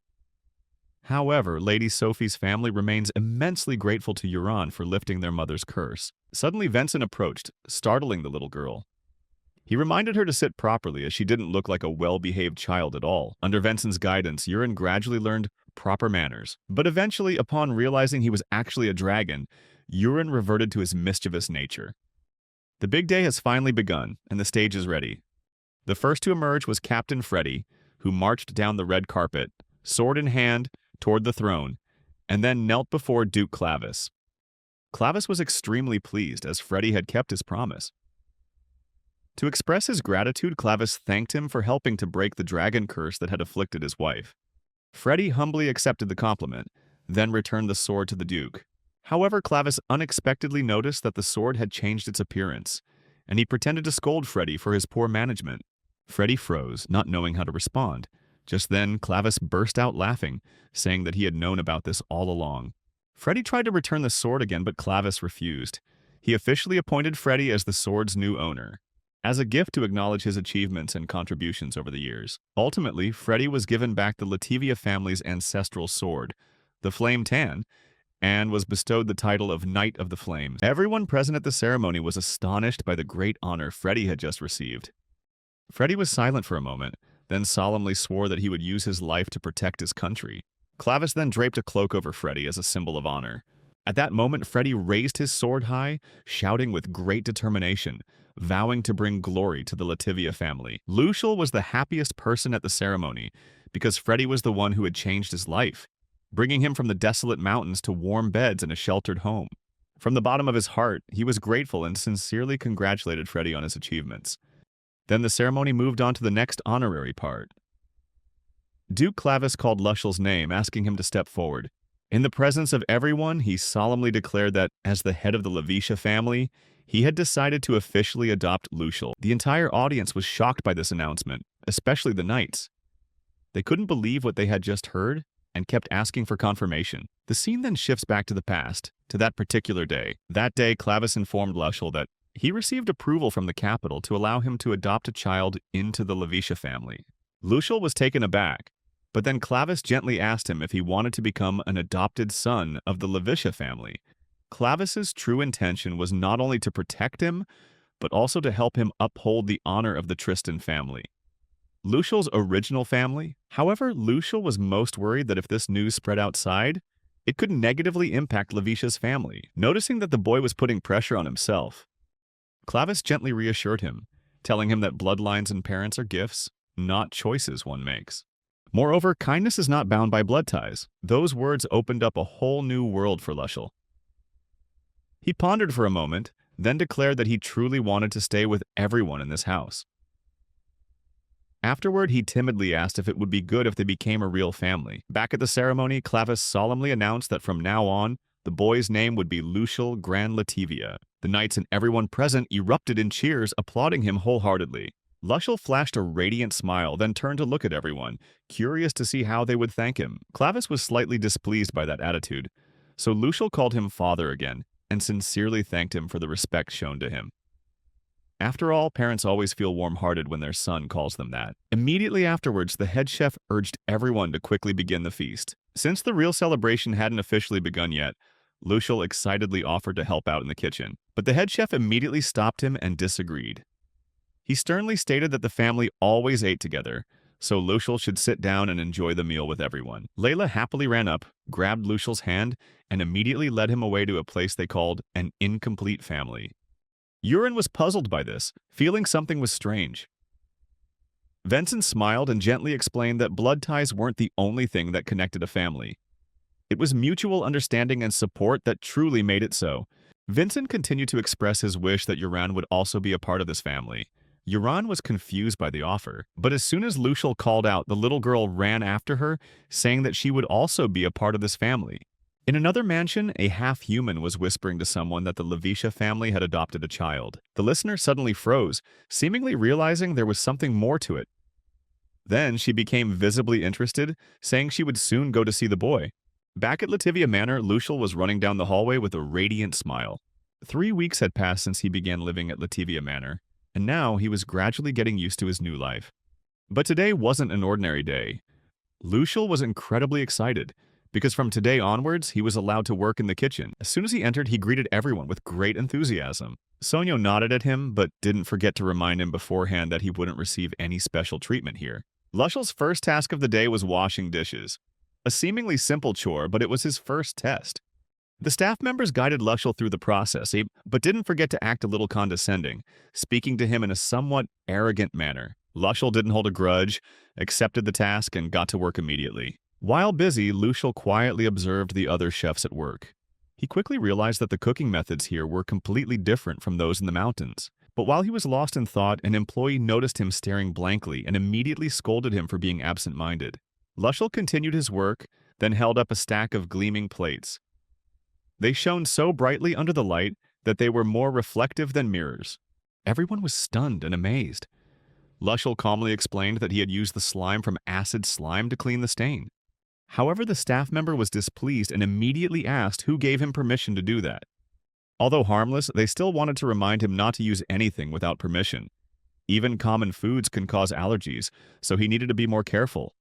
However, Lady Sophie's family remains immensely grateful to Urin for lifting their mother's curse. Suddenly, Vincent approached, startling the little girl. He reminded her to sit properly as she didn't look like a well-behaved child at all. Under Vincent's guidance, Euron gradually learned proper manners. But eventually, upon realizing he was actually a dragon, Euron reverted to his mischievous nature. The big day has finally begun, and the stage is ready. The first to emerge was Captain Freddie, who marched down the red carpet, sword in hand, toward the throne, and then knelt before Duke Clavis. Clavis was extremely pleased, as Freddie had kept his promise. To express his gratitude, Clavis thanked him for helping to break the dragon curse that had afflicted his wife. Freddie humbly accepted the compliment, then returned the sword to the Duke. However, Clavis unexpectedly noticed that the sword had changed its appearance, and he pretended to scold Freddie for his poor management. Freddie froze, not knowing how to respond. Just then, Clavis burst out laughing, saying that he had known about this all along. Freddie tried to return the sword again, but Clavis refused. He officially appointed Freddie as the sword's new owner, as a gift to acknowledge his achievements and contributions over the years. Ultimately, Freddie was given back the Lativia family's ancestral sword, the Flame Tan, and was bestowed the title of Knight of the Flames. Everyone present at the ceremony was astonished by the great honor Freddie had just received. Freddie was silent for a moment, then solemnly swore that he would use his life to protect his country. Clavis then draped a cloak over Freddie as a symbol of honor. At that moment, Freddie raised his sword high, shouting with great determination, vowing to bring glory to the Lativia family. Lucial was the happiest person at the ceremony because Freddie was the one who had changed his life, bringing him from the desolate mountains to warm beds and a sheltered home. From the bottom of his heart, he was grateful and sincerely congratulated Freddie on his achievements. Then the ceremony moved on to the next honorary part. Duke Clavis called Lucial's name, asking him to step forward. In the presence of everyone, he solemnly declared that, as the head of the Lavicia family, he had decided to officially adopt Lucial. The entire audience was shocked by this announcement, especially the knights. They couldn't believe what they had just heard and kept asking for confirmation. The scene then shifts back to the past, to that particular day. That day, Clavis informed Lucial that he received approval from the capital to allow him to adopt a child into the Lavicia family. Lucial was taken aback, but then Clavis gently asked him if he wanted to become an adopted son of the Lavicia family. Clavis's true intention was not only to protect him, but also to help him uphold the honor of the Tristan family. Lucial's original family, however, Lucial was most worried that if this news spread outside, it could negatively impact Lavicia's family. Noticing that the boy was putting pressure on himself, Clavis gently reassured him, telling him that bloodlines and parents are gifts, not choices one makes. Moreover, kindness is not bound by blood ties. Those words opened up a whole new world for Lucial. He pondered for a moment, then declared that he truly wanted to stay with everyone in this house. Afterward, he timidly asked if it would be good if they became a real family. Back at the ceremony, Clavis solemnly announced that from now on, the boy's name would be Lucial Grand Lativia. The knights and everyone present erupted in cheers, applauding him wholeheartedly. Lucial flashed a radiant smile, then turned to look at everyone, curious to see how they would thank him. Clavis was slightly displeased by that attitude, so Lucial called him father again, and sincerely thanked him for the respect shown to him. After all, parents always feel warm-hearted when their son calls them that. Immediately afterwards, the head chef urged everyone to quickly begin the feast. Since the real celebration hadn't officially begun yet, Lucial excitedly offered to help out in the kitchen, but the head chef immediately stopped him and disagreed. He sternly stated that the family always ate together, so Lucial should sit down and enjoy the meal with everyone. Layla happily ran up, grabbed Lucial's hand, and immediately led him away to a place they called an incomplete family. Euron was puzzled by this, feeling something was strange. Vincent smiled and gently explained that blood ties weren't the only thing that connected a family. It was mutual understanding and support that truly made it so. Vincent continued to express his wish that Euron would also be a part of this family. Euron was confused by the offer, but as soon as Lucial called out, the little girl ran after her, saying that she would also be a part of this family. In another mansion, a half-human was whispering to someone that the Lavicia family had adopted a child. The listener suddenly froze, seemingly realizing there was something more to it. Then she became visibly interested, saying she would soon go to see the boy. Back at Lativia Manor, Lucial was running down the hallway with a radiant smile. 3 weeks had passed since he began living at Lativia Manor, and now he was gradually getting used to his new life. But today wasn't an ordinary day. Lucial was incredibly excited, because from today onwards, he was allowed to work in the kitchen. As soon as he entered, he greeted everyone with great enthusiasm. Sonyo nodded at him, but didn't forget to remind him beforehand that he wouldn't receive any special treatment here. Lushel's first task of the day was washing dishes. A seemingly simple chore, but it was his first test. The staff members guided Lushel through the process, but didn't forget to act a little condescending, speaking to him in a somewhat arrogant manner. Lushel didn't hold a grudge, accepted the task, and got to work immediately. While busy, Lushel quietly observed the other chefs at work. He quickly realized that the cooking methods here were completely different from those in the mountains. But while he was lost in thought, an employee noticed him staring blankly and immediately scolded him for being absent-minded. Lushel continued his work, then held up a stack of gleaming plates. They shone so brightly under the light that they were more reflective than mirrors. Everyone was stunned and amazed. Lushel calmly explained that he had used the slime from acid slime to clean the stain. However, the staff member was displeased and immediately asked who gave him permission to do that. Although harmless, they still wanted to remind him not to use anything without permission. Even common foods can cause allergies, so he needed to be more careful.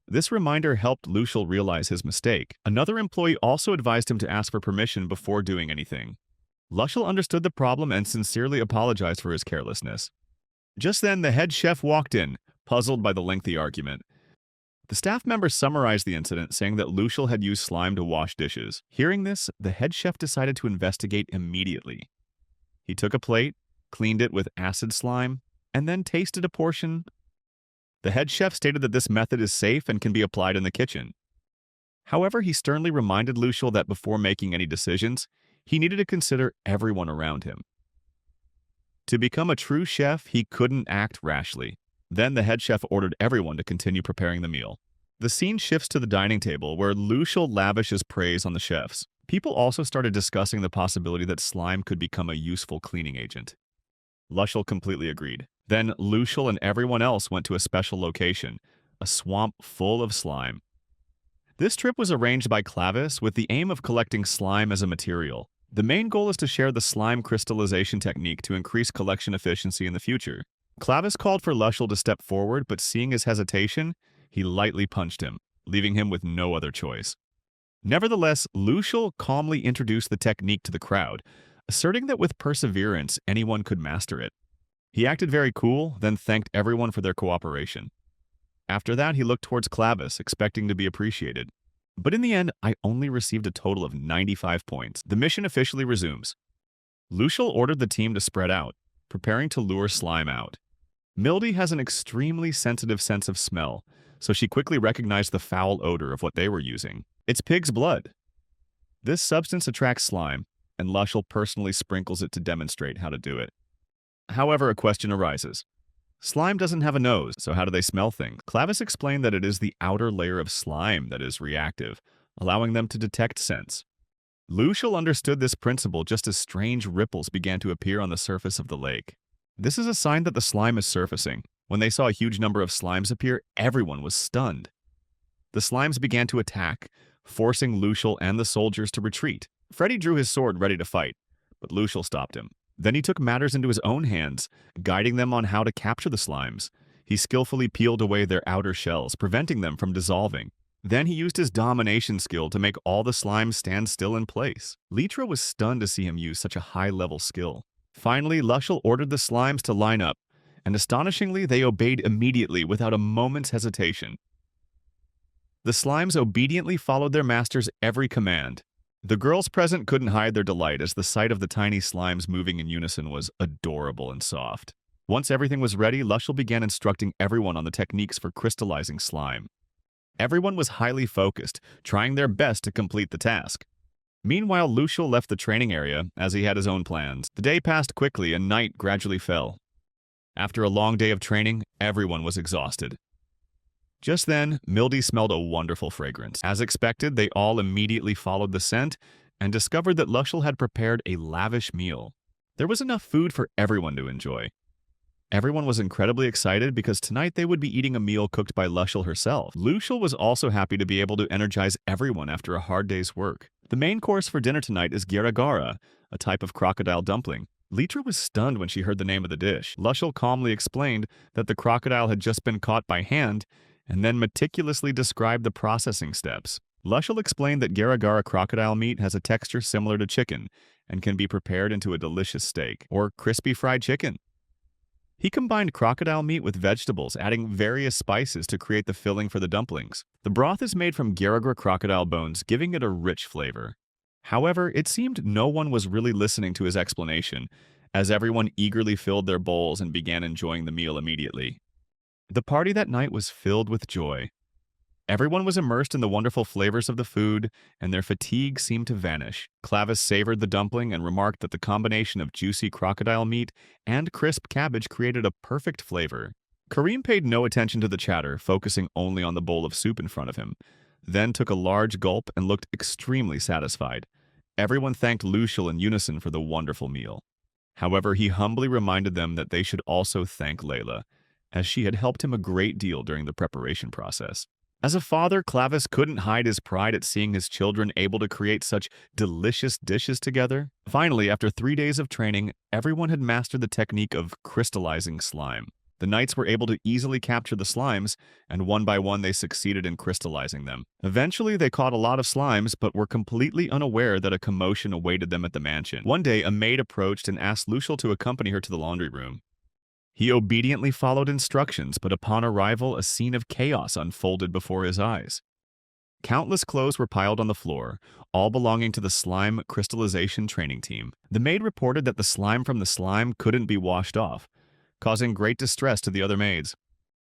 This reminder helped Lushel realize his mistake. Another employee also advised him to ask for permission before doing anything. Lushel understood the problem and sincerely apologized for his carelessness. Just then, the head chef walked in, puzzled by the lengthy argument. The staff member summarized the incident, saying that Lushel had used slime to wash dishes. Hearing this, the head chef decided to investigate immediately. He took a plate, cleaned it with acid slime, and then tasted a portion. The head chef stated that this method is safe and can be applied in the kitchen. However, he sternly reminded Lushel that before making any decisions, he needed to consider everyone around him. To become a true chef, he couldn't act rashly. Then the head chef ordered everyone to continue preparing the meal. The scene shifts to the dining table, where Lushel lavishes praise on the chefs. People also started discussing the possibility that slime could become a useful cleaning agent. Lushel completely agreed. Then Lushel and everyone else went to a special location, a swamp full of slime. This trip was arranged by Clavis with the aim of collecting slime as a material. The main goal is to share the slime crystallization technique to increase collection efficiency in the future. Clavis called for Lushel to step forward, but seeing his hesitation, he lightly punched him, leaving him with no other choice. Nevertheless, Lushel calmly introduced the technique to the crowd, asserting that with perseverance, anyone could master it. He acted very cool, then thanked everyone for their cooperation. After that, he looked towards Clavis, expecting to be appreciated. But in the end, I only received a total of 95 points. The mission officially resumes. Lushel ordered the team to spread out, preparing to lure slime out. Mildy has an extremely sensitive sense of smell, so she quickly recognized the foul odor of what they were using. It's pig's blood. This substance attracts slime, and Lushel personally sprinkles it to demonstrate how to do it. However, a question arises. Slime doesn't have a nose, so how do they smell things? Clavis explained that it is the outer layer of slime that is reactive, allowing them to detect scents. Lushel understood this principle just as strange ripples began to appear on the surface of the lake. This is a sign that the slime is surfacing. When they saw a huge number of slimes appear, everyone was stunned. The slimes began to attack, forcing Lushel and the soldiers to retreat. Freddy drew his sword ready to fight, but Lushel stopped him. Then he took matters into his own hands, guiding them on how to capture the slimes. He skillfully peeled away their outer shells, preventing them from dissolving. Then he used his domination skill to make all the slimes stand still in place. Litra was stunned to see him use such a high-level skill. Finally, Lushel ordered the slimes to line up, and astonishingly, they obeyed immediately without a moment's hesitation. The slimes obediently followed their master's every command. The girls present couldn't hide their delight as the sight of the tiny slimes moving in unison was adorable and soft. Once everything was ready, Lushel began instructing everyone on the techniques for crystallizing slime. Everyone was highly focused, trying their best to complete the task. Meanwhile, Lushel left the training area as he had his own plans. The day passed quickly and night gradually fell. After a long day of training, everyone was exhausted. Just then, Mildy smelled a wonderful fragrance. As expected, they all immediately followed the scent and discovered that Lushel had prepared a lavish meal. There was enough food for everyone to enjoy. Everyone was incredibly excited because tonight they would be eating a meal cooked by Lushel herself. Lushel was also happy to be able to energize everyone after a hard day's work. The main course for dinner tonight is garagara, a type of crocodile dumpling. Litra was stunned when she heard the name of the dish. Lushel calmly explained that the crocodile had just been caught by hand and then meticulously described the processing steps. Lushel explained that Garagara crocodile meat has a texture similar to chicken and can be prepared into a delicious steak or crispy fried chicken. He combined crocodile meat with vegetables, adding various spices to create the filling for the dumplings. The broth is made from Garagara crocodile bones, giving it a rich flavor. However, it seemed no one was really listening to his explanation, as everyone eagerly filled their bowls and began enjoying the meal immediately. The party that night was filled with joy. Everyone was immersed in the wonderful flavors of the food, and their fatigue seemed to vanish. Clavis savored the dumpling and remarked that the combination of juicy crocodile meat and crisp cabbage created a perfect flavor. Kareem paid no attention to the chatter, focusing only on the bowl of soup in front of him, then took a large gulp and looked extremely satisfied. Everyone thanked Lucial in unison for the wonderful meal. However, he humbly reminded them that they should also thank Layla, as she had helped him a great deal during the preparation process. As a father, Clavis couldn't hide his pride at seeing his children able to create such delicious dishes together. Finally, after 3 days of training, everyone had mastered the technique of crystallizing slime. The knights were able to easily capture the slimes, and one by one they succeeded in crystallizing them. Eventually, they caught a lot of slimes, but were completely unaware that a commotion awaited them at the mansion. One day, a maid approached and asked Lucial to accompany her to the laundry room. He obediently followed instructions, but upon arrival, a scene of chaos unfolded before his eyes. Countless clothes were piled on the floor, all belonging to the slime crystallization training team. The maid reported that the slime from the slime couldn't be washed off, causing great distress to the other maids.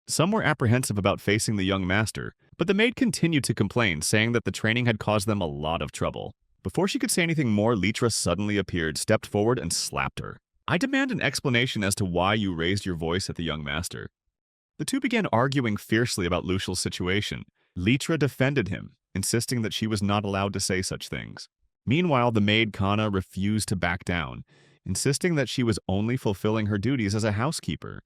Some were apprehensive about facing the young master, but the maid continued to complain, saying that the training had caused them a lot of trouble. Before she could say anything more, Litra suddenly appeared, stepped forward, and slapped her. "I demand an explanation as to why you raised your voice at the young master." The two began arguing fiercely about Lucial's situation. Litra defended him, insisting that she was not allowed to say such things. Meanwhile, the maid Kana refused to back down, insisting that she was only fulfilling her duties as a housekeeper.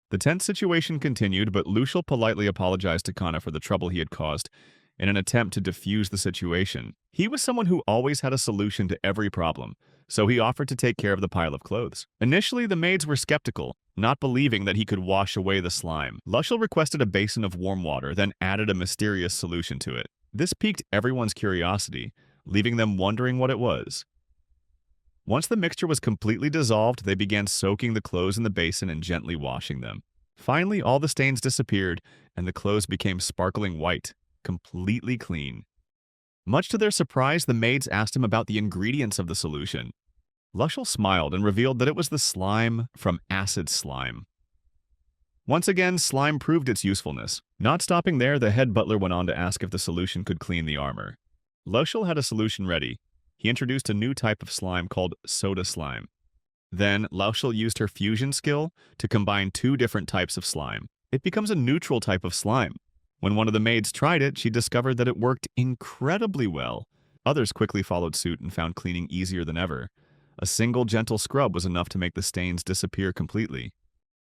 The tense situation continued, but Lucial politely apologized to Kana for the trouble he had caused in an attempt to defuse the situation. He was someone who always had a solution to every problem, so he offered to take care of the pile of clothes. Initially, the maids were skeptical, not believing that he could wash away the slime. Lucial requested a basin of warm water, then added a mysterious solution to it. This piqued everyone's curiosity, leaving them wondering what it was. Once the mixture was completely dissolved, they began soaking the clothes in the basin and gently washing them. Finally, all the stains disappeared, and the clothes became sparkling white, completely clean. Much to their surprise, the maids asked him about the ingredients of the solution. Lucial smiled and revealed that it was the slime from acid slime. Once again, slime proved its usefulness. Not stopping there, the head butler went on to ask if the solution could clean the armor. Lucial had a solution ready. He introduced a new type of slime called soda slime. Then, Lucial used her fusion skill to combine 2 different types of slime. It becomes a neutral type of slime. When one of the maids tried it, she discovered that it worked incredibly well. Others quickly followed suit and found cleaning easier than ever. A single gentle scrub was enough to make the stains disappear completely.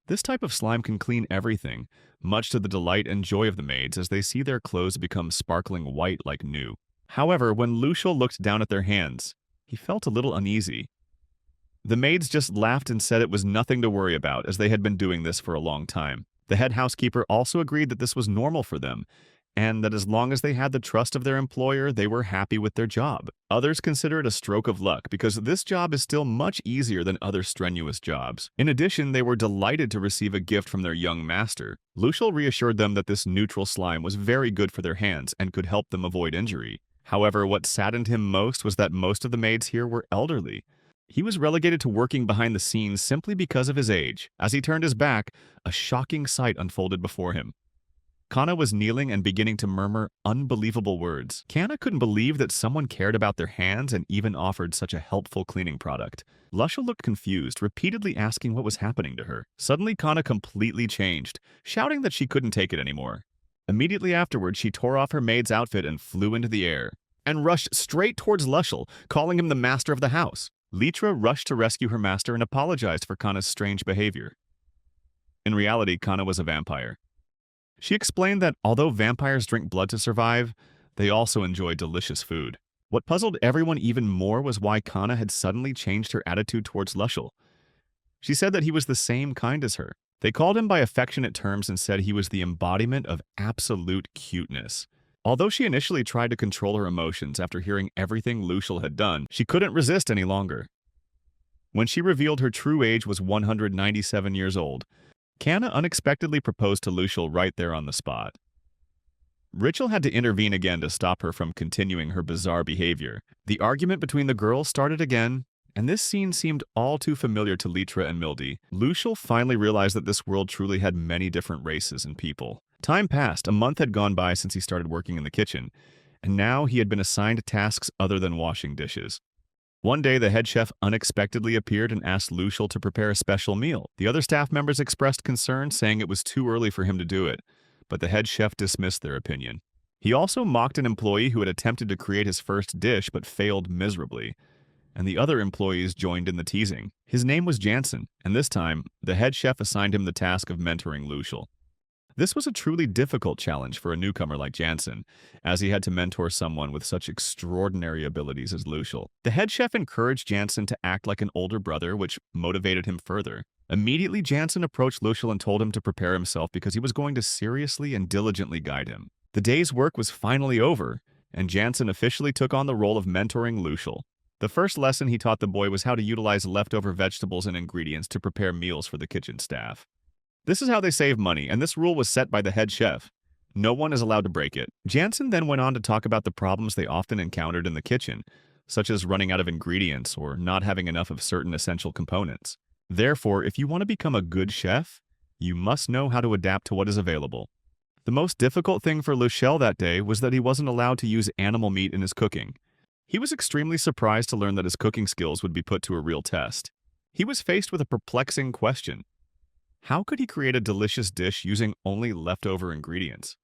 This type of slime can clean everything, much to the delight and joy of the maids as they see their clothes become sparkling white like new. However, when Lucial looked down at their hands, he felt a little uneasy. The maids just laughed and said it was nothing to worry about, as they had been doing this for a long time. The head housekeeper also agreed that this was normal for them, and that as long as they had the trust of their employer, they were happy with their job. Others consider it a stroke of luck, because this job is still much easier than other strenuous jobs. In addition, they were delighted to receive a gift from their young master. Lucial reassured them that this neutral slime was very good for their hands and could help them avoid injury. However, what saddened him most was that most of the maids here were elderly. He was relegated to working behind the scenes simply because of his age. As he turned his back, a shocking sight unfolded before him. Kana was kneeling and beginning to murmur unbelievable words. Kana couldn't believe that someone cared about their hands and even offered such a helpful cleaning product. Lucial looked confused, repeatedly asking what was happening to her. Suddenly, Kana completely changed, shouting that she couldn't take it anymore. Immediately afterward, she tore off her maid's outfit and flew into the air, and rushed straight towards Lucial, calling him the master of the house. Litra rushed to rescue her master and apologized for Kana's strange behavior. In reality, Kana was a vampire. She explained that although vampires drink blood to survive, they also enjoy delicious food. What puzzled everyone even more was why Kana had suddenly changed her attitude towards Lucial. She said that he was the same kind as her. They called him by affectionate terms and said he was the embodiment of absolute cuteness. Although she initially tried to control her emotions after hearing everything Lucial had done, she couldn't resist any longer. When she revealed her true age was 197 years old, Canna unexpectedly proposed to Lucial right there on the spot. Rachel had to intervene again to stop her from continuing her bizarre behavior. The argument between the girls started again, and this scene seemed all too familiar to Litra and Mildy. Lucial finally realized that this world truly had many different races and people. Time passed. A month had gone by since he started working in the kitchen, and now he had been assigned tasks other than washing dishes. One day, the head chef unexpectedly appeared and asked Lucial to prepare a special meal. The other staff members expressed concern, saying it was too early for him to do it, but the head chef dismissed their opinion. He also mocked an employee who had attempted to create his first dish but failed miserably, and the other employees joined in the teasing. His name was Jansen, and this time, the head chef assigned him the task of mentoring Lucial. This was a truly difficult challenge for a newcomer like Jansen, as he had to mentor someone with such extraordinary abilities as Lucial. The head chef encouraged Jansen to act like an older brother, which motivated him further. Immediately, Jansen approached Lucial and told him to prepare himself because he was going to seriously and diligently guide him. The day's work was finally over, and Jansen officially took on the role of mentoring Lucial. The first lesson he taught the boy was how to utilize leftover vegetables and ingredients to prepare meals for the kitchen staff. This is how they save money, and this rule was set by the head chef. No one is allowed to break it. Jansen then went on to talk about the problems they often encountered in the kitchen, such as running out of ingredients or not having enough of certain essential components. Therefore, if you want to become a good chef, you must know how to adapt to what is available. The most difficult thing for Lucial that day was that he wasn't allowed to use animal meat in his cooking. He was extremely surprised to learn that his cooking skills would be put to a real test. He was faced with a perplexing question. How could he create a delicious dish using only leftover ingredients?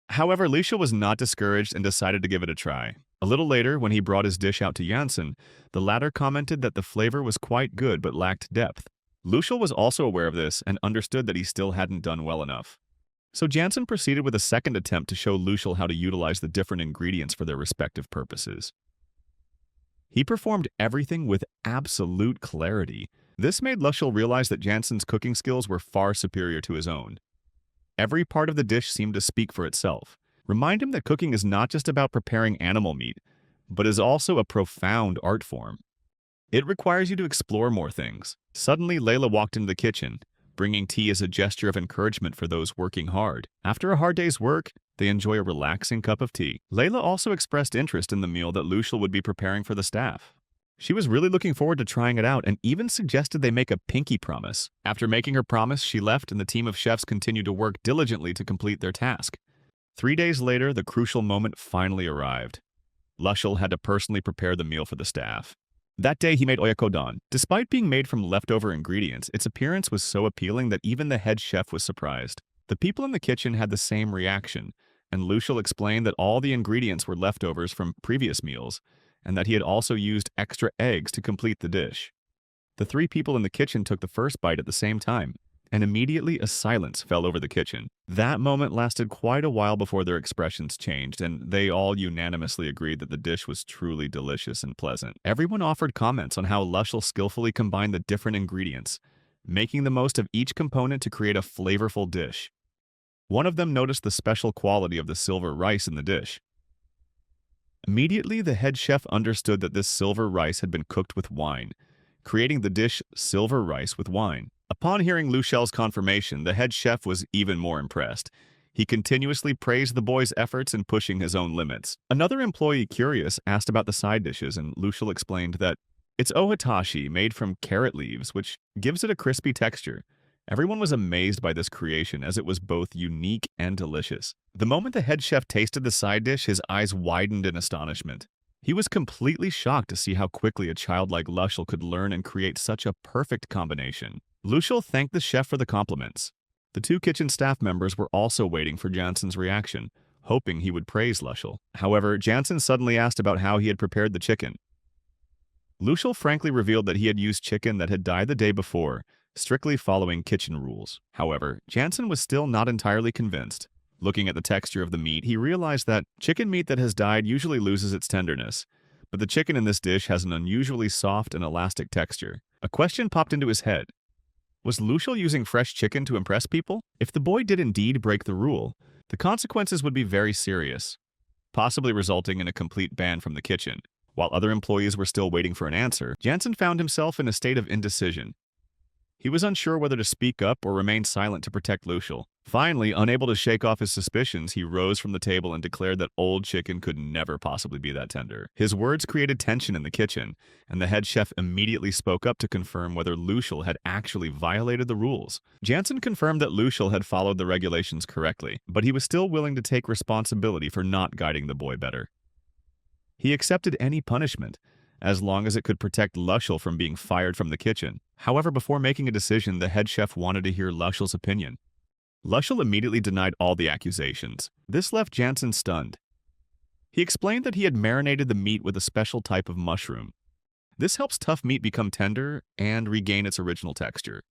However, Lucial was not discouraged and decided to give it a try. A little later, when he brought his dish out to Jansen, the latter commented that the flavor was quite good but lacked depth. Lucial was also aware of this and understood that he still hadn't done well enough. So Jansen proceeded with a second attempt to show Lucial how to utilize the different ingredients for their respective purposes. He performed everything with absolute clarity. This made Lucial realize that Jansen's cooking skills were far superior to his own. Every part of the dish seemed to speak for itself. Remind him that cooking is not just about preparing animal meat, but is also a profound art form. It requires you to explore more things. Suddenly, Layla walked into the kitchen, bringing tea as a gesture of encouragement for those working hard. After a hard day's work, they enjoy a relaxing cup of tea. Layla also expressed interest in the meal that Lucial would be preparing for the staff. She was really looking forward to trying it out and even suggested they make a pinky promise. After making her promise, she left and the team of chefs continued to work diligently to complete their task. 3 days later, the crucial moment finally arrived. Lucial had to personally prepare the meal for the staff. That day, he made oyakodon. Despite being made from leftover ingredients, its appearance was so appealing that even the head chef was surprised. The people in the kitchen had the same reaction, and Lucial explained that all the ingredients were leftovers from previous meals, and that he had also used extra eggs to complete the dish. The 3 people in the kitchen took the first bite at the same time, and immediately a silence fell over the kitchen. That moment lasted quite a while before their expressions changed, and they all unanimously agreed that the dish was truly delicious and pleasant. Everyone offered comments on how Lucial skillfully combined the different ingredients, making the most of each component to create a flavorful dish. One of them noticed the special quality of the silver rice in the dish. Immediately, the head chef understood that this silver rice had been cooked with wine, creating the dish silver rice with wine. Upon hearing Lucial's confirmation, the head chef was even more impressed. He continuously praised the boy's efforts in pushing his own limits. Another employee, curious, asked about the side dishes, and Lucial explained that it's ohatashi made from carrot leaves, which gives it a crispy texture. Everyone was amazed by this creation as it was both unique and delicious. The moment the head chef tasted the side dish, his eyes widened in astonishment. He was completely shocked to see how quickly a child like Lucial could learn and create such a perfect combination. Lucial thanked the chef for the compliments. The 2 kitchen staff members were also waiting for Jansen's reaction, hoping he would praise Lucial. However, Jansen suddenly asked about how he had prepared the chicken. Lucial frankly revealed that he had used chicken that had died the day before, strictly following kitchen rules. However, Jansen was still not entirely convinced. Looking at the texture of the meat, he realized that chicken meat that has died usually loses its tenderness, but the chicken in this dish has an unusually soft and elastic texture. A question popped into his head. Was Lucial using fresh chicken to impress people? If the boy did indeed break the rule, the consequences would be very serious. possibly resulting in a complete ban from the kitchen. While other employees were still waiting for an answer, Jansen found himself in a state of indecision. He was unsure whether to speak up or remain silent to protect Lucial. Finally, unable to shake off his suspicions, he rose from the table and declared that old chicken could never possibly be that tender. His words created tension in the kitchen, and the head chef immediately spoke up to confirm whether Lucial had actually violated the rules. Jansen confirmed that Lucial had followed the regulations correctly, but he was still willing to take responsibility for not guiding the boy better. He accepted any punishment, as long as it could protect Lucial from being fired from the kitchen. However, before making a decision, the head chef wanted to hear Lucial's opinion. Lucial immediately denied all the accusations. This left Jansen stunned. He explained that he had marinated the meat with a special type of mushroom. This helps tough meat become tender and regain its original texture.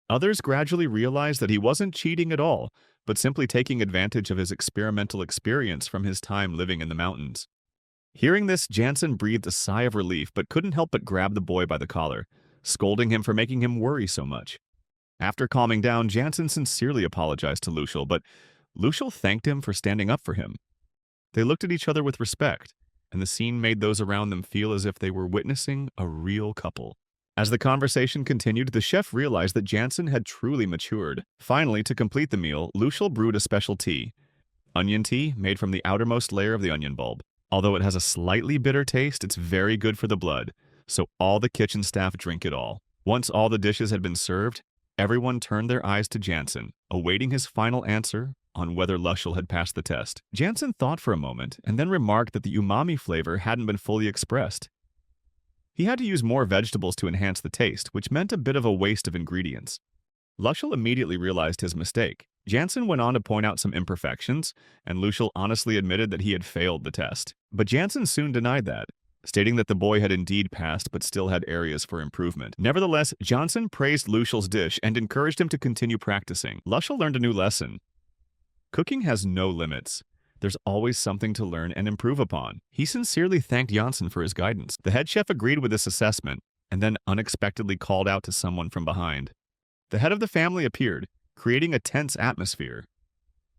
Others gradually realized that he wasn't cheating at all, but simply taking advantage of his experimental experience from his time living in the mountains. Hearing this, Jansen breathed a sigh of relief but couldn't help but grab the boy by the collar, scolding him for making him worry so much. After calming down, Jansen sincerely apologized to Lucial, but Lucial thanked him for standing up for him. They looked at each other with respect, and the scene made those around them feel as if they were witnessing a real couple. As the conversation continued, the chef realized that Jansen had truly matured. Finally, to complete the meal, Lucial brewed a special tea, onion tea made from the outermost layer of the onion bulb. Although it has a slightly bitter taste, it's very good for the blood, so all the kitchen staff drink it all. Once all the dishes had been served, everyone turned their eyes to Jansen, awaiting his final answer on whether Lucial had passed the test. Jansen thought for a moment and then remarked that the umami flavor hadn't been fully expressed. He had to use more vegetables to enhance the taste, which meant a bit of a waste of ingredients. Lucial immediately realized his mistake. Jansen went on to point out some imperfections, and Lucial honestly admitted that he had failed the test. But Jansen soon denied that, stating that the boy had indeed passed but still had areas for improvement. Nevertheless, Jansen praised Lucial's dish and encouraged him to continue practicing. Lucial learned a new lesson. Cooking has no limits. There's always something to learn and improve upon. He sincerely thanked Jansen for his guidance. The head chef agreed with this assessment, and then unexpectedly called out to someone from behind. The head of the family appeared, creating a tense atmosphere.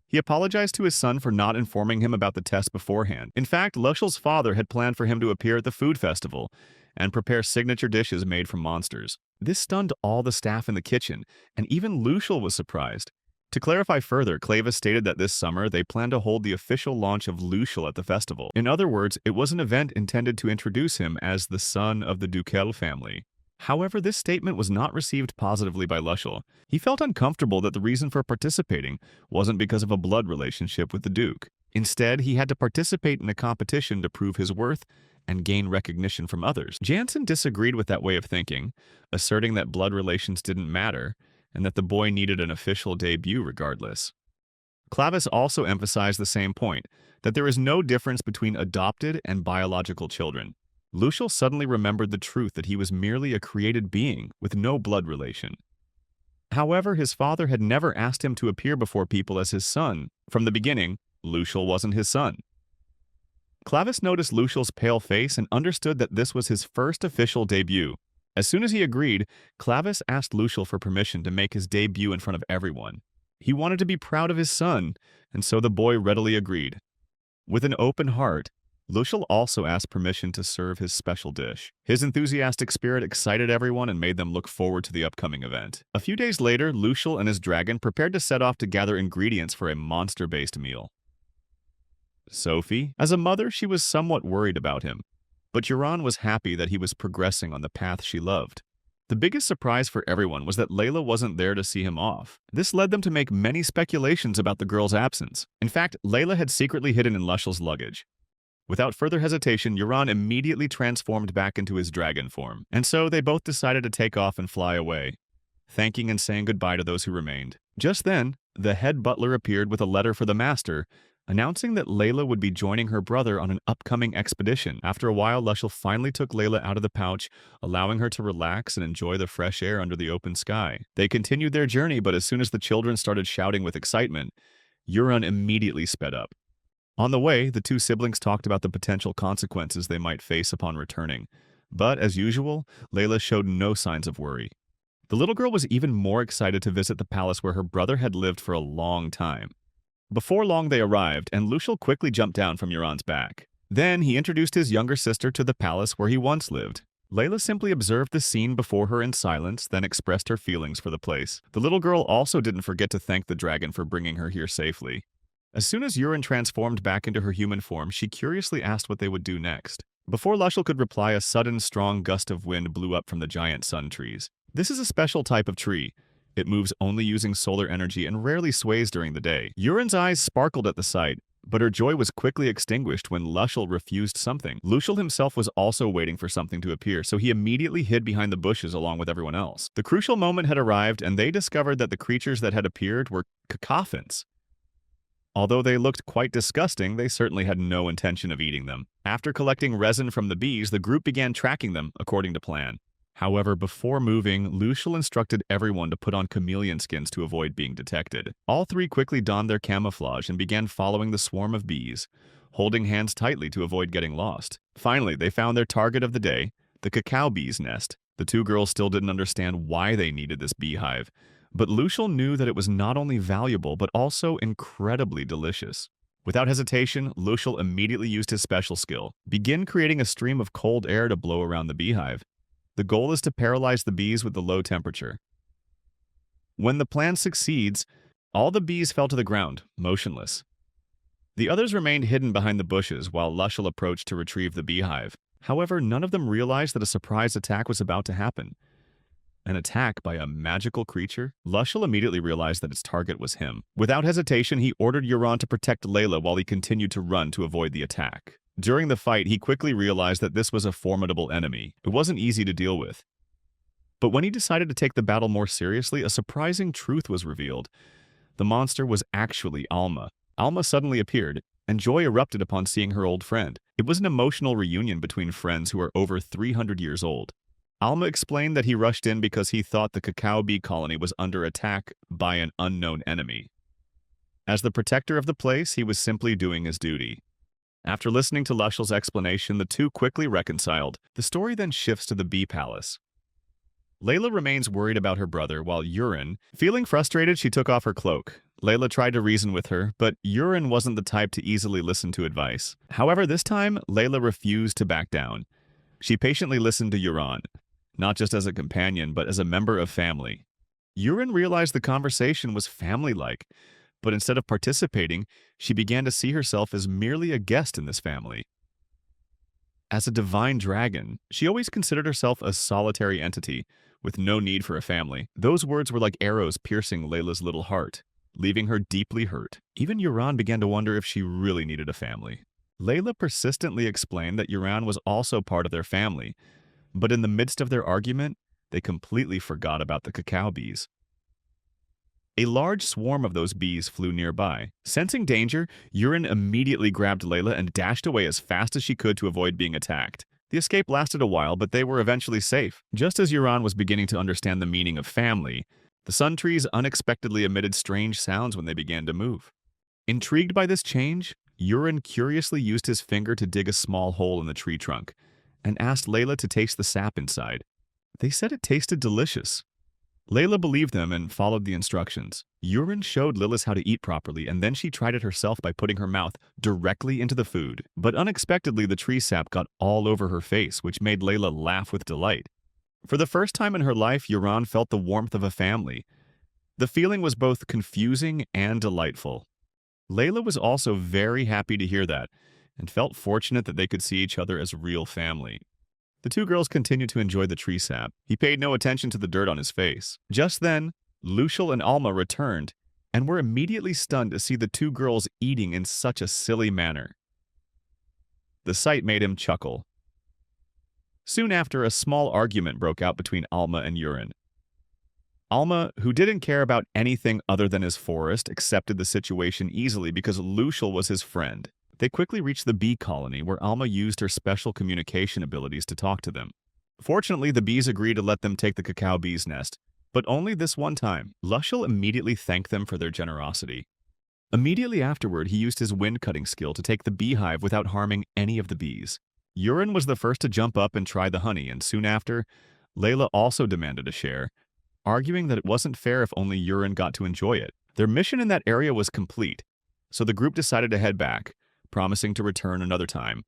He apologized to his son for not informing him about the test beforehand. In fact, Lucial's father had planned for him to appear at the food festival and prepare signature dishes made from monsters. This stunned all the staff in the kitchen, and even Lucial was surprised. To clarify further, Clavis stated that this summer they plan to hold the official launch of Lucial at the festival. In other words, it was an event intended to introduce him as the son of the ducal family. However, this statement was not received positively by Lucial. He felt uncomfortable that the reason for participating wasn't because of a blood relationship with the Duke. Instead, he had to participate in a competition to prove his worth and gain recognition from others. Jansen disagreed with that way of thinking, asserting that blood relations didn't matter and that the boy needed an official debut regardless. Clavis also emphasized the same point, that there is no difference between adopted and biological children. Lucial suddenly remembered the truth that he was merely a created being with no blood relation. However, his father had never asked him to appear before people as his son. From the beginning, Lucial wasn't his son. Clavis noticed Lucial's pale face and understood that this was his first official debut. As soon as he agreed, Clavis asked Lucial for permission to make his debut in front of everyone. He wanted to be proud of his son, and so the boy readily agreed. With an open heart, Lucial also asked permission to serve his special dish. His enthusiastic spirit excited everyone and made them look forward to the upcoming event. A few days later, Lucial and his dragon prepared to set off to gather ingredients for a monster-based meal. Sophie, as a mother, she was somewhat worried about him, but Euron was happy that he was progressing on the path she loved. The biggest surprise for everyone was that Layla wasn't there to see him off. This led them to make many speculations about the girl's absence. In fact, Layla had secretly hidden in Lucial's luggage. Without further hesitation, Euron immediately transformed back into his dragon form, and so they both decided to take off and fly away, thanking and saying goodbye to those who remained. Just then, the head butler appeared with a letter for the master, announcing that Layla would be joining her brother on an upcoming expedition. After a while, Lucial finally took Layla out of the pouch, allowing her to relax and enjoy the fresh air under the open sky. They continued their journey, but as soon as the children started shouting with excitement, Euron immediately sped up. On the way, the two siblings talked about the potential consequences they might face upon returning. But, as usual, Layla showed no signs of worry. The little girl was even more excited to visit the palace where her brother had lived for a long time. Before long they arrived, and Lucial quickly jumped down from Euron's back. Then he introduced his younger sister to the palace where he once lived. Layla simply observed the scene before her in silence, then expressed her feelings for the place. The little girl also didn't forget to thank the dragon for bringing her here safely. As soon as Euron transformed back into her human form, she curiously asked what they would do next. Before Lucial could reply, a sudden strong gust of wind blew up from the giant sun trees. This is a special type of tree. It moves only using solar energy and rarely sways during the day. Euron's eyes sparkled at the sight, but her joy was quickly extinguished when Lucial refused something. Lucial himself was also waiting for something to appear, so he immediately hid behind the bushes along with everyone else. The crucial moment had arrived, and they discovered that the creatures that had appeared were cacophants. Although they looked quite disgusting, they certainly had no intention of eating them. After collecting resin from the bees, the group began tracking them according to plan. However, before moving, Lucial instructed everyone to put on chameleon skins to avoid being detected. All three quickly donned their camouflage and began following the swarm of bees, holding hands tightly to avoid getting lost. Finally, they found their target of the day, the cacao bee's nest. The two girls still didn't understand why they needed this beehive, but Lucial knew that it was not only valuable but also incredibly delicious. Without hesitation, Lucial immediately used his special skill, begin creating a stream of cold air to blow around the beehive. The goal is to paralyze the bees with the low temperature. When the plan succeeds, all the bees fell to the ground, motionless. The others remained hidden behind the bushes while Lucial approached to retrieve the beehive. However, none of them realized that a surprise attack was about to happen. An attack by a magical creature? Lucial immediately realized that its target was him. Without hesitation, he ordered Euron to protect Layla while he continued to run to avoid the attack. During the fight, he quickly realized that this was a formidable enemy. It wasn't easy to deal with. But when he decided to take the battle more seriously, a surprising truth was revealed. The monster was actually Alma. Alma suddenly appeared, and joy erupted upon seeing her old friend. It was an emotional reunion between friends who are over 300 years old. Alma explained that he rushed in because he thought the cacao bee colony was under attack by an unknown enemy. As the protector of the place, he was simply doing his duty. After listening to Lucial's explanation, the two quickly reconciled. The story then shifts to the bee palace. Layla remains worried about her brother, while Euron, feeling frustrated, she took off her cloak. Layla tried to reason with her, but Euron wasn't the type to easily listen to advice. However, this time, Layla refused to back down. She patiently listened to Euron, not just as a companion, but as a member of family. Euron realized the conversation was family-like, but instead of participating, she began to see herself as merely a guest in this family. As a divine dragon, she always considered herself a solitary entity, with no need for a family. Those words were like arrows piercing Layla's little heart, leaving her deeply hurt. Even Euron began to wonder if she really needed a family. Layla persistently explained that Euron was also part of their family, but in the midst of their argument, they completely forgot about the cacao bees. A large swarm of those bees flew nearby. Sensing danger, Euron immediately grabbed Layla and dashed away as fast as she could to avoid being attacked. The escape lasted a while, but they were eventually safe. Just as Euron was beginning to understand the meaning of family, the sun trees unexpectedly emitted strange sounds when they began to move. Intrigued by this change, Euron curiously used his finger to dig a small hole in the tree trunk and asked Layla to taste the sap inside. They said it tasted delicious. Layla believed them and followed the instructions. Euron showed Lilith how to eat properly, and then she tried it herself by putting her mouth directly into the food. But unexpectedly, the tree sap got all over her face, which made Layla laugh with delight. For the first time in her life, Euron felt the warmth of a family. The feeling was both confusing and delightful. Layla was also very happy to hear that, and felt fortunate that they could see each other as real family. The two girls continued to enjoy the tree sap. He paid no attention to the dirt on his face. Just then, Lucial and Alma returned, and were immediately stunned to see the two girls eating in such a silly manner. The sight made him chuckle. Soon after, a small argument broke out between Alma and Euron. Alma, who didn't care about anything other than his forest, accepted the situation easily because Lucial was his friend. They quickly reached the bee colony, where Alma used her special communication abilities to talk to them. Fortunately, the bees agreed to let them take the cacao bee's nest, but only this one time. Lucial immediately thanked them for their generosity. Immediately afterward, he used his wind-cutting skill to take the beehive without harming any of the bees. Euron was the first to jump up and try the honey, and soon after, Layla also demanded a share, arguing that it wasn't fair if only Euron got to enjoy it. Their mission in that area was complete, so the group decided to head back, promising to return another time.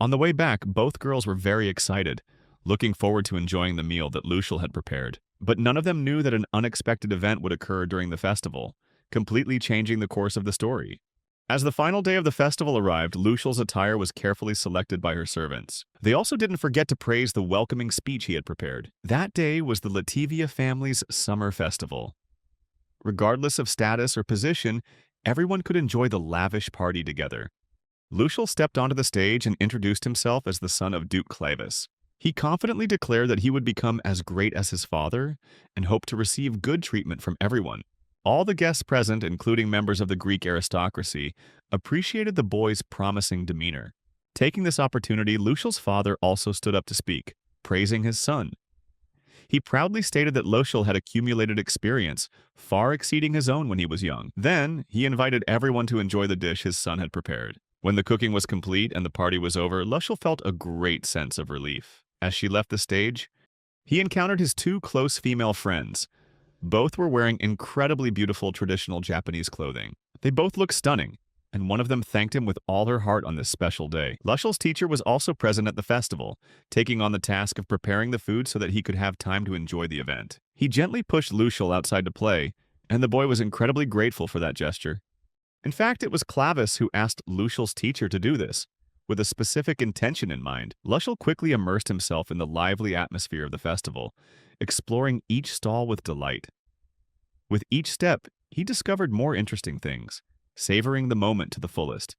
On the way back, both girls were very excited, looking forward to enjoying the meal that Lucial had prepared. But none of them knew that an unexpected event would occur during the festival, completely changing the course of the story. As the final day of the festival arrived, Lucial's attire was carefully selected by her servants. They also didn't forget to praise the welcoming speech he had prepared. That day was the Lativia family's summer festival. Regardless of status or position, everyone could enjoy the lavish party together. Lucial stepped onto the stage and introduced himself as the son of Duke Clavis. He confidently declared that he would become as great as his father and hoped to receive good treatment from everyone. All the guests present, including members of the Greek aristocracy, appreciated the boy's promising demeanor. Taking this opportunity, Lucial's father also stood up to speak, praising his son. He proudly stated that Lucial had accumulated experience, far exceeding his own when he was young. Then, he invited everyone to enjoy the dish his son had prepared. When the cooking was complete and the party was over, Lucial felt a great sense of relief. As she left the stage, he encountered his two close female friends. Both were wearing incredibly beautiful traditional Japanese clothing. They both looked stunning, and one of them thanked him with all her heart on this special day. Lucial's teacher was also present at the festival, taking on the task of preparing the food so that he could have time to enjoy the event. He gently pushed Lucial outside to play, and the boy was incredibly grateful for that gesture. In fact, it was Clavis who asked Lucial's teacher to do this, with a specific intention in mind. Lucial quickly immersed himself in the lively atmosphere of the festival, exploring each stall with delight. With each step, he discovered more interesting things, savoring the moment to the fullest.